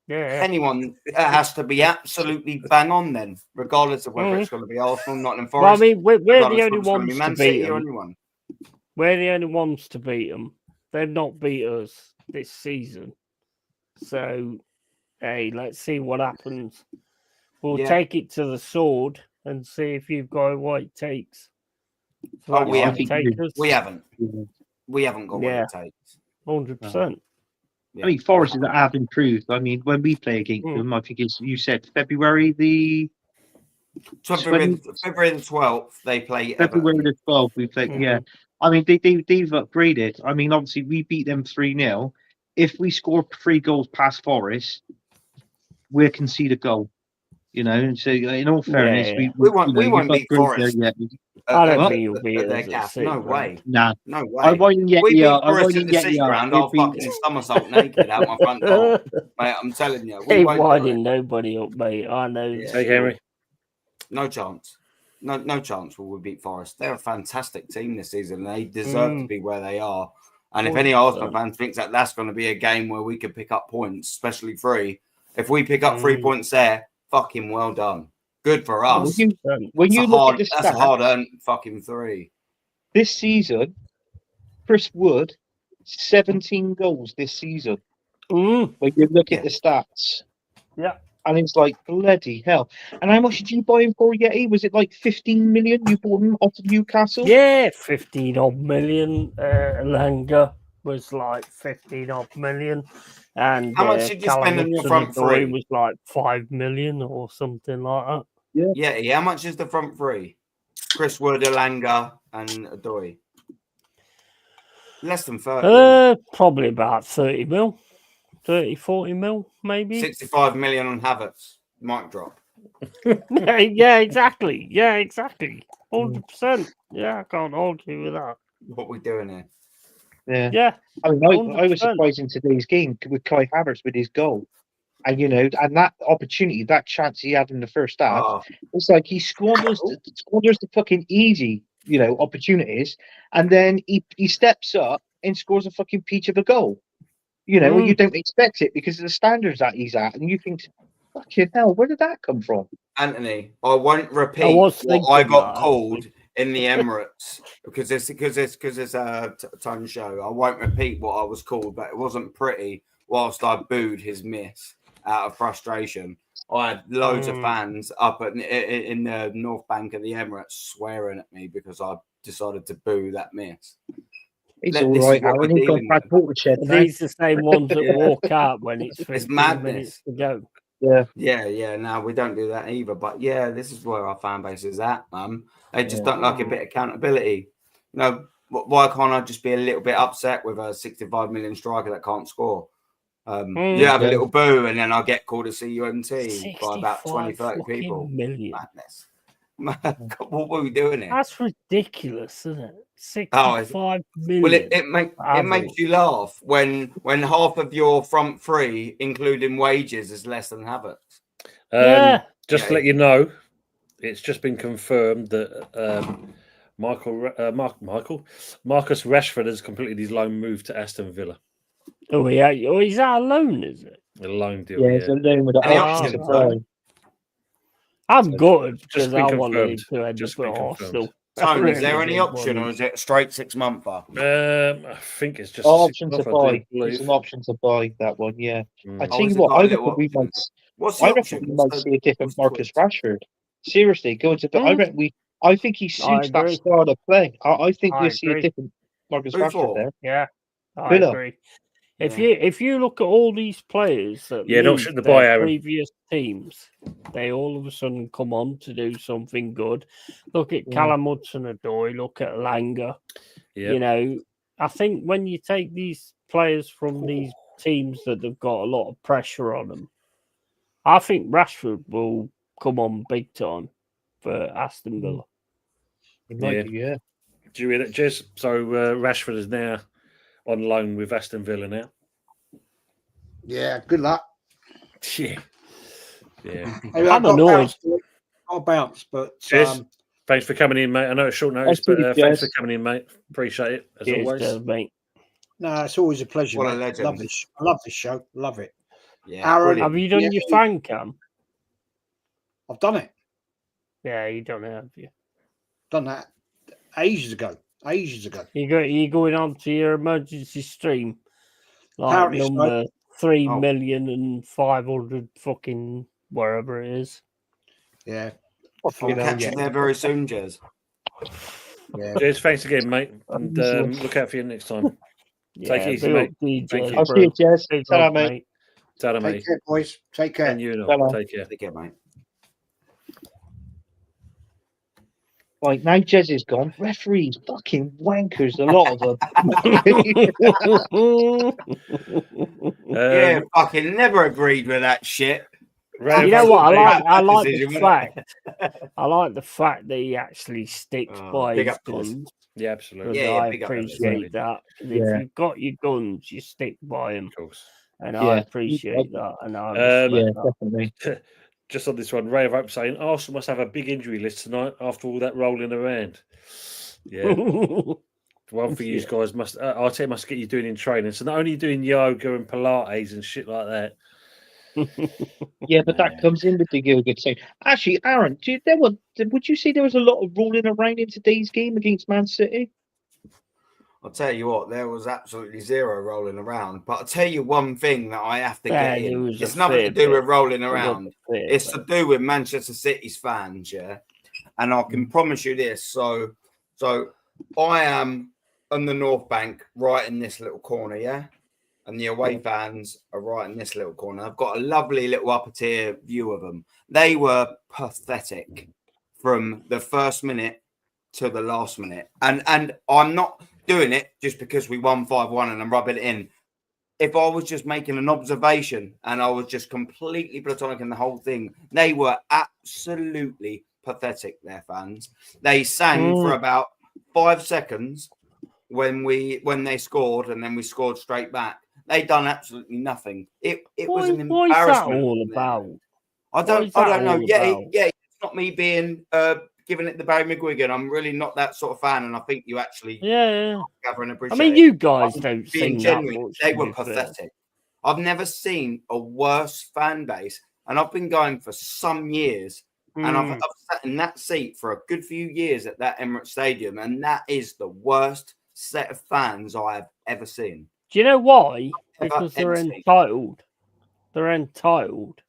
Yeah. Anyone has to be absolutely bang on then, regardless of whether it's going to be Arsenal, Nottingham Forest. Well, I mean, we're the only ones to beat them. Anyone. We're the only ones to beat them. They've not beat us this season. So, hey, let's see what happens. We'll take it to the sword and see if you've got what it takes. We haven't got what it takes. 100%. I mean, Forest have improved. I mean, when we play against them, I think it's, you said February the 12th, they play February the 12th, we play, yeah. I mean, they've upgraded. I mean, obviously, we beat them 3-0. If we score 3 goals past Forest, we'll concede a goal. You know, so in all fairness, we won't beat Forest. I don't Well, think you'll be at their as a gaff. City No ground. way. Nah, No I way. won't yet We beat you. I Forest won't at the yet City you. ground. I'll fucking somersault naked out my front door. Mate, I'm telling you, we Ain't won't do winding it. nobody up, mate. I know. Yeah. Hey, Henry. No chance. No chance will we beat Forest. They're a fantastic team this season. They deserve to be where they are. And if any 100%. Arsenal fans thinks that that's going to be a game where we could pick up points, especially 3, if we pick up 3 points there, fucking well done. Good for us. When you look at the That's a stats, hard-earned fucking 3. this season, Chris Wood, 17 goals this season. When you look at the stats. Yeah. And it's like, bloody hell. And how much did you buy him for, Yeti? Was it like 15 million you bought him off of Newcastle? Yeah, 15 odd million. Langa was like 15 odd million. And How much did you spend on your front three? Was like 5 million or something like that. Yeah, how much is the front 3? Chris Wood, Alanga, and Adoy. Less than 30. Probably about 30 mil. 30, 40 mil, maybe. 65 million on Havertz. Mic drop. Yeah, exactly. 100%. Yeah, I can't argue with that. What we doing here? Yeah. I mean, I was 100%. surprised in today's game with Kai Havertz with his goal. And, you know, and that opportunity, that chance he had in the first half, it's like he squanders the fucking easy, you know, opportunities. And then he steps up and scores a fucking peach of a goal. You know, when you don't expect it because of the standards that he's at. And you think, fucking hell, where did that come from? Anthony, I won't repeat what I got called in the Emirates because it's a tone show. I won't repeat what I was called, but it wasn't pretty. Whilst I booed his miss out of frustration, I had loads of fans up in the North Bank of the Emirates swearing at me because I decided to boo that miss. It's all right, Aaron. He's got bad watershed. These the same ones that walk out when it's 15 minutes to go. Yeah. No, we don't do that either. But yeah, this is where our fan base is at, They just don't like a bit of accountability. You know, why can't I just be a little bit upset with a 65 million striker that can't score? You have a little boo, and then I get called a CUMT by about 20, 30 people. Madness. What were we doing here? That's ridiculous, isn't it? 65 million. Well, it makes you laugh when half of your front 3, including wages, is less than Havertz. Just to let you know, it's just been confirmed that Marcus Rashford has completed his loan move to Aston Villa. Oh, yeah. Oh, is that a loan, is it? A loan deal. Yeah, it's a loan with Any options options, to buy. I'm good just because been I wanted confirmed. to end Just up at been Arsenal. Tone, is there any option, or is it a straight 6-monther? I think it's just Option to I buy. believe. It's an option to buy, that one, yeah. I Oh, tell you has it what, got a I little reckon we option? might. What's the I reckon option? we might see a different what's the Marcus twist? Rashford. Seriously, going to. I reckon I think he suits that agree. style of play. I think I we'll see a agree. different Marcus Who Rashford for? there. Yeah, I Villa. agree. If you look at all these players that Yeah, don't leave shoot the their boy, Aaron. previous teams, they all of a sudden come on to do something good. Look at Callum Hudson-Odoi, look at Langer. Yeah. You know, I think when you take these players from these teams that have got a lot of pressure on them, I think Rashford will come on big time for Aston Villa. He might do, yeah. Do you read it, Jez? So Rashford is now on loan with Aston Villa now. Yeah, good luck. Yeah. Anyway, I'm annoyed. I'll bounce, but Cheers. Thanks for coming in, mate. I know it's short notice, but thanks for coming in, mate. Appreciate it as always. Mate. No, it's always a pleasure. What a mate. legend. I love this show. Love it. Yeah, Aaron, Have you done your fan cam? I've done it. Yeah, you don't have you. Done that ages ago. You going on to your emergency stream, like Apparently so. number 3,500,000 fucking wherever it is. Yeah. We'll catch you there very soon, Jez. Yeah. Cheers, thanks again, mate. And look out for you next time. Take it easy, mate. Thank you. I'll see you, Jez. Ta-ra, mate. mate. Ta-ra, Take mate. care, boys. Take care. And you know, Ta-ra. take care. Take care, mate. Right, now Jez is gone. Referees, fucking wankers, a lot of them. Yeah, fucking never agreed with that shit. You know what? I like the decision, fact. I like the fact that he actually sticks by big his up, Chris. guns. Yeah, absolutely. Because Yeah, I big up, Ellis. appreciate that. 'Cause if Yeah. you've got your guns, you stick by them, Of course. and Yeah. I appreciate that, and I respect Yeah, that. definitely. Just on this one, Ray of Hope saying Arsenal must have a big injury list tonight after all that rolling around. Yeah. One thing you Yeah. guys must, Arteta must get you doing in training. So not only doing yoga and Pilates and shit like that. Yeah, but that comes in with the yoga too. Actually, Aaron, would you say there was a lot of rolling around in today's game against Man City? I'll tell you what, there was absolutely zero rolling around. But I'll tell you one thing that I have to Yeah, get there in. was a It's nothing to fair do bit. with rolling There was a around. fair It's to bit. do with Manchester City's fans, yeah. And I can promise you this. So I am on the North Bank, right in this little corner, yeah. And the away fans are right in this little corner. I've got a lovely little upper tier view of them. They were pathetic from the first minute to the last minute. And I'm not doing it just because we won 5-1 and I'm rubbing it in. If I was just making an observation and I was just completely platonic in the whole thing, they were absolutely pathetic, their fans. They sang for about 5 seconds when they scored, and then we scored straight back. They done absolutely nothing. It was an What is that embarrassment. all about? I don't know. all Yeah, about? it's not me being giving it the Barry McGuigan. I'm really not that sort of fan, and I think you actually Yeah. gather and I appreciate. mean, it. you guys don't Being sing that genuine, much. they to were be fair. pathetic. I've never seen a worse fan base, and I've been going for some years. And I've sat in that seat for a good few years at that Emirates Stadium, and that is the worst set of fans I have ever seen. Do you know why? Ever, Because they're ever seen. entitled. They're entitled.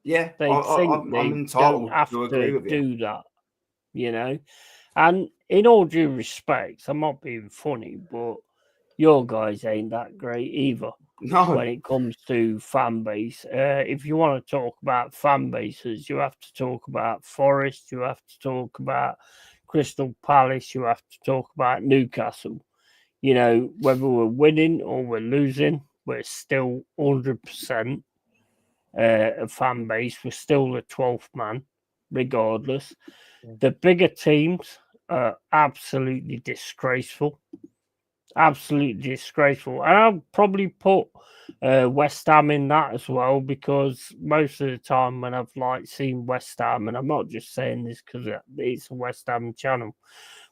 Yeah, They think I'm they entitled don't have to agree with you. do that, you know. And in all due respect, I'm not being funny, but your guys ain't that great either. No, When it comes to fan base, if you want to talk about fan bases, you have to talk about Forest, you have to talk about Crystal Palace, you have to talk about Newcastle. You know, whether we're winning or we're losing, we're still 100% a fan base. We're still the 12th man, regardless. The bigger teams are absolutely disgraceful. Absolutely disgraceful. And I'll probably put West Ham in that as well, because most of the time when I've seen West Ham, and I'm not just saying this because it's a West Ham channel,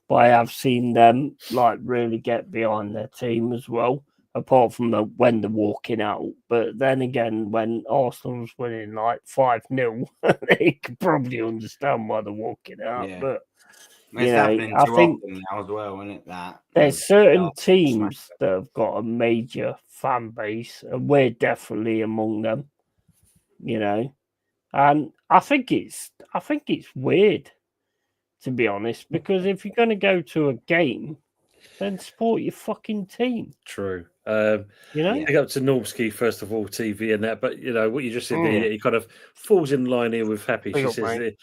but I have seen them really get behind their team as well, apart from when they're walking out. But then again, when Arsenal's winning 5-0, they could probably understand why they're walking out. Yeah. But it's happening I too think often now as well, isn't it? That there's certain teams that have got a major fan base, and we're definitely among them. You know, and I think it's weird, to be honest, because if you're going to go to a game, then support your fucking team. True. You know, Big up to Normski, first of all, TV and that. But, what you just said there, he kind of falls in line here with Happy. Big She up, says, mate.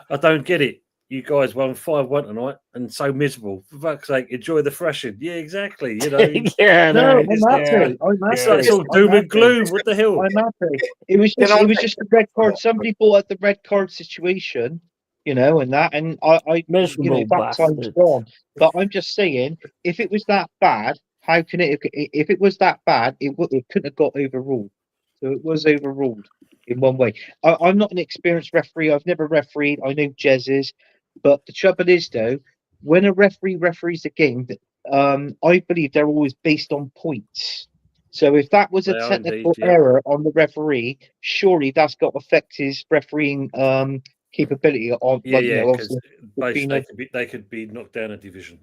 I don't get it. You guys won 5-1 tonight and so miserable. For fuck's sake, enjoy the thrashing. Yeah, exactly. yeah, No, no, I'm happy. It's like it's all doom and gloom. What the hell? I'm happy. It was just a red card. Somebody brought up the red card situation, and that, and I miserable that time's bastards. gone. But I'm just saying, if it was that bad, how can it? If it was that bad, it couldn't have got overruled. So it was overruled in one way. I'm not an experienced referee. I've never refereed. I know Jez is, but the trouble is though, when a referee referees a game, I believe they're always based on points. So if that was a They are technical indeed, yeah. error on the referee, surely that's got to affect his refereeing capability. Because obviously, they could be knocked down a division.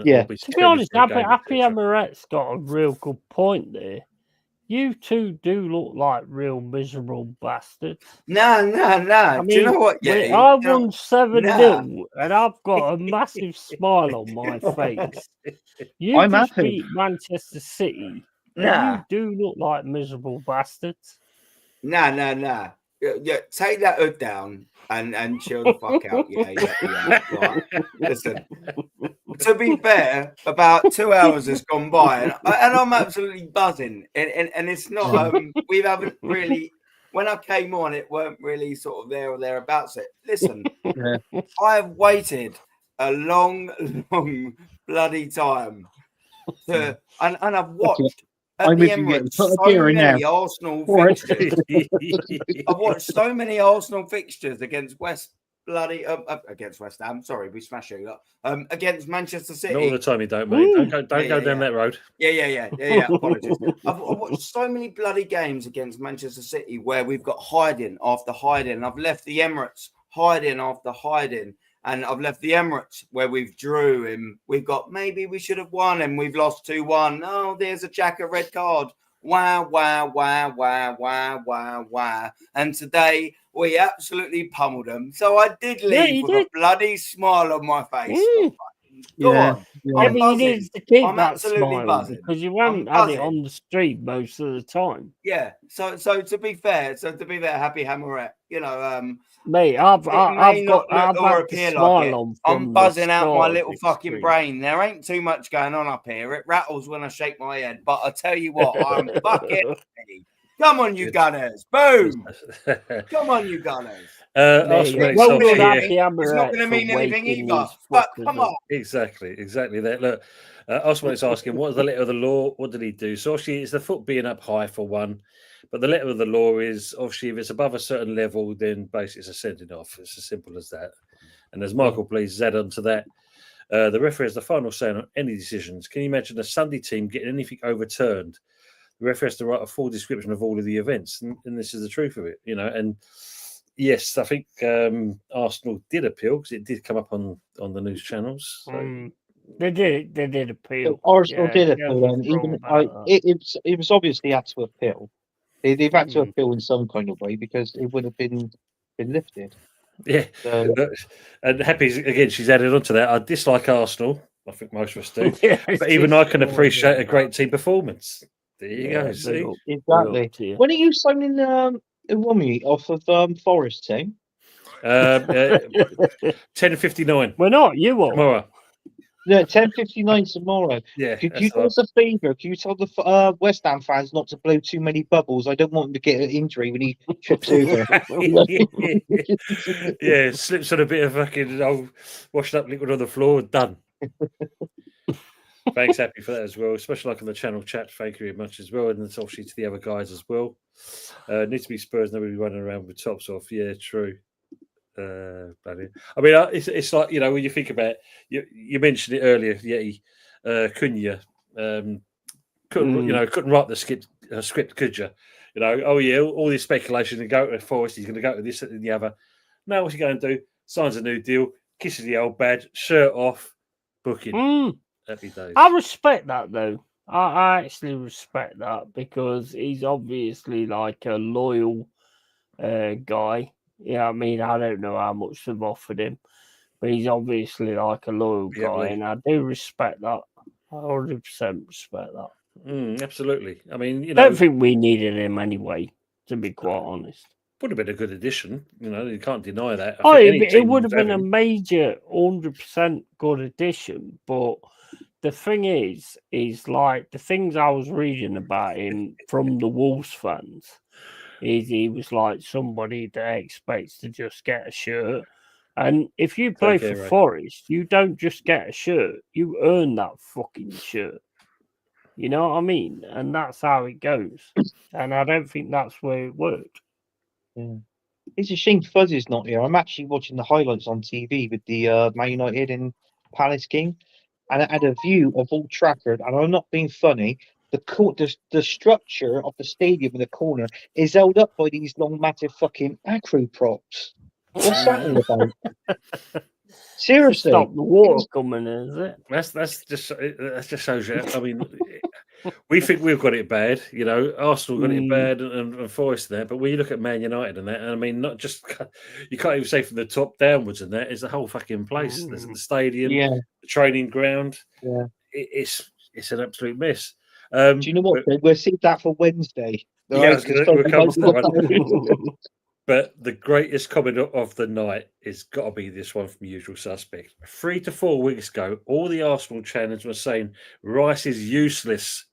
Yeah. To be honest, Happy Emirates got a real good point there. You two do look like real miserable bastards. No. I mean, do you know what? Yeah, I won 7-0, and I've got a massive smile on my face. You I'm just happy. beat Manchester City, and you do look like miserable bastards. No. Yeah, take that hood down and chill the fuck out. Yeah. Right. Listen, to be fair, about 2 hours has gone by, and I'm absolutely buzzing. And it's not. We haven't really. when I came on, it weren't really sort of there or thereabouts. It. Listen, Yeah. I've waited a long, long bloody time to, and I've watched at I'm the with you, yeah. Emirates Put a so beer in many now. Arsenal Or- fixtures. I've watched so many Arsenal fixtures against against West Ham. Sorry, we smashed it up. Against Manchester City. Not all the time, you don't, mate. Don't go down that road. Yeah. Apologies. I've watched so many bloody games against Manchester City where we've got hiding after hiding. I've left the Emirates hiding after hiding. And I've left the Emirates where we've drew and we've got maybe we should have won and we've lost 2-1. Oh, there's a Jack, red card. Wow. And today we absolutely pummeled them. So I did leave with a bloody smile on my face. Go on. Yeah, I'm but buzzing. you need to keep I'm that absolutely smile buzzing. because you haven't had it on the street most of the time. Yeah. So to be fair, Happy Hammerette, Mate, I've had the smile on. I'm buzzing out my little fucking brain. There ain't too much going on up here. It rattles when I shake my head, but I tell you what, I'm fucking happy. Come on, you Gunners! Boom! Come on, you Gunners! It's not going to mean anything either. But come on. Exactly that. Look, Osman's asking, what is the letter of the law? What did he do? So obviously, it's the foot being up high for one. But the letter of the law is obviously if it's above a certain level, then basically it's a sending off. It's as simple as that. And as Michael please add on to that, the referee has the final say on any decisions. Can you imagine a Sunday team getting anything overturned? The referee has to write a full description of all of the events, and this is the truth of it, And yes, I think Arsenal did appeal because it did come up on the news channels. So. They did appeal. Arsenal did appeal, and even it was obviously had to appeal. They've had to appeal in some kind of way because it would have been lifted. Yeah, so, and Happy's again. She's added on to that. I dislike Arsenal. I think most of us do, but even I can appreciate a great team performance. There you go. See exactly. When are you signing Iwami off of Forest team? 10:59. We're not. You are tomorrow. No, 10:59 tomorrow. Yeah. Could you do us a favour? Can you tell the West Ham fans not to blow too many bubbles? I don't want him to get an injury when he trips over. Yeah, slips on a bit of fucking old washed up liquid on the floor. Done. Thanks, Happy, for that as well. Especially like on the channel chat. Thank you very much as well. And it's obviously to the other guys as well. Needs to be Spurs. Nobody running around with tops off. Yeah, true. I mean, it's like when you think about it, you mentioned it earlier. Yeti Cunha couldn't write the script, could you? All this speculation to go to Forest. He's going to go to this and the other. No, what's he going to do? Signs a new deal, kisses the old badge, shirt off, booking. Happy days. I respect that though. I actually respect that because he's obviously like a loyal guy. Yeah, I mean, I don't know how much they've offered him, but he's obviously like a loyal guy, and I do respect that. I 100% respect that. Absolutely. I mean, don't think we needed him anyway, to be quite honest. Would have been a good addition. You can't deny that. It would have been a major 100% good addition, but the thing is like the things I was reading about him from the Wolves fans. He was like somebody that expects to just get a shirt. And if you play for Forest, you don't just get a shirt. You earn that fucking shirt. You know what I mean? And that's how it goes. And I don't think that's where it worked. Yeah. It's a shame Fuzzy's not here. I'm actually watching the highlights on TV with the Man United and Palace game. And I had a view of Old Trafford. And I'm not being funny. The structure of the stadium in the corner is held up by these long, massive fucking acro props. What's that all about? Seriously, stop the water coming, is it? That just shows you. I mean, we think we've got it bad. Arsenal got it bad and Forest there. But when you look at Man United and that, and I mean, not just you can't even say from the top downwards and that is the whole fucking place. There's the stadium, the training ground. Yeah, it's an absolute mess. Do you know what? We'll see that for Wednesday. We'll come to that. But the greatest comment of the night is got to be this one from Usual Suspect. 3 to 4 weeks ago, all the Arsenal channels were saying Rice is useless.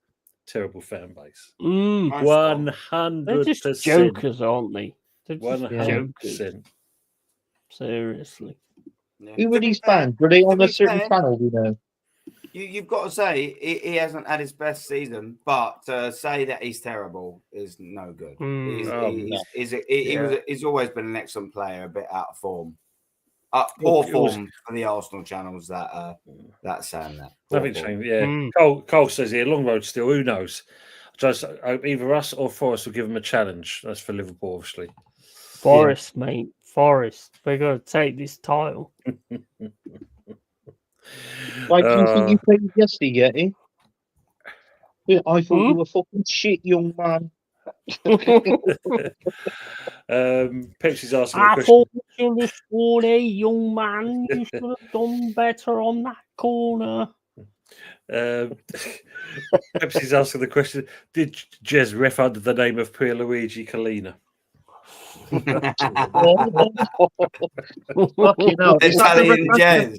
terrible fan base. Mm. Nice one. 100%. They're just jokers, aren't they? They're just 100%. jokers. Seriously. Yeah. Who To were be these fair- fans? Were they to on a be certain fair, channel? You know. You've got to say he hasn't had his best season, but to say that he's terrible is no good. He's always been an excellent player, a bit out of form. Poor form for the Arsenal channels that's saying that. Nothing changed. Yeah. Cole says here, long road still. Who knows? Just either us or Forest will give him a challenge. That's for Liverpool, obviously. Forest, mate. Forest. We're going to take this title. Like, do you think you played yesterday, Yeti? I thought you were fucking shit, young man. Pepsi's asking a I question. thought you should have scored, young man. You should have done better on that corner. Pepsi's asking the question: did Jez ref under the name of Pierluigi Collina? Fucking hell. Is that Italian Jez.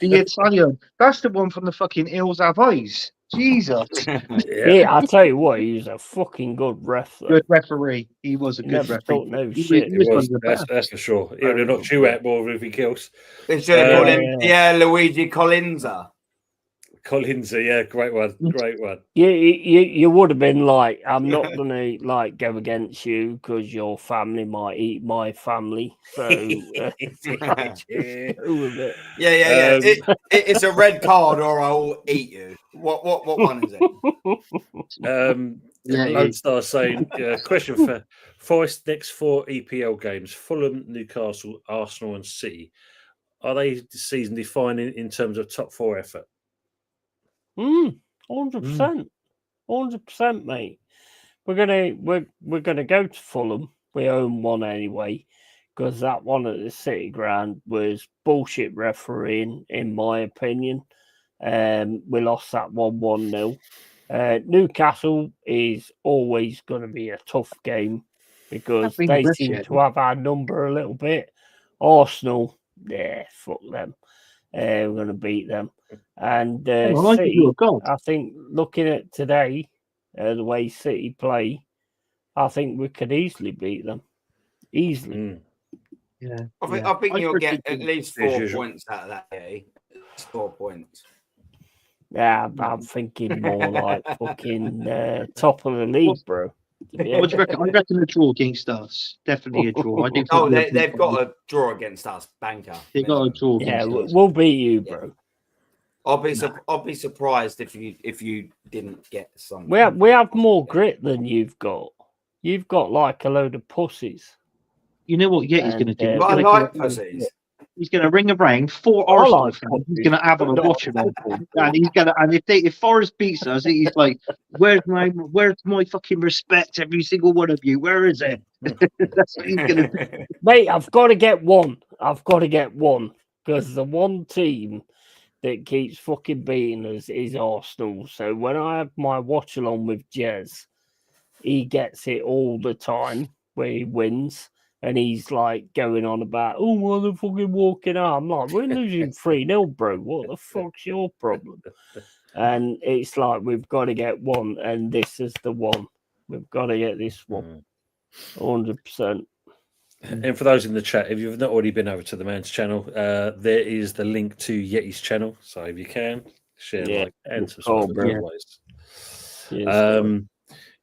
the Italian? That's the one from the fucking Hills Have Eyes. Jesus. Yeah, I tell you what, he was a fucking good ref. Though. Good referee. He was a He good never referee. thought no He shit. was one of the best. That's for sure. He would have knocked you out more than anything else. They should have called him Luigi Collinza. Collinza, yeah, great one. Great one. You would have been like, I'm not gonna like go against you because your family might eat my family. So It's a red card, or I'll eat you. What one is it? Lodestar saying, question for Forest next 4 EPL games: Fulham, Newcastle, Arsenal, and City. Are they season defining in terms of top 4 effort? 100%, 100%, mate. We're gonna go to Fulham. We own one anyway, because that one at the City Ground was bullshit refereeing, in my opinion. We lost that 1-0. Newcastle is always going to be a tough game because they seem to have our number a little bit. Arsenal, fuck them. We're going to beat them. And City, I think looking at today, the way City play, I think we could easily beat them. Easily. Yeah. I think you'll get at least 4 points out of that, eh? 4 points. Yeah, I'm thinking more like fucking top of the league, bro. What do you reckon? I reckon a draw against us. Definitely a draw. I do. They've got a draw against us, banker. They got a draw against us. We'll beat you, bro. I'll be surprised if you didn't get something. We have more grit than you've got. You've got like a load of pussies. You know what Yeti's going to do? I like pussies. He's going to ring around 4 Arsenal fans. He's going to have on a watching on, and he's going to. And if Forest beats us, he's like, "Where's my fucking respect? Every single one of you. Where is it?" That's what he's going to do. Mate, I've got to get one. Because the one team that keeps fucking beating us is Arsenal. So when I have my watch along with Jez, he gets it all the time where he wins. And he's like going on about, oh, well, they're fucking walking out. I'm like, we're losing 3-0, bro. What the fuck's your problem? And it's like, we've got to get one. And this is the one. We've got to get this one. 100%. And for those in the chat, if you've not already been over to the man's channel, there is the link to Yeti's channel. So if you can, share, like, and subscribe always.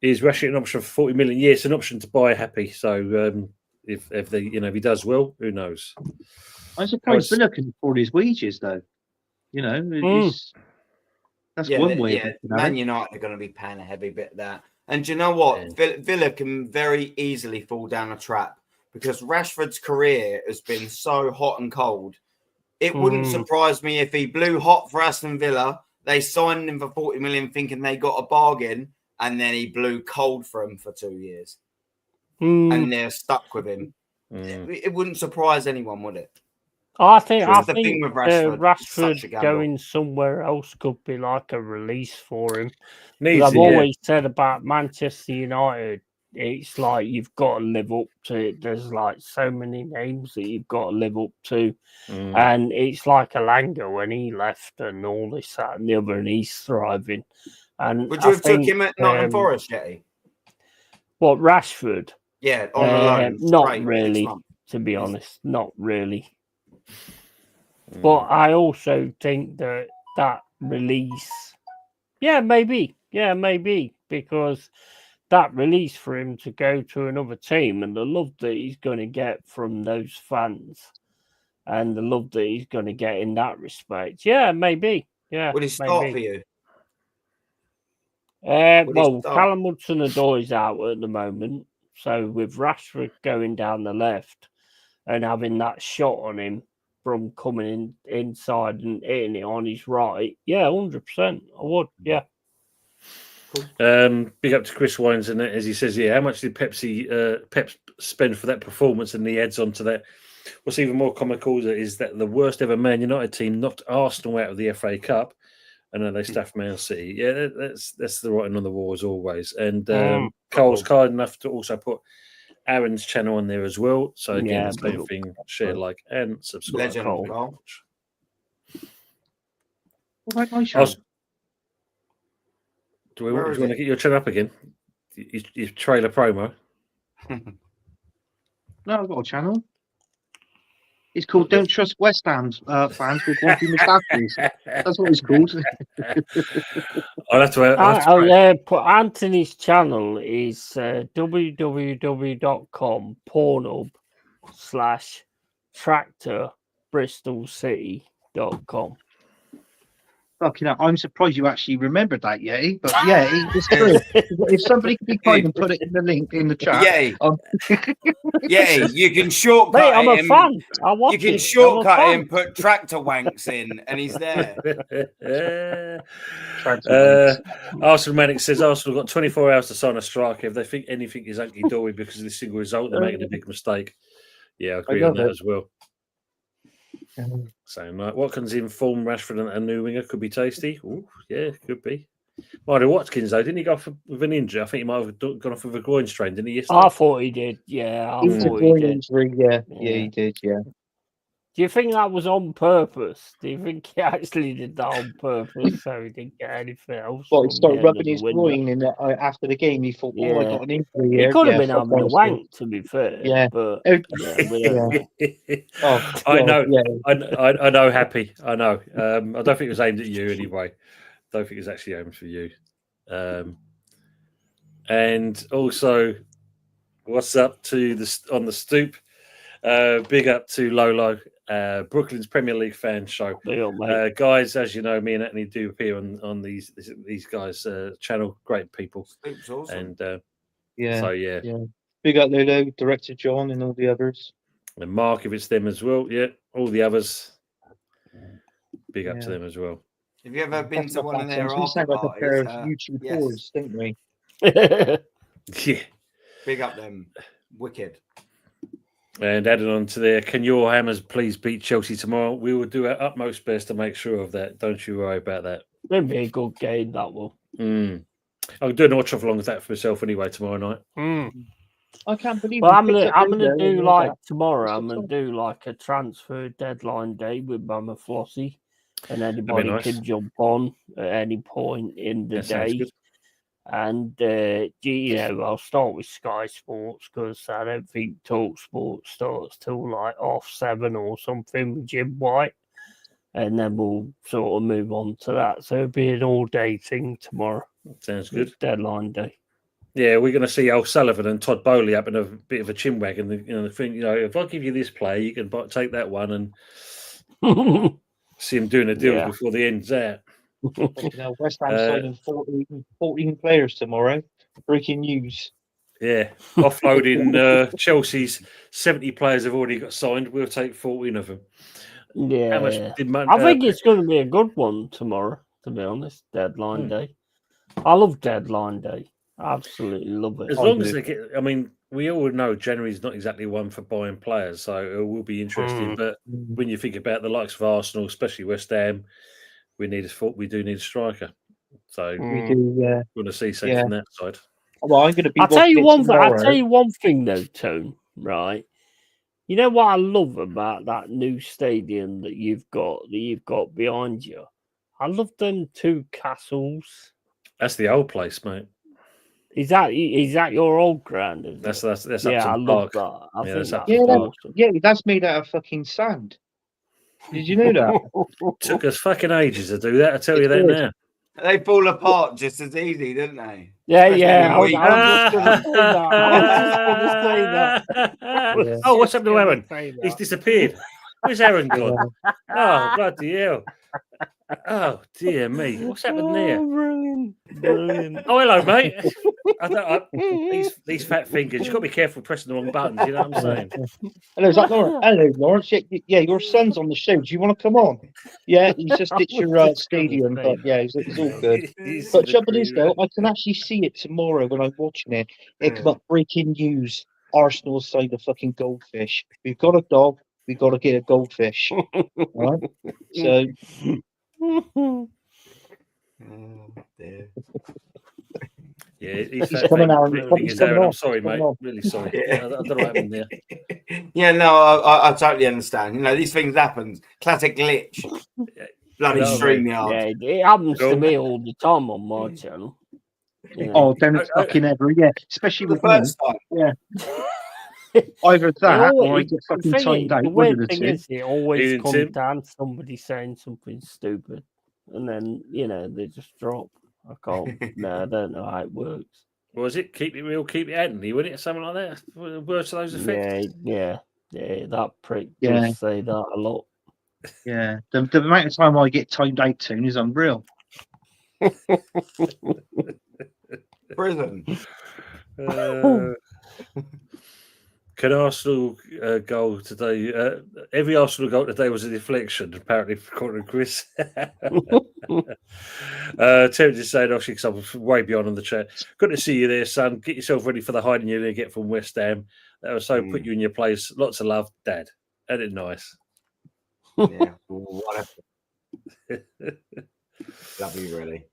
Is Rashid an option for 40 million? Yeah, it's an option to buy Happy. So if he does well, who knows? I'm surprised Villa can afford his wages, though. That's one way. Yeah, Man United are going to be paying a heavy bit there. And do you know what? Villa can very easily fall down a trap because Rashford's career has been so hot and cold. It wouldn't surprise me if he blew hot for Aston Villa. They signed him for 40 million thinking they got a bargain, and then he blew cold for him for 2 years. And they're stuck with him. It wouldn't surprise anyone, would it? I think with Rashford going somewhere else could be like a release for him. I've always said about Manchester United, it's like you've got to live up to it. There's like so many names that you've got to live up to. And it's like Alanga when he left and all this, that, and the other, and he's thriving. And Would you have took him at Nottingham Forest, Jetty? What, Rashford? Yeah, on the loan. Not straight, 6 really, months. to be honest. Not really. But I also think that release, maybe, because that release for him to go to another team and the love that he's going to get from those fans and the love that he's going to get in that respect, maybe. Yeah, Would he start for you? Well, Callum Hudson-Odoi's out at the moment, so with Rashford going down the left and having that shot on him from coming inside and hitting it on his right, 100%, I would, yeah. Big up to Chris Wines, and as he says, how much did Pep spend for that performance? And he adds on to that. What's even more comical is that the worst ever Man United team knocked Arsenal out of the FA Cup, and then they staffed Man City. Yeah, that's the writing on the wall as always. And Cole's kind enough to also put Aaron's channel on there as well. So again, the same thing: share, like, and subscribe. Legend, Cole. What about my show? Do you want to get your channel up again? Your trailer promo? No, I've got a channel. It's called Don't Trust West Ham fans with wacky moustaches. That's what it's called. I'll have to put Anthony's channel is www.pornhub/tractorbristolcity.com. Fucking hell, I'm surprised you actually remembered that, Yeti. But yeah, it's true. If somebody could be kind and put it in the link in the chat. Yeah, you can shortcut Mate, I'm a fan. You can shortcut it and put tractor wanks in, and he's there. Arsenal Manic says Arsenal got 24 hours to sign a striker. If they think anything is hunky-dory because of this single result, they're making a big mistake. Yeah, I agree on that as well. So Watkins in form, Rashford and a new winger could be tasty. Ooh, yeah, could be. Mario Watkins, though, didn't he go off with an injury? I think he might have gone off with a groin strain, didn't he? Yesterday? I thought he did. Yeah, I thought he did. Injury, yeah, he did. Yeah. Do you think that was on purpose? Do you think he actually did that on purpose so he didn't get anything else? Well, he started rubbing his groin in after the game. He thought, I got an injury here. He could have been having a wank, to be fair. Yeah. But, I know. Yeah. I know, Happy. I know. I don't think it was aimed at you anyway. I don't think it was actually aimed for you. And also, what's up to on the stoop? Big up to Lolo, Brooklyn's Premier League fan show. Guys, as you know, me and Anthony do appear on these guys' channel. Great people. It's awesome. And yeah. Big up Lolo, Director John, and all the others. And Mark, if it's them as well. Yeah, all the others. Big up to them as well. Have you ever been to one of their We sound like a pair of YouTube boys, don't we? Yeah. Big up them. Wicked. And added on to there, can your Hammers please beat Chelsea tomorrow? We will do our utmost best to make sure of that. Don't you worry about that. It'll be a good game, that will. I'll do an watch off along with that for myself anyway tomorrow night. I can't believe. Well, I'm gonna do like tomorrow. I'm gonna do like a transfer deadline day with Mama Flossie, and anybody can jump on at any point in the day. And I'll start with Sky Sports because I don't think Talk Sports starts till like 7:30 or something with Jim White, and then we'll sort of move on to that. So it'll be an all-day thing tomorrow. Sounds good. Deadline day. Yeah, we're going to see Al Sullivan and Todd Bowley up in a bit of a chinwag, and if I give you this play, you can take that one and see him doing a deal before the end's out. West Ham signing 14 players tomorrow. Breaking news. Yeah, offloading Chelsea's 70 players have already got signed. We'll take 14 of them. Yeah, I think it's going to be a good one tomorrow. To be honest, deadline day. I love deadline day. I absolutely love it. As long as they get, we all know January's not exactly one for buying players, so it will be interesting. But when you think about the likes of Arsenal, especially West Ham, we do need a striker. So we do. Want to see something from that side. Well, I'm going to be. I'll tell you watching it one. I'll tomorrow. tell you one thing though, Tone. Right. You know what I love about that new stadium that you've got behind you? I love them two castles. That's the old place, mate. Is that your old ground? Is That's it? yeah, I Upton love Park. that. I Yeah, think that's that's Upton Park. awesome. Yeah, that's made out of fucking sand. Did you know that? Took us fucking ages to do that. I tell you It that did. now. They fall apart just as easy, didn't they? Yeah, Especially yeah. when we- I was just going to say that. I was just going to say that. Yeah. Oh, what's happened to Just Aaron? gonna say He's that. disappeared. Where's Aaron Yeah. gone? Oh, bloody hell. Oh, dear me. What's happened there? Oh, brilliant. Brilliant. Oh, hello, mate. These fat fingers. You've got to be careful pressing the wrong buttons. You know what I'm saying? Hello, is that Lawrence? Hello, Lawrence. Yeah, your son's on the show. Do you want to come on? Yeah, he's just ditched your Just gonna stadium, say but that. yeah, it's all good. He's But the trouble is, cream. though, I can actually see it tomorrow when I'm watching it. It come up breaking news: Arsenal signed a fucking goldfish. We've got a dog. We've got to get a goldfish. All right. So Oh, dear. Yeah, he's he's fat coming fingers. out. Ripping He's his coming Aaron. I'm on. sorry, He's coming mate. on. Really sorry. I don't know what happened there. Yeah, no, I totally understand. You know, these things happen. Classic glitch. Bloody You know what I stream mean? yard. Yeah, it happens Go. to me all the time on my channel. You know. Oh, then it's fucking ever. Yeah, especially The with me. first time. Yeah. Either that or I It get the fucking thing timed is, out. the One of weird the thing two. is, it always Ian, comes Tim? down to somebody saying something stupid, and then they just drop. I can't. No, I don't know how it works. What was it? Keep it real, keep it Anthony, wasn't it? Something like that. Words to those effects. Yeah. That prick Yeah. does say that a lot. Yeah, the amount of time I get timed out to is unreal. Prison. Can Arsenal goal today? Every Arsenal goal today was a deflection, apparently, according to Chris. Terry just saying, actually, because I was way beyond on the chat. Good to see you there, son. Get yourself ready for the hiding you're going to get from West Ham. That was so put you in your place. Lots of love, Dad. Ain't it nice? Yeah. What lovely, really.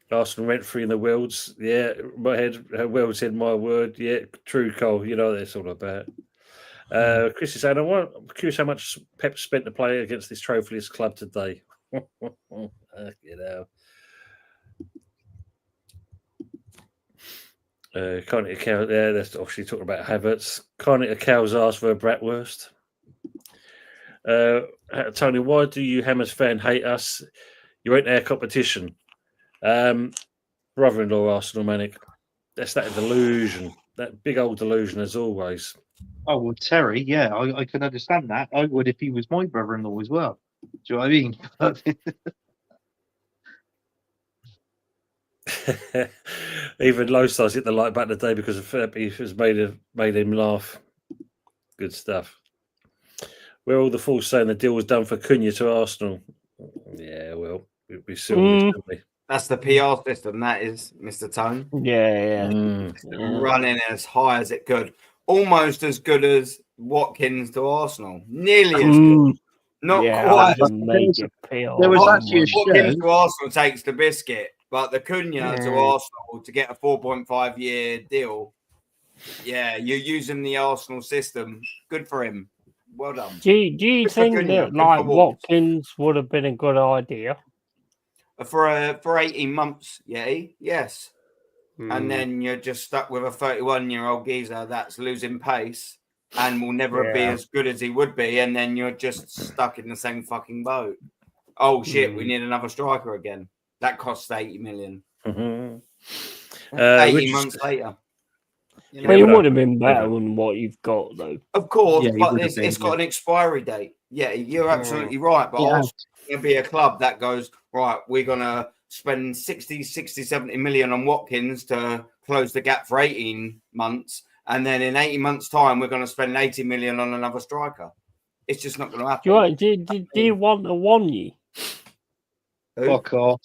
Arsenal rent free in the worlds. Yeah, my head, world said my word. Yeah, true, Cole. You know what it's all about. Chris is saying, I'm curious how much Pep spent to play against this trophyless club today. Can't eat a cow. Yeah, that's obviously talking about Havertz. Can't eat a cow's ass for a bratwurst. Tony, why do you Hammers fan hate us? You ain't our competition. Brother-in-law Arsenal Manic. That's that delusion. That big old delusion as always. Oh well, Terry, yeah, I can understand that. I would if he was my brother-in-law as well. Do you know what I mean? Even Low Stars hit the like button today because of he has made him laugh. Good stuff. We're all the fools saying the deal was done for Cunha to Arsenal. Yeah, well, we saw this, didn't we? That's the PR system. That is, Mr. Tone. Yeah. Running as high as it could, almost as good as Watkins to Arsenal. Nearly as good. Not quite. There was actually a Watkins show. to Arsenal takes the biscuit, but the Cunha to Arsenal to get a 4.5-year deal. Yeah, you're using the Arsenal system. Good for him. Well done. Do you think that like Watkins would have been a good idea for 18 months? Yeah, yes. And then you're just stuck with a 31-year-old geezer that's losing pace and will never be as good as he would be, and then you're just stuck in the same fucking boat. Oh shit, we need another striker again. That costs 80 million. 18 months later. But it would have been better than what you've got, though. Of course, but it's got an expiry date. Yeah, you're absolutely right. But Arsenal going to be a club that goes, right, we're going to spend 60, 70 million on Watkins to close the gap for 18 months. And then in 18 months' time, we're going to spend 80 million on another striker. It's just not going to happen. Do you want a Wonyi? Fuck off.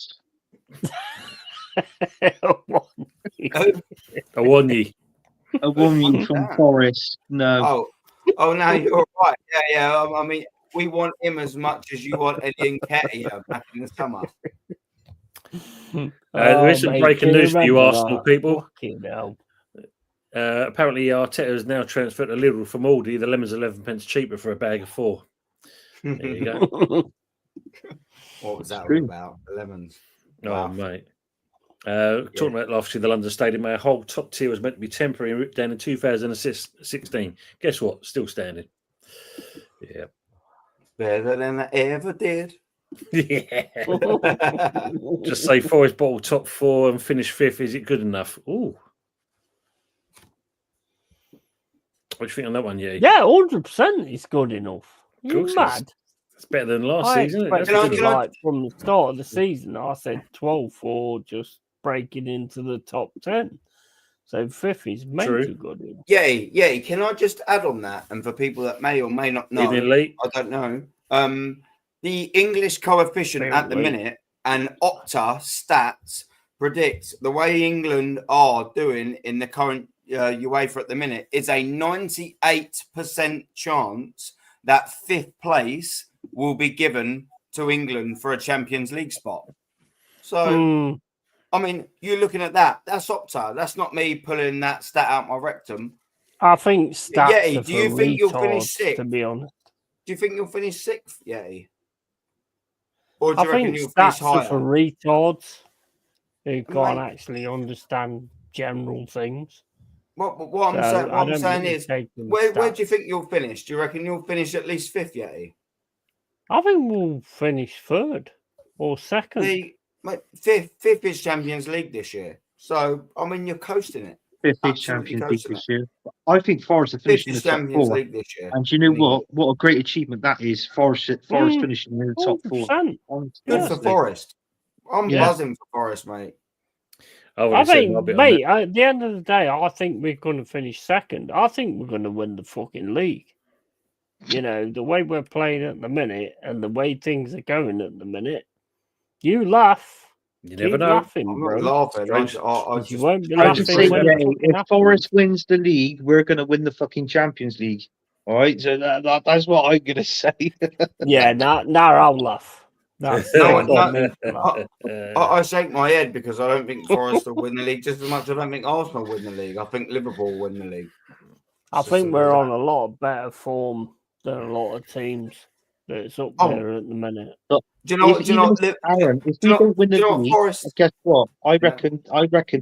A Wonyi. A woman from Forest. No. Oh, no, you're right. Yeah. I mean, we want him as much as you want Eddie Nketiah back in the summer. There is some mate, breaking do you news for you, remember Arsenal that? people. Fucking hell. Apparently, Arteta has now transferred to Lidl from Aldi. The lemon's 11 pence cheaper for a bag of 4. There you go. What was that all True. about? The lemons. Oh, Wow. mate. Talking about last year, the London Stadium, our whole top tier was meant to be temporary and ripped down in 2016. Guess what? Still standing. Yeah. Better than I ever did. Yeah. Just say Forest bottle top 4 and finish 5th. Is it good enough? Ooh. What do you think on that one, yeah? Yeah, 100% it's good enough. Of You course mad? It's better than last I season. Isn't it? expected, That's like, from the start of the season, I said 12 for just breaking into the top 10. So 5th is mental good enough. Yeah. Can I just add on that? And for people that may or may not know, Evening, Lee. I don't know. The English coefficient at the minute and Opta stats predict the way England are doing in the current UEFA at the minute is a 98% chance that 5th place will be given to England for a Champions League spot. So, I mean, you're looking at that. That's Opta. That's not me pulling that stat out my rectum. I think stats Yeti, are do you for think you'll finish retards, sixth? to be honest. Do you think you'll finish 6th, Yeti? Or do I you reckon think you'll finish stats are higher? for retards who can't Mate. actually understand general things. What So I'm don't saying really is, take them where do you stats. think you'll finish? Do you reckon you'll finish at least 5th, Yeti? I think we'll finish 3rd or 2nd. Mate, fifth is Champions League this year. So, I mean, you're coasting it. 5th is Absolutely Champions League coasting this it. year. I think Forest are 5th finishing in is the top Champions 4. League this year. And you know what? What a great achievement that is. Forest finishing in the top 4. 100%. Good for Honestly. Forest. I'm Yeah. buzzing for Forest, mate. I think, mate, at the end of the day, I think we're going to finish 2nd. I think we're going to win the fucking league. You know, the way we're playing at the minute and the way things are going at the minute, you laugh. You Keep never know. laughing, I'm bro. not laughing. I You just won't be I laughing just say, when yeah, it fucking if happens. Forest wins the league, we're going to win the fucking Champions League. All right, so that's what I'm going to say. Yeah, now I'll laugh. That's I shake my head because I don't think Forest will win the league just as much as I don't think Arsenal will win the league. I think Liverpool will win the league. I think we're on a lot of better form than a lot of teams that's up there at the minute. Look, Do you know? Aaron, if we don't win the league, guess what? I reckon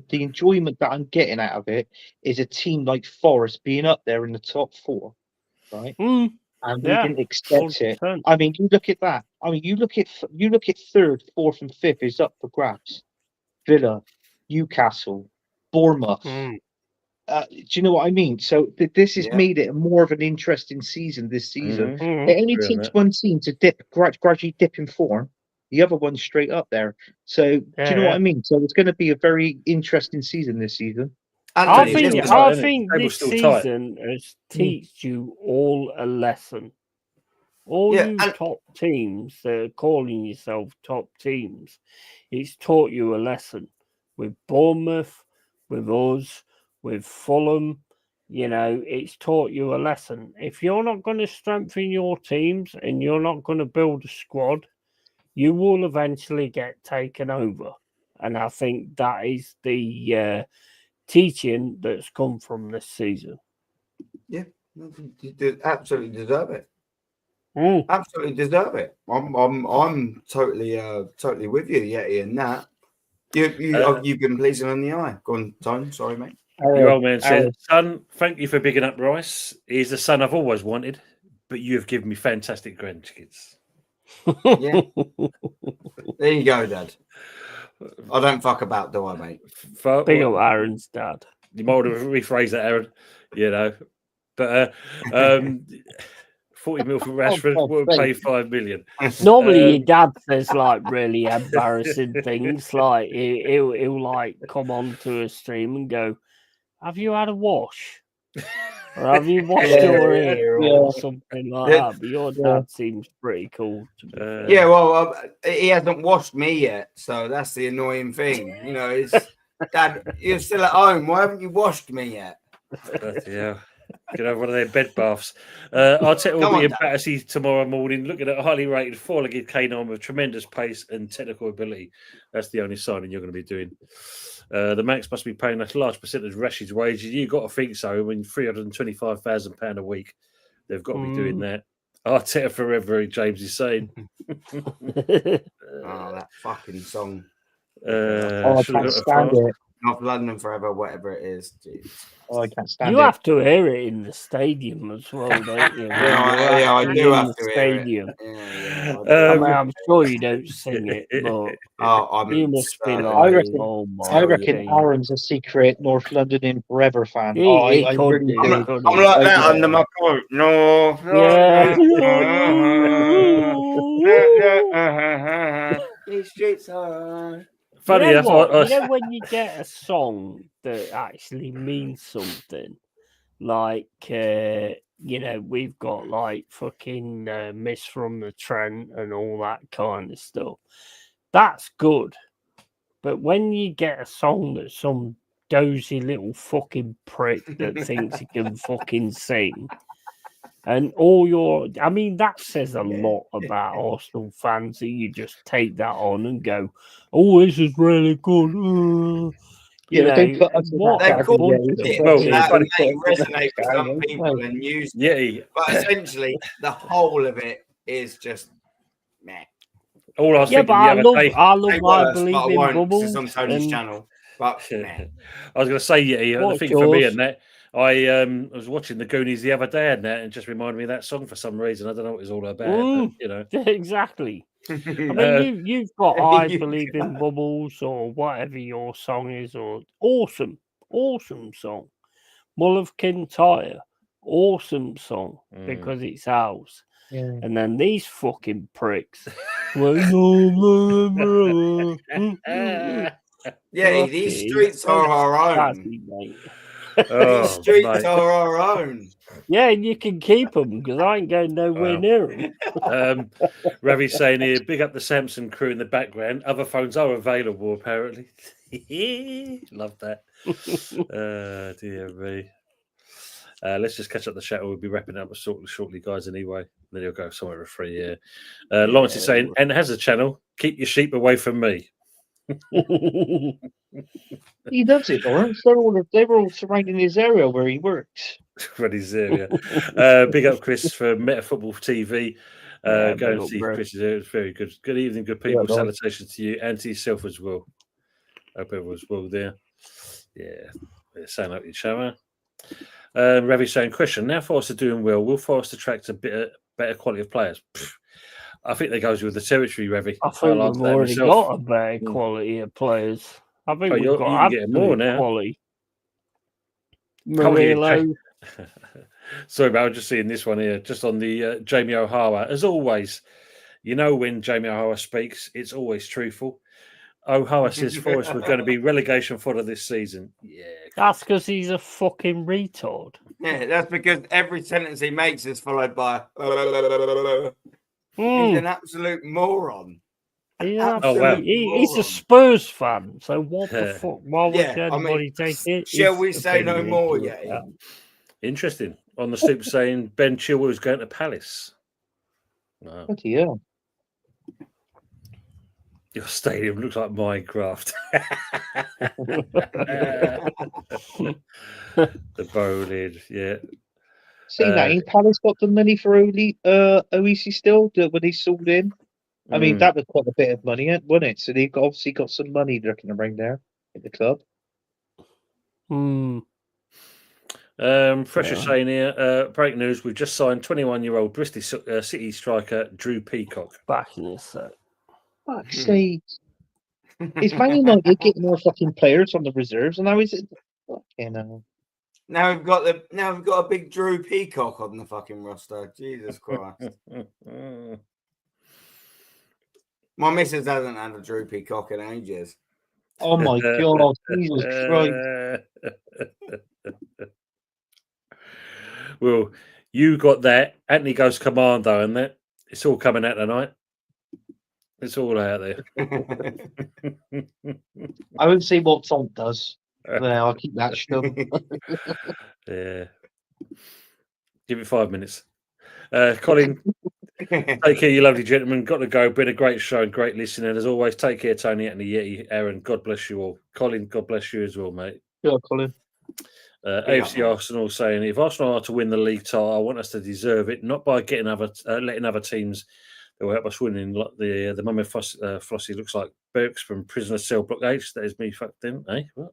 the enjoyment that I'm getting out of it is a team like Forest being up there in the top 4, right? And we didn't expect it. I mean, you look at that. I mean, you look at 3rd, 4th, and 5th is up for grabs. Villa, Newcastle, Bournemouth. Do you know what I mean? So this has made it more of an interesting season this season. It only takes one team to gradually dip in form. The other one's straight up there. So do you know what I mean? So it's going to be a very interesting season this season. I think this season has teach you all a lesson. All you top teams that are calling yourself top teams, it's taught you a lesson. With Bournemouth, with us, with Fulham, you know, it's taught you a lesson. If you're not going to strengthen your teams and you're not going to build a squad, you will eventually get taken over. And I think that is the teaching that's come from this season. Yeah, you absolutely deserve it. Absolutely deserve it. I'm totally with you, Yeti, in that. You've been pleasing on the eye. Go on, Tone. Sorry, mate. Your old man said, "Son, thank you for bigging up Rice. He's the son I've always wanted, but you have given me fantastic grandkids." Yeah. There you go, Dad. I don't fuck about, do I, mate? Big up Aaron's dad. You might have rephrased that, Aaron. You know, but 40 mil for Rashford will pay 5 million. Normally, your dad says like really embarrassing things. Like he'll like come on to a stream and go, "Have you had a wash? Or have you washed your ear or something like that?" But your dad seems pretty cool. Yeah, well, he hasn't washed me yet, so that's the annoying thing. You know, Dad, you're still at home. Why haven't you washed me yet? Yeah. Can have one of their bed baths. Arteta will Come be on, in Dan. Battersea tomorrow morning, looking at a highly rated four-legged canine with tremendous pace and technical ability. That's the only signing you're going to be doing. The Manx must be paying a large percentage of Rashid's wages. You've got to think so. I mean, £325,000 a week. They've got to be doing that. Arteta forever, James is saying. Oh, that fucking song. I can't stand it. Not London Forever, whatever it is. Jeez. Oh, I can't stand You it. have to hear it in the stadium as well, don't you? I do have to hear it. Stadium. Yeah, I mean, I'm sure you don't sing it, but you must be like, I reckon, oh my I reckon days. Aaron's a secret North London in Forever fan. He I could really do, do. couldn't I'm he? like that under my coat. No. Yeah. These streets are. Funny you know enough, what? You know when you get a song that actually means something, like we've got like fucking Miss from the Trent and all that kind of stuff. That's good, but when you get a song that some dozy little fucking prick that thinks he can fucking sing. And I mean, that says a lot about Arsenal fans that you just take that on and go, oh, this is really good. They put us in what They that a call bunch it of it. Well, kids. That may resonate with some people and use it. Yeah. But essentially, the whole of it is just meh. All I was thinking but the other day. I love Say I worse, believe but I in won't, 'cause bubbles. it's on Tony's channel. But meh. I was going to say, the What's thing for me yours? and that, I was watching the Goonies the other day and that, and it just reminded me of that song for some reason. I don't know what it's all about, but Exactly. I mean, you've got I believe in bubbles or whatever your song is, or awesome song. Mull of Kintyre, awesome song because it's ours. Yeah. And then these fucking pricks. Yeah, these streets are our own. These streets are our own. Yeah, and you can keep them because I ain't going nowhere near them. Ravi's saying here, big up the Samson crew in the background. Other phones are available, apparently. Love that. Dear me. Let's just catch up the chat. We'll be wrapping up shortly, guys, anyway. Then you'll go somewhere for free, yeah. Lawrence is saying, and has a channel, keep your sheep away from me. He does it, Lawrence. They were all surrounding his area where he works. His area. Big up Chris for Meta Football TV. Go and see Chris. It's very good. Good evening, good people. Yeah, salutations to you and to yourself as well. Hope everyone's well there. Yeah. Sound like each other. Ravi saying, question, now Forest are doing well. Will Forest attract a bit better quality of players? I think that goes with the territory, Ravi. I think we've already got a better quality of players. I think we've got more now. Quality. Murillo. Sorry, but I was just seeing this one here, just on the Jamie O'Hara. As always, when Jamie O'Hara speaks, it's always truthful. O'Hara says Forest were going to be relegation fodder this season. Yeah. That's because he's a fucking retard. Yeah, that's because every sentence he makes is followed by he's an absolute moron. Yeah, he's a Spurs fan, so what the fuck? Why would anybody take it? Shall we say no more yet? Interesting. On the stoop saying Ben Chilwell's going to Palace. Wow. Bloody hell. Your stadium looks like Minecraft. The bowling, yeah. See that Palace got the money for OEC still when he sold in. I mean, that was quite a bit of money, wasn't it? So they've obviously got some money they're going to bring there at the club. Fresher saying here, breaking news, we've just signed 21-year-old Bristol City striker Drew Peacock. Back in this set. Fuck's sake. It's Man United getting more fucking players on the reserves, and now is it fucking Now we've got a big Drew Peacock on the fucking roster. Jesus Christ. My missus hasn't had a Drew Peacock in ages. Oh my god, Jesus Christ. Well, you got that. Anthony Goes Commando, and that it's all coming out tonight. It's all out there. I won't say what Tom does. I'll keep that shut. Yeah. Give it 5 minutes. Colin, take care, you lovely gentlemen. Got to go. Been a great show and great listening. As always, take care, Tony and the Yeti. Aaron, God bless you all. Colin, God bless you as well, mate. Yeah, Colin. AFC Arsenal saying, if Arsenal are to win the league title, I want us to deserve it, not by getting letting other teams that will help us win. Like the Mummy Flossie looks like Burks from Prisoner Cell Block H. That is me fucked in. Eh? What?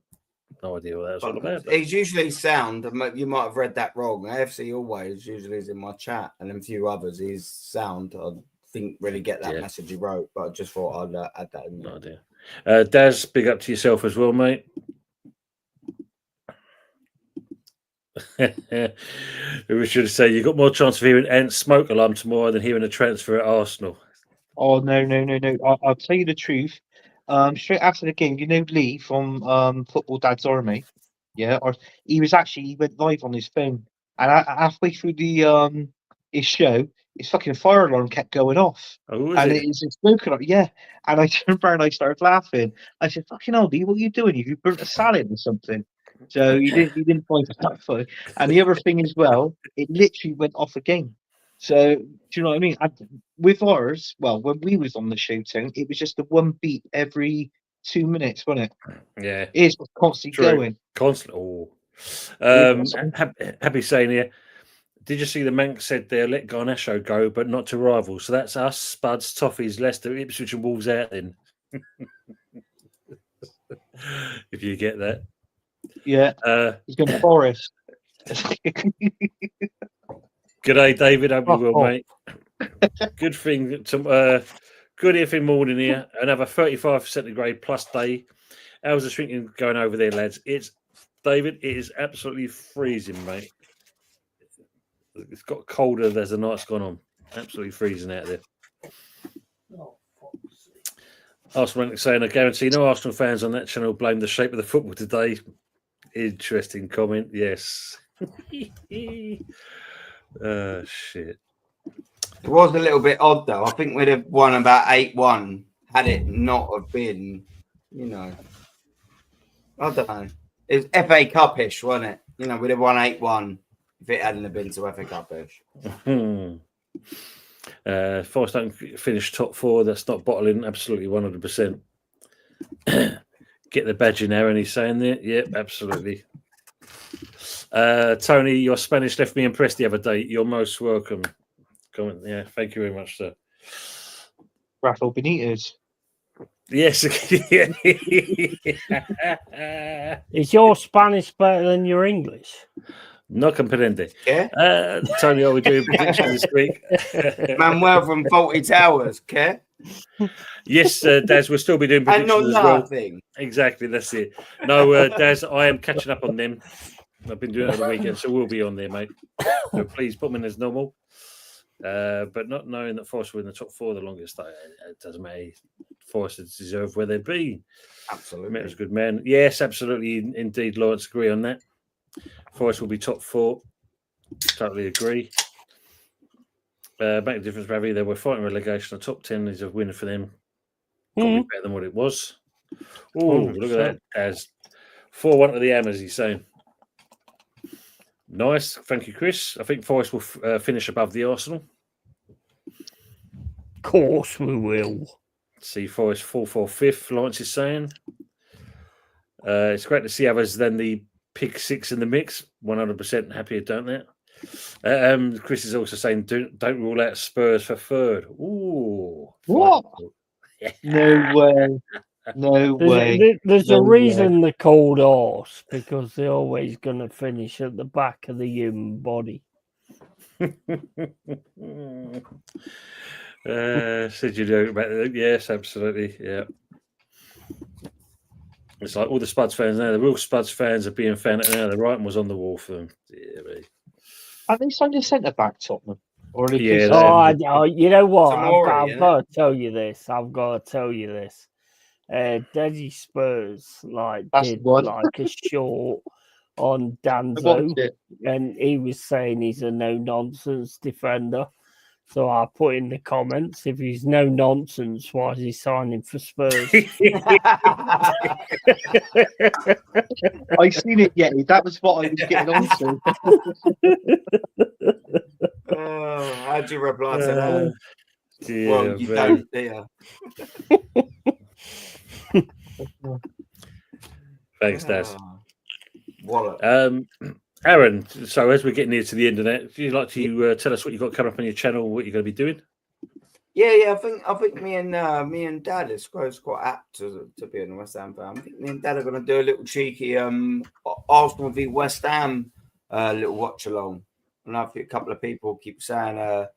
No idea what that was all about. But... He's usually sound. You might have read that wrong. AFC always usually is in my chat, and a few others. He's sound. I didn't really get that message he wrote, but I just thought I'd add that in. No idea. Daz, big up to yourself as well, mate. We should say you got more chance of hearing Ant's smoke alarm tomorrow than hearing a transfer at Arsenal. Oh no! I'll tell you the truth. Straight after the game, you know Lee from Football Dad's Army, yeah, or he went live on his phone, and halfway through the his show, his fucking fire alarm kept going off, and it's a smoke alarm, yeah. And I turned around and I started laughing. I said, "Fucking hell, Lee, what are you doing? Have you burnt a salad or something?" So he didn't find that funny. And the other thing as well, it literally went off again. So do you know what I mean? With ours, well, when we was on the show tone, it was just the one beat every 2 minutes, wasn't it? Yeah, it's constantly going. Constant. Oh, happy saying here. Did you see the Manx said they'll let Garnacho go, but not to rivals? So that's us, Spuds, Toffees, Leicester, Ipswich, and Wolves out then. If you get that. Yeah, he's going to Forest. Good day, David. Hope you will, mate. Good thing. Good evening morning here. Another 35 centigrade plus day. How's the shrinking going over there, lads? David. It is absolutely freezing, mate. It's got colder as the night's gone on. Absolutely freezing out there. Arsenal saying, I guarantee no Arsenal fans on that channel blame the shape of the football today. Interesting comment. Yes. Shit. It was a little bit odd though. I think we'd have won about 8-1 had it not have been, I don't know. It was FA Cup-ish, wasn't it? We'd have won 8-1 if it hadn't have been to FA Cup-ish. Forest don't finish top four. That's not bottling. Absolutely 100%. Get the badge in there, and he's saying that. Yep, absolutely. Tony, your Spanish left me impressed the other day. You're most welcome. Comment. Yeah, thank you very much, sir. Rafael Benitez. Yes. Is your Spanish better than your English? No comprende. Yeah. Tony, are we doing prediction this week? Manuel from Faulty Towers, care? Yes, Daz, we'll still be doing predictions as well. Nothing. Exactly, that's it. No, Daz, I am catching up on them. I've been doing it on the weekend, so we'll be on there, mate. So please put them in as normal. But not knowing that Forest were in the top four the longest, it doesn't matter. Forest deserve where they've been. Absolutely. Met was a good man. Yes, absolutely. Indeed, Lawrence, agree on that. Forest will be top four. Totally agree. Make a difference, Ravi. They were fighting relegation. The top 10 is a winner for them. Probably better than what it was. Oh, look at that. As 4-1 to the Hammers, he's saying. Nice. Thank you, Chris. I think Forest will finish above the Arsenal. Of course we will. See Forest 4-4-5, Lawrence is saying. It's great to see others than the pick six in the mix. 100% happy about that. Chris is also saying, don't rule out Spurs for third. Ooh. What? No way. No way. There's a reason they're called horse, because they're always going to finish at the back of the human body. Said you know about that. Yes, absolutely. Yeah. It's like all the Spuds fans now, the real Spuds fans are being found out now. The writing was on the wall for them. Yeah, mate. Have they signed a centre back, Tottenham? Or you know what? I've got to tell you this. Deji Spurs did a short on Danzo, and he was saying he's a no-nonsense defender. So I put in the comments, if he's no nonsense, why is he signing for Spurs? I seen it, yeah. That was what I was getting onto. How'd you reply to that? Yeah, Well, you very. don't, do you? Thanks, Daz. Wallet. Aaron, so as we're getting near to the end of that, would you like to tell us what you've got coming up on your channel, what you're going to be doing? Yeah. I think me and Dad is quite apt to be in the West Ham fan. I think me and Dad are going to do a little cheeky Arsenal v West Ham little watch along. And I think a couple of people keep saying to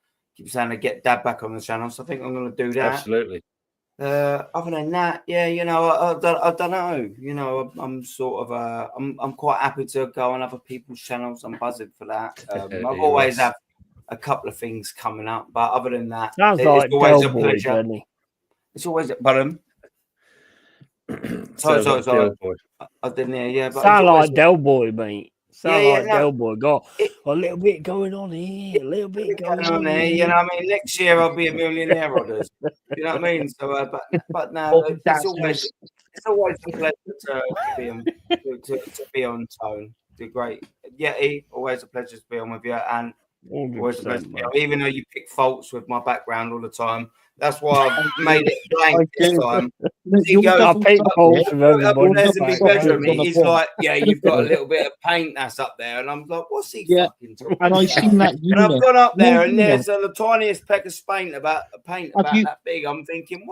get Dad back on the channel, so I think I'm going to do that. Absolutely. Other than that, yeah, I don't know. I'm sort of I'm quite happy to go on other people's channels. I'm buzzing for that. I've always have a couple of things coming up, but other than that, Sounds it's like always Del a Boy, pleasure. Benny. It's always sorry. I didn't hear. Yeah, but Sound like Del Boy, mate. Sound like no. Del Boy. Got a little bit going on here, a little bit going on there. here. You know what I mean? Next year I'll be a millionaire, Rodders. You know what I mean? So, but no, it's always a pleasure to be on Tone. Do great, Yeti. Always a pleasure to be on with you, and always a pleasure. Even though you pick faults with my background all the time, that's why I've made it blank this time. He goes, I pick faults with everybody's background. He's like, yeah, you've got a little bit of paint that's up there, and I'm like, what's he fucking talking and I've seen that. And I've gone up there, and there's the tiniest peck of paint about that big. I'm thinking,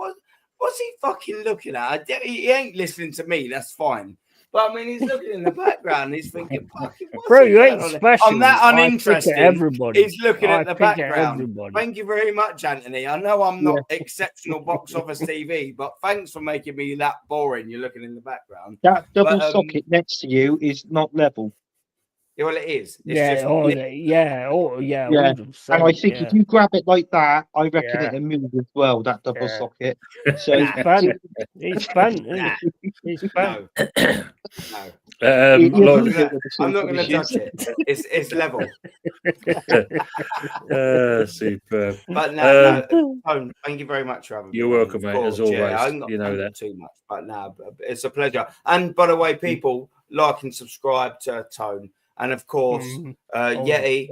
what's he fucking looking at? He ain't listening to me. That's fine. But I mean, he's looking in the background. He's thinking, fucking, bro, you ain't special. I'm that uninterested. Everybody. He's looking at the background. Everybody. Thank you very much, Anthony. I know I'm not exceptional box office TV, but thanks for making me that boring. You're looking in the background. That double socket next to you is not level. Yeah, well, it is. It's yeah, just, yeah. And I think if you grab it like that, I reckon it'll move as well, that double socket. So it's fun. It's fun, isn't it? It's fun. No. I'm not going to touch it. It's level. Superb. But no, thank you very much for having me. You're welcome, mate. As always, you know that too much, but no, it's a pleasure. And by the way, people like and subscribe to Tone. And of course, Yeti,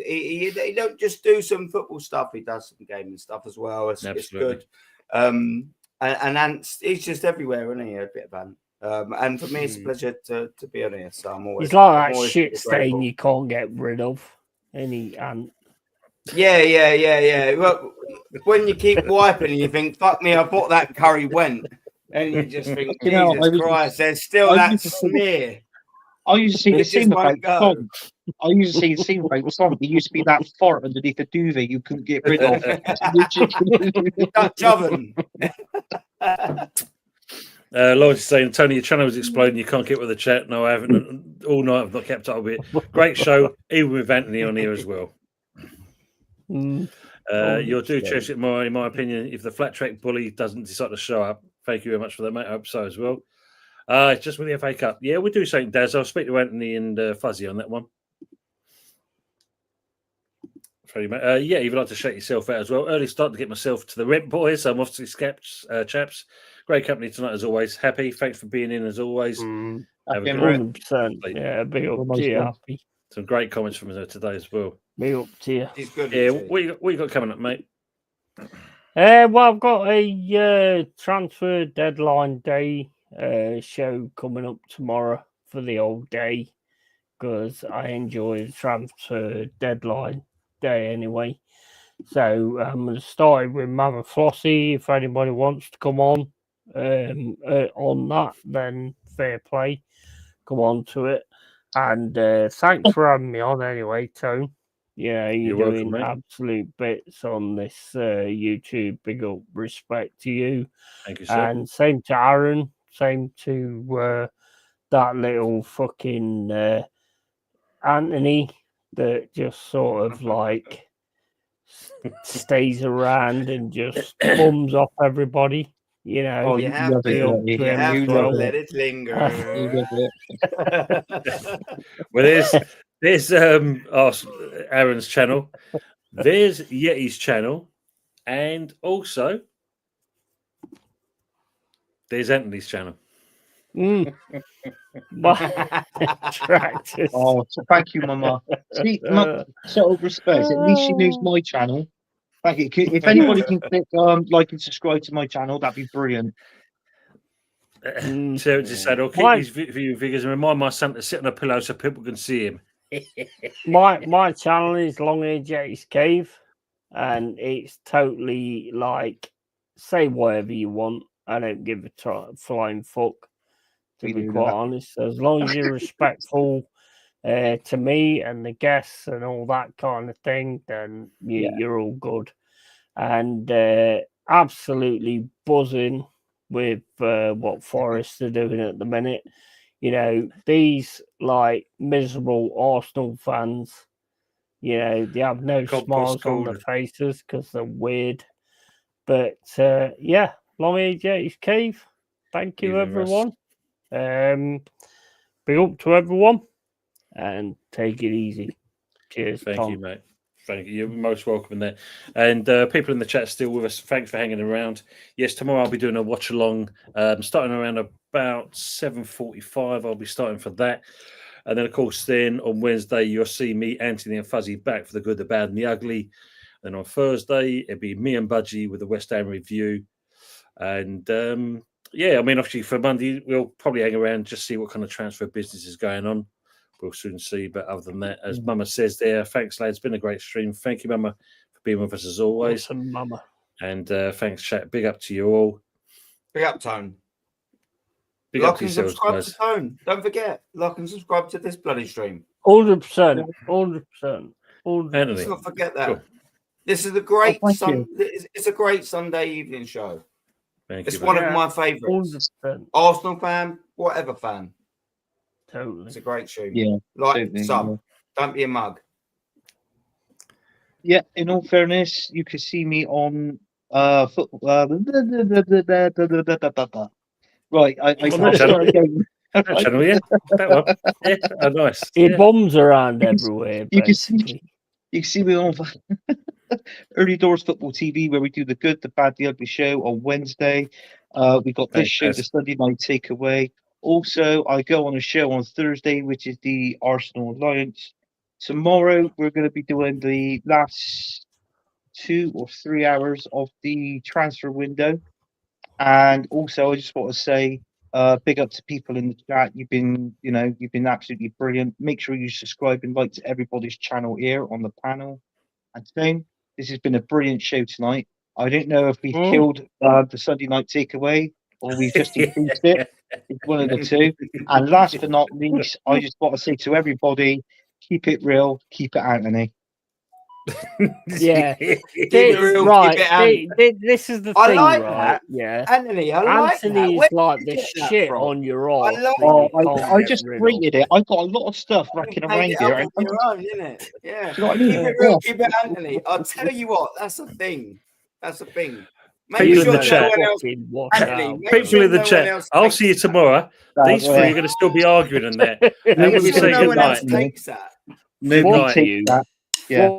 he don't just do some football stuff; he does some gaming stuff as well. It's good. And Ant's, he's just everywhere, isn't he? A bit of Ant. And for me, it's a pleasure to be on here. So I'm always. He's like that shit stain you can't get rid of. Any Ant. Yeah. Well, when you keep wiping, and you think, "Fuck me, I thought that curry went," and you just think, "Jesus Christ, there's still that smear." I used to see the same about Tom. I used to see the same about Tom. There used to be that fart underneath the duvet you couldn't get rid of. Dutch oven. Lloyd's saying, Tony, your channel is exploding. You can't get with the chat. No, I haven't. All night I've not kept up with it. Great show, even with Anthony on here as well. You'll do cherish it more, in my opinion, if the flat track bully doesn't decide to show up. Thank you very much for that, mate. I hope so as well. It's just with the FA Cup. Yeah, we'll do something, Daz. I'll speak to Anthony and Fuzzy on that one. Yeah, you'd like to shake yourself out as well. Early start to get myself to the Rent Boys. I'm off to the chaps. Great company tonight as always. Happy. Thanks for being in as always. Have a good 100%. Yeah, be up to you. Happy. Some great comments from us today as well. Be up to you. He's good. Yeah, what you got coming up, mate? Well, I've got a transfer deadline day show coming up tomorrow for the old day because I enjoy the transfer deadline day anyway. So I'm going to start with Mama Flossie. If anybody wants to come on that, then fair play. Come on to it. And thanks for having me on anyway, Tone. Yeah, you're doing welcome, absolute bits on this YouTube. Big up respect to you. Thank you, sir. And same to Aaron. Same to that little fucking Anthony that just sort of like stays around and just bums off everybody. You know, oh, you have to let it linger. Well, there's Aaron's channel. there's Yeti's channel, and also there's Anthony's channel. Tractors. Oh, so thank you, Mama. See, sort of respect. At least she knows my channel. Thank you. If anybody can click like and subscribe to my channel, that'd be brilliant. So just said, I'll keep these viewing figures and remind my son to sit on a pillow so people can see him. my channel is Long Age Yeti's Cave, and it's totally like say whatever you want. I don't give a flying fuck, to be quite honest. As long as you're respectful to me and the guests and all that kind of thing, then you're all good. And absolutely buzzing with what Forest are doing at the minute. You know, these like miserable Arsenal fans, you know, they have no smiles on their faces because they're weird. But yeah, Long Age Yeti's Cave. Thank you, everyone. Big up to everyone and take it easy. Cheers. Thank you, mate. Thank you. You're most welcome in there. And people in the chat still with us. Thanks for hanging around. Yes, tomorrow I'll be doing a watch along, starting around about 7:45. I'll be starting for that. And then, of course, then on Wednesday, you'll see me, Anthony, and Fuzzy back for the good, the bad, and the ugly. And on Thursday, it'll be me and Budgie with the West Ham review. And yeah, I mean, obviously for Monday, we'll probably hang around, just see what kind of transfer business is going on. We'll soon see. But other than that, as Mama says there, thanks, lads. It's been a great stream. Thank you, Mama, for being with us as always. Awesome, Mama. And thanks, chat. Big up to you all. Big up, Tone. Big like up to and yourselves, subscribe guys. to Tone. Don't forget, like and subscribe to this bloody stream. 100%. 100%. Let's not forget that. Cool. This is a great it's a great Sunday evening show. It's one of my favourites. Arsenal fan, whatever fan. Totally. It's a great stream. Yeah. Like sub. Don't be a mug. Yeah, in all fairness, you can see me on football. Right, I can't start again. Channel, yeah, that one. Yeah, oh, nice. It bombs around everywhere. You can see me on Early Doors Football TV, where we do the good, the bad, the ugly show on Wednesday. We got this show, the Sunday Night Takeaway. Also, I go on a show on Thursday, which is the Arsenal Alliance. Tomorrow, we're going to be doing the last 2 or 3 hours of the transfer window. And also, I just want to say, big up to people in the chat. You've been absolutely brilliant. Make sure you subscribe and like to everybody's channel here on the panel. And Stone, this has been a brilliant show tonight. I don't know if we've killed the Sunday Night Takeaway or we've just increased it. It's one of the two. And last but not least, I just want to say to everybody, keep it real, keep it Anthony. Yeah, keep it real, right. Keep it this is the I thing, like right? that. Yeah, Anthony, I like Anthony that. is like the shit on your arse. I just rated it. I've got a lot of stuff racking around here. On your own, isn't it? Yeah. Do you know what I mean? Keep it real, keep it Anthony. I'll tell you what, that's a thing. That's a thing. People in the chat. People in the chat. I'll see you tomorrow. These three are going to still be arguing on that. And we'll be saying good night. Takes that. Nobody takes that. Yeah.